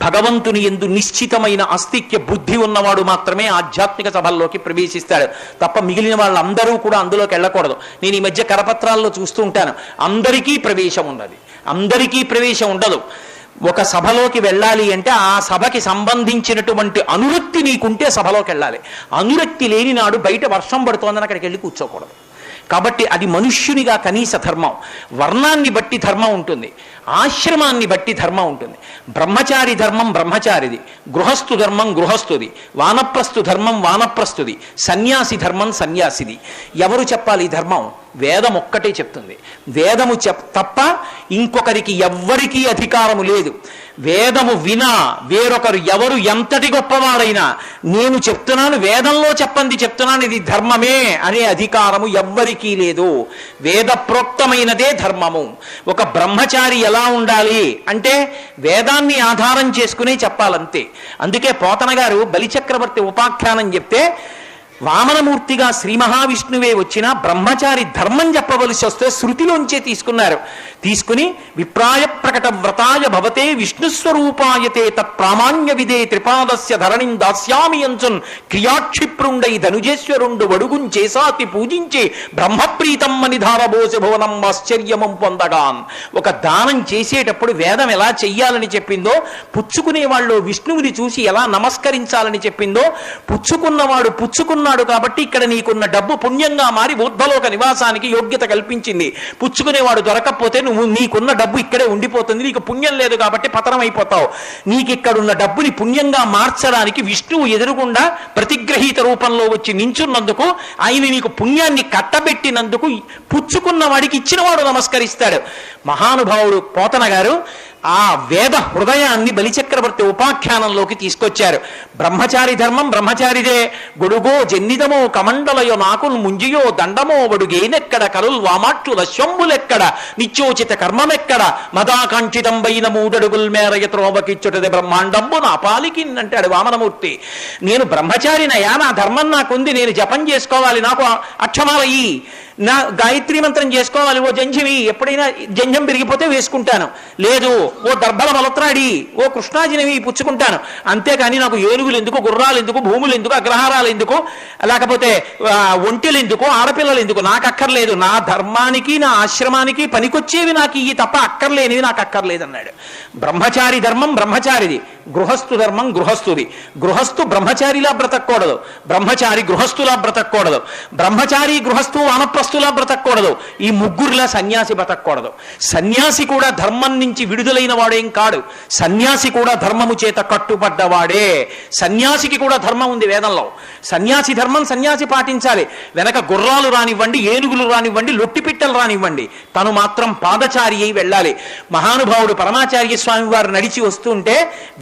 భగవంతుని యందు నిశ్చితమైన అస్తిక్య బుద్ధి ఉన్నవాడు మాత్రమే ఆధ్యాత్మిక సభల్లోకి ప్రవేశిస్తాడు తప్ప మిగిలిన వాళ్ళందరూ కూడా అందులోకి వెళ్ళకూడదు. నేను ఈ మధ్య కరపత్రాల్లో చూస్తూ ఉంటాను, అందరికీ ప్రవేశం ఉన్నది, అందరికీ ప్రవేశం ఉండదు. ఒక సభలోకి వెళ్ళాలి అంటే ఆ సభకి సంబంధించినటువంటి అనురక్తి నీకుంటే సభలోకి వెళ్ళాలి. అనురక్తి లేని నాడు బయట వర్షం పడుతోందని అక్కడికి వెళ్ళి కూర్చోకూడదు. కాబట్టి అది మనుష్యునిగా కనీస ధర్మం. వర్ణాన్ని బట్టి ధర్మం ఉంటుంది, ఆశ్రమాన్ని బట్టి ధర్మం ఉంటుంది. బ్రహ్మచారి ధర్మం బ్రహ్మచారిది, గృహస్థు ధర్మం గృహస్థుది, వానప్రస్థు ధర్మం వానప్రస్థుది, సన్యాసి ధర్మం సన్యాసిది. ఎవరు చెప్పాలి ఈ ధర్మం? వేదం ఒక్కటే చెప్తుంది. వేదము తప్ప ఇంకొకరికి ఎవ్వరికీ అధికారము లేదు. వేదము వినా వేరొకరు ఎవరు ఎంతటి గొప్పవారైనా నేను చెప్తున్నాను, వేదంలో చెప్పండి చెప్తున్నాను, ఇది ధర్మమే అనే అధికారము ఎవ్వరికీ లేదు. వేద ప్రోక్తమైనదే ధర్మము. ఒక బ్రహ్మచారి ఎలా ఉండాలి అంటే వేదాన్ని ఆధారం చేసుకునే చెప్పాలంతే. అందుకే పోతన గారు బలిచక్రవర్తి ఉపాఖ్యానం చెప్తే వామనమూర్తిగా శ్రీ మహావిష్ణువే వచ్చినా బ్రహ్మచారి ధర్మం చెప్పవలసి వస్తే శృతిలోంచే తీసుకున్నారు. తీసుకుని విప్రాయ ప్రకట వ్రతాయ భవతే విష్ణుస్వరూపాయతే తత్ప్రామాణ్య విదే త్రిపాదస్య ధరణిం దాస్యామి అంచున్ క్రియాక్షిప్రుండై ధనుజేశ్వరుండు వడుగుం చేసాతి పూజించి బ్రహ్మప్రీతం అని ధారబోసి భువనం ఆశ్చర్యమం పొందగాన్. ఒక దానం చేసేటప్పుడు వేదం ఎలా చెయ్యాలని చెప్పిందో, పుచ్చుకునే వాళ్ళు విష్ణువుని చూసి ఎలా నమస్కరించాలని చెప్పిందో, పుచ్చుకున్నవాడు పుచ్చుకున్నాడు కాబట్టి ఇక్కడ నీకున్న డబ్బు పుణ్యంగా మారి ఊర్ధ్వలోక నివాసానికి యోగ్యత కల్పించింది. పుచ్చుకునేవాడు దొరకకపోతే నువ్వు నీకున్న డబ్బు ఇక్కడే ఉండిపోతుంది, నీకు పుణ్యం లేదు కాబట్టి పతనం అయిపోతావు. నీకు ఇక్కడున్న డబ్బుని పుణ్యంగా మార్చడానికి విష్ణువు ఎదురుగుండా ప్రతిగ్రహీత రూపంలో వచ్చి నించున్నందుకు, ఆయన నీకు పుణ్యాన్ని కట్టబెట్టినందుకు పుచ్చుకున్న వాడికి ఇచ్చినవాడు నమస్కరిస్తాడు. మహానుభావుడు పోతన గారు ఆ వేద హృదయాన్ని బలిచక్రవర్తి ఉపాఖ్యానంలోకి తీసుకొచ్చారు. బ్రహ్మచారి ధర్మం బ్రహ్మచారిదే. గొడుగో జన్నిదమో కమండలయో నాకుల్ ముంజియో దండమో వడుగేనెక్కడ కరుల్ వామాక్షుల శంభులెక్కడ నిత్యోచిత కర్మమెక్కడ మదాకాంక్షితంబైన మూడడుగుల్ మేరయ త్రోవకిచ్చుటది బ్రహ్మాండంబు నా పాలికి అంటాడు వామనమూర్తి. నేను బ్రహ్మచారినయా, నా ధర్మం నాకుంది, నేను జపం చేసుకోవాలి, నాకు అక్షమాలయ్యి, నా గాయత్రీ మంత్రం చేసుకోవాలి, ఓ జంఝమి ఎప్పుడైనా జంఝం పెరిగిపోతే వేసుకుంటాను, లేదు ఓ దర్భల మలత్రాడి ఓ కృష్ణాజినవి పుచ్చుకుంటాను. అంతేకాని నాకు ఏనుగులు ఎందుకు, గుర్రాలు ఎందుకు, భూములు ఎందుకు, అగ్రహారాలు ఎందుకు, లేకపోతే ఒంటెలు ఎందుకు, ఆడపిల్లలు ఎందుకు, నాకు అక్కర్లేదు. నా ధర్మానికి నా ఆశ్రమానికి పనికొచ్చేవి నాకు ఇవి తప్ప అక్కర్లేనివి నాకు అక్కర్లేదు అన్నాడు. బ్రహ్మచారి ధర్మం బ్రహ్మచారిది, గృహస్థు ధర్మం గృహస్థుది. గృహస్థు బ్రహ్మచారిలా బ్రతకూడదు, బ్రహ్మచారి గృహస్థులా బ్రతకూడదు, బ్రహ్మచారి గృహస్థు వానప్రస్థులా బ్రతకూడదు, ఈ ముగ్గురిలా సన్యాసి బ్రతకూడదు. సన్యాసి కూడా ధర్మం నుంచి విడుదలైన వాడేం కాడు, సన్యాసి కూడా ధర్మము చేత కట్టుబడ్డవాడే. సన్యాసికి కూడా ధర్మం ఉంది వేదంలో. సన్యాసి ధర్మం సన్యాసి పాటించాలి. వెనక గుర్రాలు రానివ్వండి, ఏనుగులు రానివ్వండి, లొట్టిపిట్టలు రానివ్వండి, తను మాత్రం పాదచారి అయి వెళ్ళాలి. మహానుభావుడు పరమాచార్య స్వామి వారు నడిచి వస్తుంటే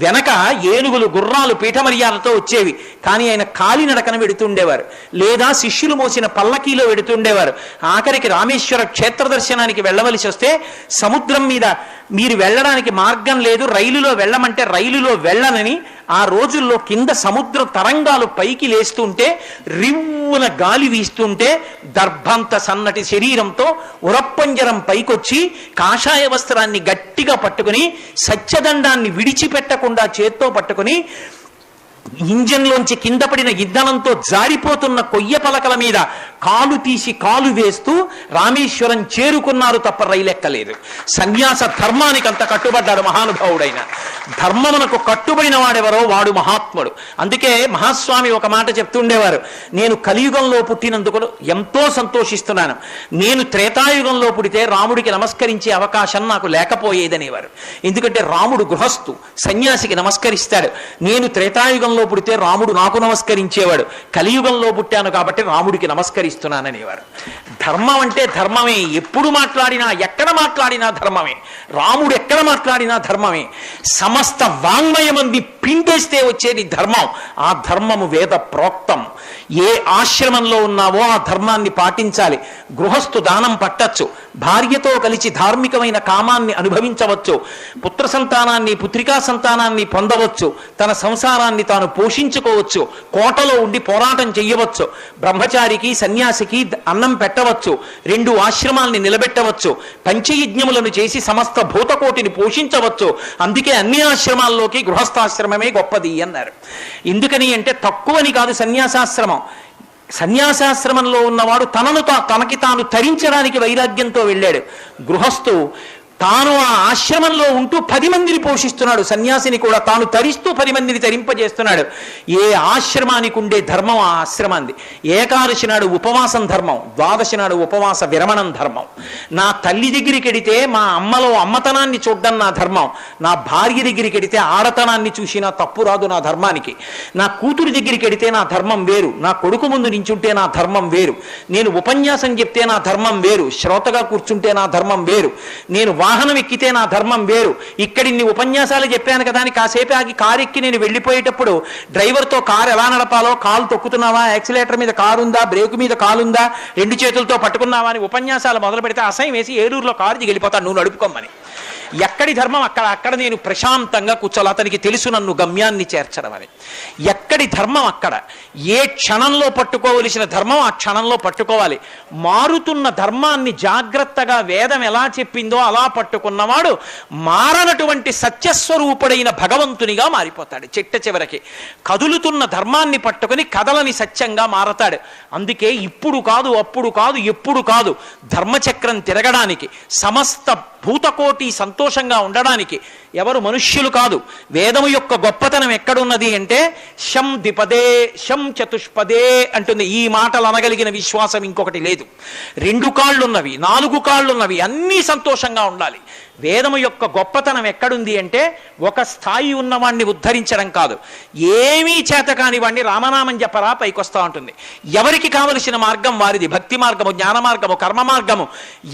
వెనక ఏనుగులు గుర్రాలు పీఠమర్యాలతో వచ్చేవి, కానీ ఆయన కాలినడకన వెడుతుండేవారు, లేదా శిష్యులు మోసిన పల్లకీలో వెడుతుండేవారు. ఆఖరికి రామేశ్వర క్షేత్ర దర్శనానికి వెళ్ళవలసి వస్తే సముద్రం మీద మీరు వెళ్ళడానికి మార్గం లేదు, రైలులో వెళ్ళమంటే రైలులో వెళ్ళనని ఆ రోజుల్లో కింద సముద్ర తరంగాలు పైకి లేస్తుంటే, రివ్వున గాలి వీస్తుంటే దర్భంత సన్నటి శరీరంతో ఉరప్పంజరం పైకొచ్చి కాషాయ వస్త్రాన్ని గట్టిగా పట్టుకుని సత్యదండాన్ని విడిచిపెట్టకుండా చేత్తో పట్టుకుని ఇంజన్లోంచి కింద పడిన ఇంధనంతో జారిపోతున్న కొయ్య పలకల మీద కాలు తీసి కాలు వేస్తూ రామేశ్వరం చేరుకున్నారు తప్ప రైలెక్కలేదు. సన్యాస ధర్మానికి అంత కట్టుబడ్డాడు మహానుభావుడైన. ధర్మమునకు కట్టుబడిన వాడెవరో వాడు మహాత్ముడు. అందుకే మహాస్వామి ఒక మాట చెప్తుండేవారు, నేను కలియుగంలో పుట్టినందుకు ఎంతో సంతోషిస్తున్నాను, నేను త్రేతాయుగంలో పుడితే రాముడికి నమస్కరించే అవకాశం నాకు లేకపోయేదనేవారు. ఎందుకంటే రాముడు గృహస్థు, సన్యాసికి నమస్కరిస్తాడు. నేను త్రేతాయుగంలో పుడితే రాముడు నాకు నమస్కరించేవాడు, కలియుగంలో పుట్టాను కాబట్టి రాముడికి నమస్కరిస్తున్నాననేవారు. ధర్మం అంటే ధర్మమే, ఎప్పుడు మాట్లాడినా ఎక్కడ మాట్లాడినా ధర్మమే, రాముడు ఎక్కడ మాట్లాడినా ధర్మమే. సమస్త వాంగ్మయమంది పిండేస్తే వచ్చేది ధర్మం. ఆ ధర్మము వేద ప్రోక్తం. ఏ ఆశ్రమంలో ఉన్నావో ఆ ధర్మాన్ని పాటించాలి. గృహస్థు దానం పట్టచ్చు, భార్యతో కలిసి ధార్మికమైన కామాన్ని అనుభవించవచ్చు, పుత్ర సంతానాన్ని పుత్రికా సంతానాన్ని పొందవచ్చు, తన సంసారాన్ని తాను పోషించుకోవచ్చు, కోటలో ఉండి పోరాటం చెయ్యవచ్చు, బ్రహ్మచారికి సన్యాసికి అన్నం పెట్టవచ్చు, 2 ఆశ్రమాల్ని నిలబెట్టవచ్చు, పంచయజ్ఞములను చేసి సమస్త భూతకోటిని పోషించవచ్చు. అందుకే అన్ని ఆశ్రమాల్లోకి గృహస్థాశ్రమమే గొప్పది అన్నారు. ఎందుకని అంటే తక్కువని కాదు సన్యాసాశ్రమం. సన్యాసాశ్రమంలో ఉన్నవాడు తనకి తాను తరించడానికి వైరాగ్యంతో వెళ్ళాడు. గృహస్థు తాను ఆ ఆశ్రమంలో ఉంటూ 10 మందిని పోషిస్తున్నాడు. సన్యాసిని కూడా తాను తరిస్తూ 10 మందిని తరింపజేస్తున్నాడు. ఏ ఆశ్రమానికి ఉండే ధర్మం ఆ ఆశ్రమాంది. ఏకాదశి నాడు ఉపవాసం ధర్మం, ద్వాదశి నాడు ఉపవాస విరమణం ధర్మం. నా తల్లి దగ్గరికి వెడితే మా అమ్మలో అమ్మతనాన్ని చూడడం నా ధర్మం. నా భార్య దగ్గరికి వెడితే ఆడతనాన్ని చూసినా తప్పు రాదు నా ధర్మానికి. నా కూతురు దగ్గరికి వెడితే నా ధర్మం వేరు, నా కొడుకు ముందు నించుంటే నా ధర్మం వేరు, నేను ఉపన్యాసం చెప్తే నా ధర్మం వేరు, శ్రోతగా కూర్చుంటే నా ధర్మం వేరు, నేను వాహనం ఎక్కితే నా ధర్మం వేరు. ఇక్కడ ఇన్ని ఉపన్యాసాలు చెప్పాను కదా అని కాసేపు ఆగి కారు ఎక్కి నేను వెళ్ళిపోయేటప్పుడు డ్రైవర్తో కారు ఎలా నడపాలో, కాలు తొక్కుతున్నావా, యాక్సిలేటర్ మీద కారు ఉందా, బ్రేక్ మీద కాలుందా, 2 చేతులతో పట్టుకున్నావా అని ఉపన్యాసాలు మొదలు పెడితే అసహ్యం వేసి ఏలూరులో కారు దిగి వెళ్ళిపోతాను, నువ్వు నడుపుకోమని. ఎక్కడి ధర్మం అక్కడ నేను ప్రశాంతంగా కూర్చోాలి. అతనికి తెలుసు నన్ను గమ్యాన్ని చేర్చడం అని. ఎక్కడి ధర్మం అక్కడ. ఏ క్షణంలో పట్టుకోవలసిన ధర్మం ఆ క్షణంలో పట్టుకోవాలి. మారుతున్న ధర్మాన్ని జాగ్రత్తగా వేదం ఎలా చెప్పిందో అలా పట్టుకున్నవాడు మారనటువంటి సత్యస్వరూపుడైన భగవంతునిగా మారిపోతాడు. చిట్ట చివరికి కదులుతున్న ధర్మాన్ని పట్టుకుని కదలని సత్యంగా మారతాడు. అందుకే ఇప్పుడు కాదు, అప్పుడు కాదు, ఎప్పుడు కాదు, ధర్మచక్రం తిరగడానికి, సమస్త భూతకోటి సంతోషంగా ఉండడానికి ఎవరు మనుష్యులు కాదు. వేదము యొక్క గొప్పతనం ఎక్కడున్నది అంటే శం ద్విపదే శం చతుష్పదే అంటుంది. ఈ మాటలు అనగలిగిన విశ్వాసం ఇంకొకటి లేదు. 2 కాళ్ళున్నవి, 4 కాళ్ళున్నవి అన్నీ సంతోషంగా ఉండాలి. వేదము యొక్క గొప్పతనం ఎక్కడుంది అంటే ఒక స్థాయి ఉన్నవాణ్ణి ఉద్ధరించడం కాదు, ఏమీ చేత కాని వాణ్ణి రామనామం చెప్పరా పైకొస్తా ఉంటుంది. ఎవరికి కావలసిన మార్గం వారిది. భక్తి మార్గము, జ్ఞాన మార్గము, కర్మ మార్గము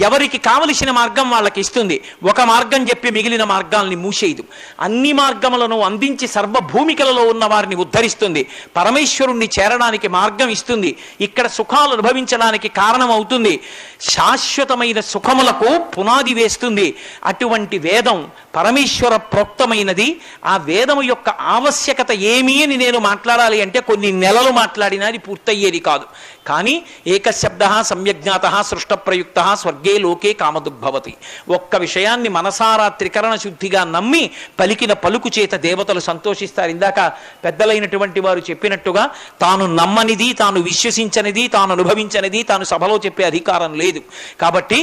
ఎవరికి కావలసిన మార్గం వాళ్ళకి ఇస్తుంది. ఒక మార్గం చెప్పి మిగిలిన మార్గాల్ని మూసేయదు. అన్ని మార్గములను అందించి సర్వభూమికలలో ఉన్న వారిని ఉద్ధరిస్తుంది. పరమేశ్వరుణ్ణి చేరడానికి మార్గం ఇస్తుంది. ఇక్కడ సుఖాలు అనుభవించడానికి కారణం అవుతుంది. శాశ్వతమైన సుఖములకు పునాది వేస్తుంది. అటువంటి వేదం పరమేశ్వర ప్రోక్తమైనది. ఆ వేదము యొక్క ఆవశ్యకత ఏమి అని నేను మాట్లాడాలి అంటే కొన్ని నెలలు మాట్లాడినా అది పూర్తయ్యేది కాదు. కానీ ఏకశబ్ద సమ్యజ్ఞాత సృష్ట ప్రయుక్త స్వర్గే లోకే కామదుగ్భవతి. ఒక్క విషయాన్ని మనసారా త్రికరణ శుద్ధిగా నమ్మి పలికిన పలుకు చేత దేవతలు సంతోషిస్తారు. ఇందాక పెద్దలైనటువంటి వారు చెప్పినట్టుగా తాను నమ్మనిది, తాను విశ్వసించనిది, తాను అనుభవించనిది తాను సభలో చెప్పే అధికారం లేదు. కాబట్టి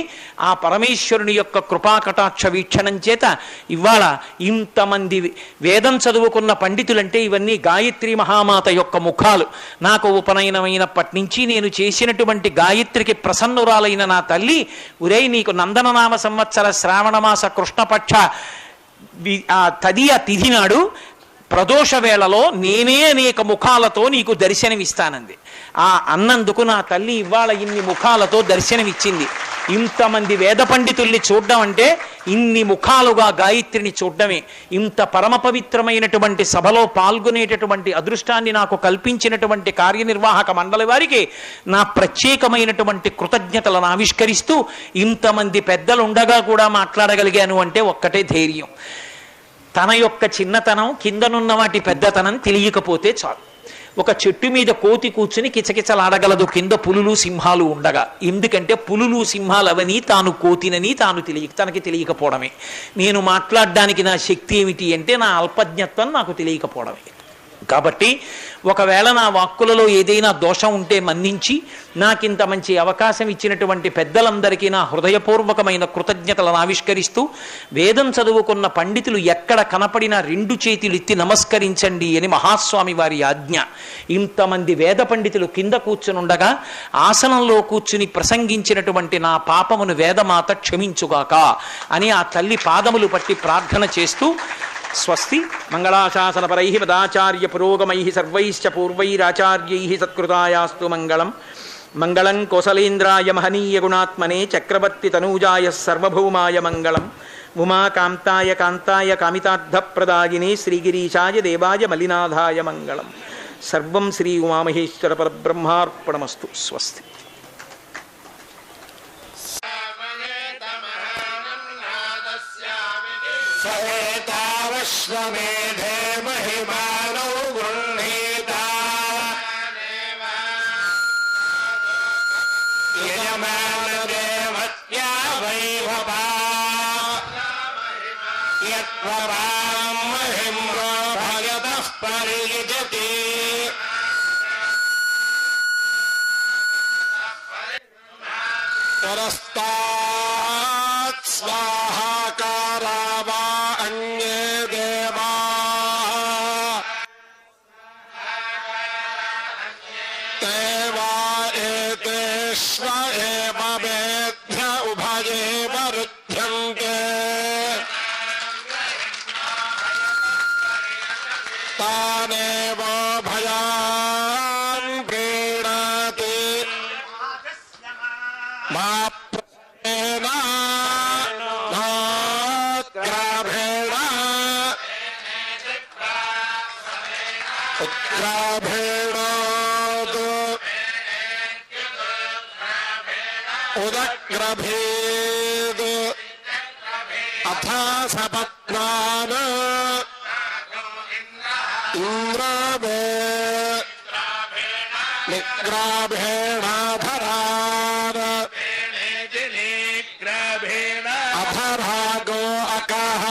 ఆ పరమేశ్వరుని యొక్క కృపాకటాక్ష వీక్షణం చేత ఇవాళ ఇంతమంది వేదం చదువుకున్న పండితులంటే ఇవన్నీ గాయత్రి మహామాత యొక్క ముఖాలు. నాకు ఉపనయనమైనప్పటి నుంచి నేను చేసినటువంటి గాయత్రికి ప్రసన్నురాలైన నా తల్లి, ఉరే నీకు నందననామ సంవత్సర శ్రావణమాస కృష్ణపక్ష తదియ తిథి నాడు ప్రదోష వేళలో నేనే అనేక ముఖాలతో నీకు దర్శనమిస్తానంది. ఆ అన్నందుకు నా తల్లి ఇవాళ ఇన్ని ముఖాలతో దర్శనమిచ్చింది. ఇంతమంది వేద పండితుల్ని చూడడం అంటే ఇన్ని ముఖాలుగా గాయత్రిని చూడడమే. ఇంత పరమ పవిత్రమైనటువంటి సభలో పాల్గొనేటటువంటి అదృష్టాన్ని నాకు కల్పించినటువంటి కార్యనిర్వాహక మండలి వారికి నా ప్రత్యేకమైనటువంటి కృతజ్ఞతలను ఆవిష్కరిస్తూ, ఇంతమంది పెద్దలు ఉండగా కూడా మాట్లాడగలిగాను అంటే ఒక్కటే ధైర్యం. తన యొక్క చిన్నతనం, కిందనున్న వాటి పెద్దతనం తెలియకపోతే చాలు. ఒక చెట్టు మీద కోతి కూర్చుని కిచకిచలాడగలదు కింద పులులు సింహాలు ఉండగా. ఎందుకంటే పులులు సింహాలు అవని తాను కోతినని తనకి తెలియకపోవడమే. నేను మాట్లాడడానికి నా శక్తి ఏమిటి అంటే నా అల్పజ్ఞత్వం నాకు తెలియకపోవడమే. కాబట్టి ఒకవేళ నా వాక్కులలో ఏదైనా దోషం ఉంటే మన్నించి నాకింత మంచి అవకాశం ఇచ్చినటువంటి పెద్దలందరికీ నా హృదయపూర్వకమైన కృతజ్ఞతలను ఆవిష్కరిస్తూ, వేదం చదువుకున్న పండితులు ఎక్కడ కనపడినా 2 చేతులు ఎత్తి నమస్కరించండి అని మహాస్వామి వారి ఆజ్ఞ. ఇంతమంది వేద పండితులు కింద కూర్చునుండగా ఆసనంలో కూర్చుని ప్రసంగించినటువంటి నా పాపమును వేదమాత క్షమించుగాక అని ఆ తల్లి పాదములు పట్టి ప్రార్థన చేస్తూ, స్వస్తి మంగళాశాసనపరై మదాచార్య పురోగమై సర్వైశ్చ పూర్వైరాచార్యై సత్కృతాయాస్తు మంగళం. మంగళం కోసలేంద్రాయ మహనీయ గుణాత్మనే చక్రవర్తి తనూజాయ సర్వభౌమాయ మంగళం. ఉమాకాంతాయ కాంతాయ కామితార్థప్రదాయిని శ్రీగిరీశాయ దేవాయ మలినాథాయ మంగళం. సర్వం శ్రీ ఉమామహేశ్వర పరబ్రహ్మార్పణమస్తు. స్వస్తి. సహేతావశ్వమేధే మహిమానౌ గృహీతా యజమానదేవత్యా వైభవా యత్వరాం మహిమ్రో భయతః పరియజతి పరస్తాత్ స్వాహాకారా వా అన్యే దేవా తే వా ఏతేష్వ ఏవ వేద్య ఉభయేవ రుధ్యంతే తానేవ భయాన్ ప్రీణాతి మా ప్రేణ గ్రాభేణ ఉగ్రాభేణోదు ఉదగ్రభేదు అథ సపత్నాన్ ఇంద్రవే నిగ్రాభేణాధరాన్ అధరాగో అకః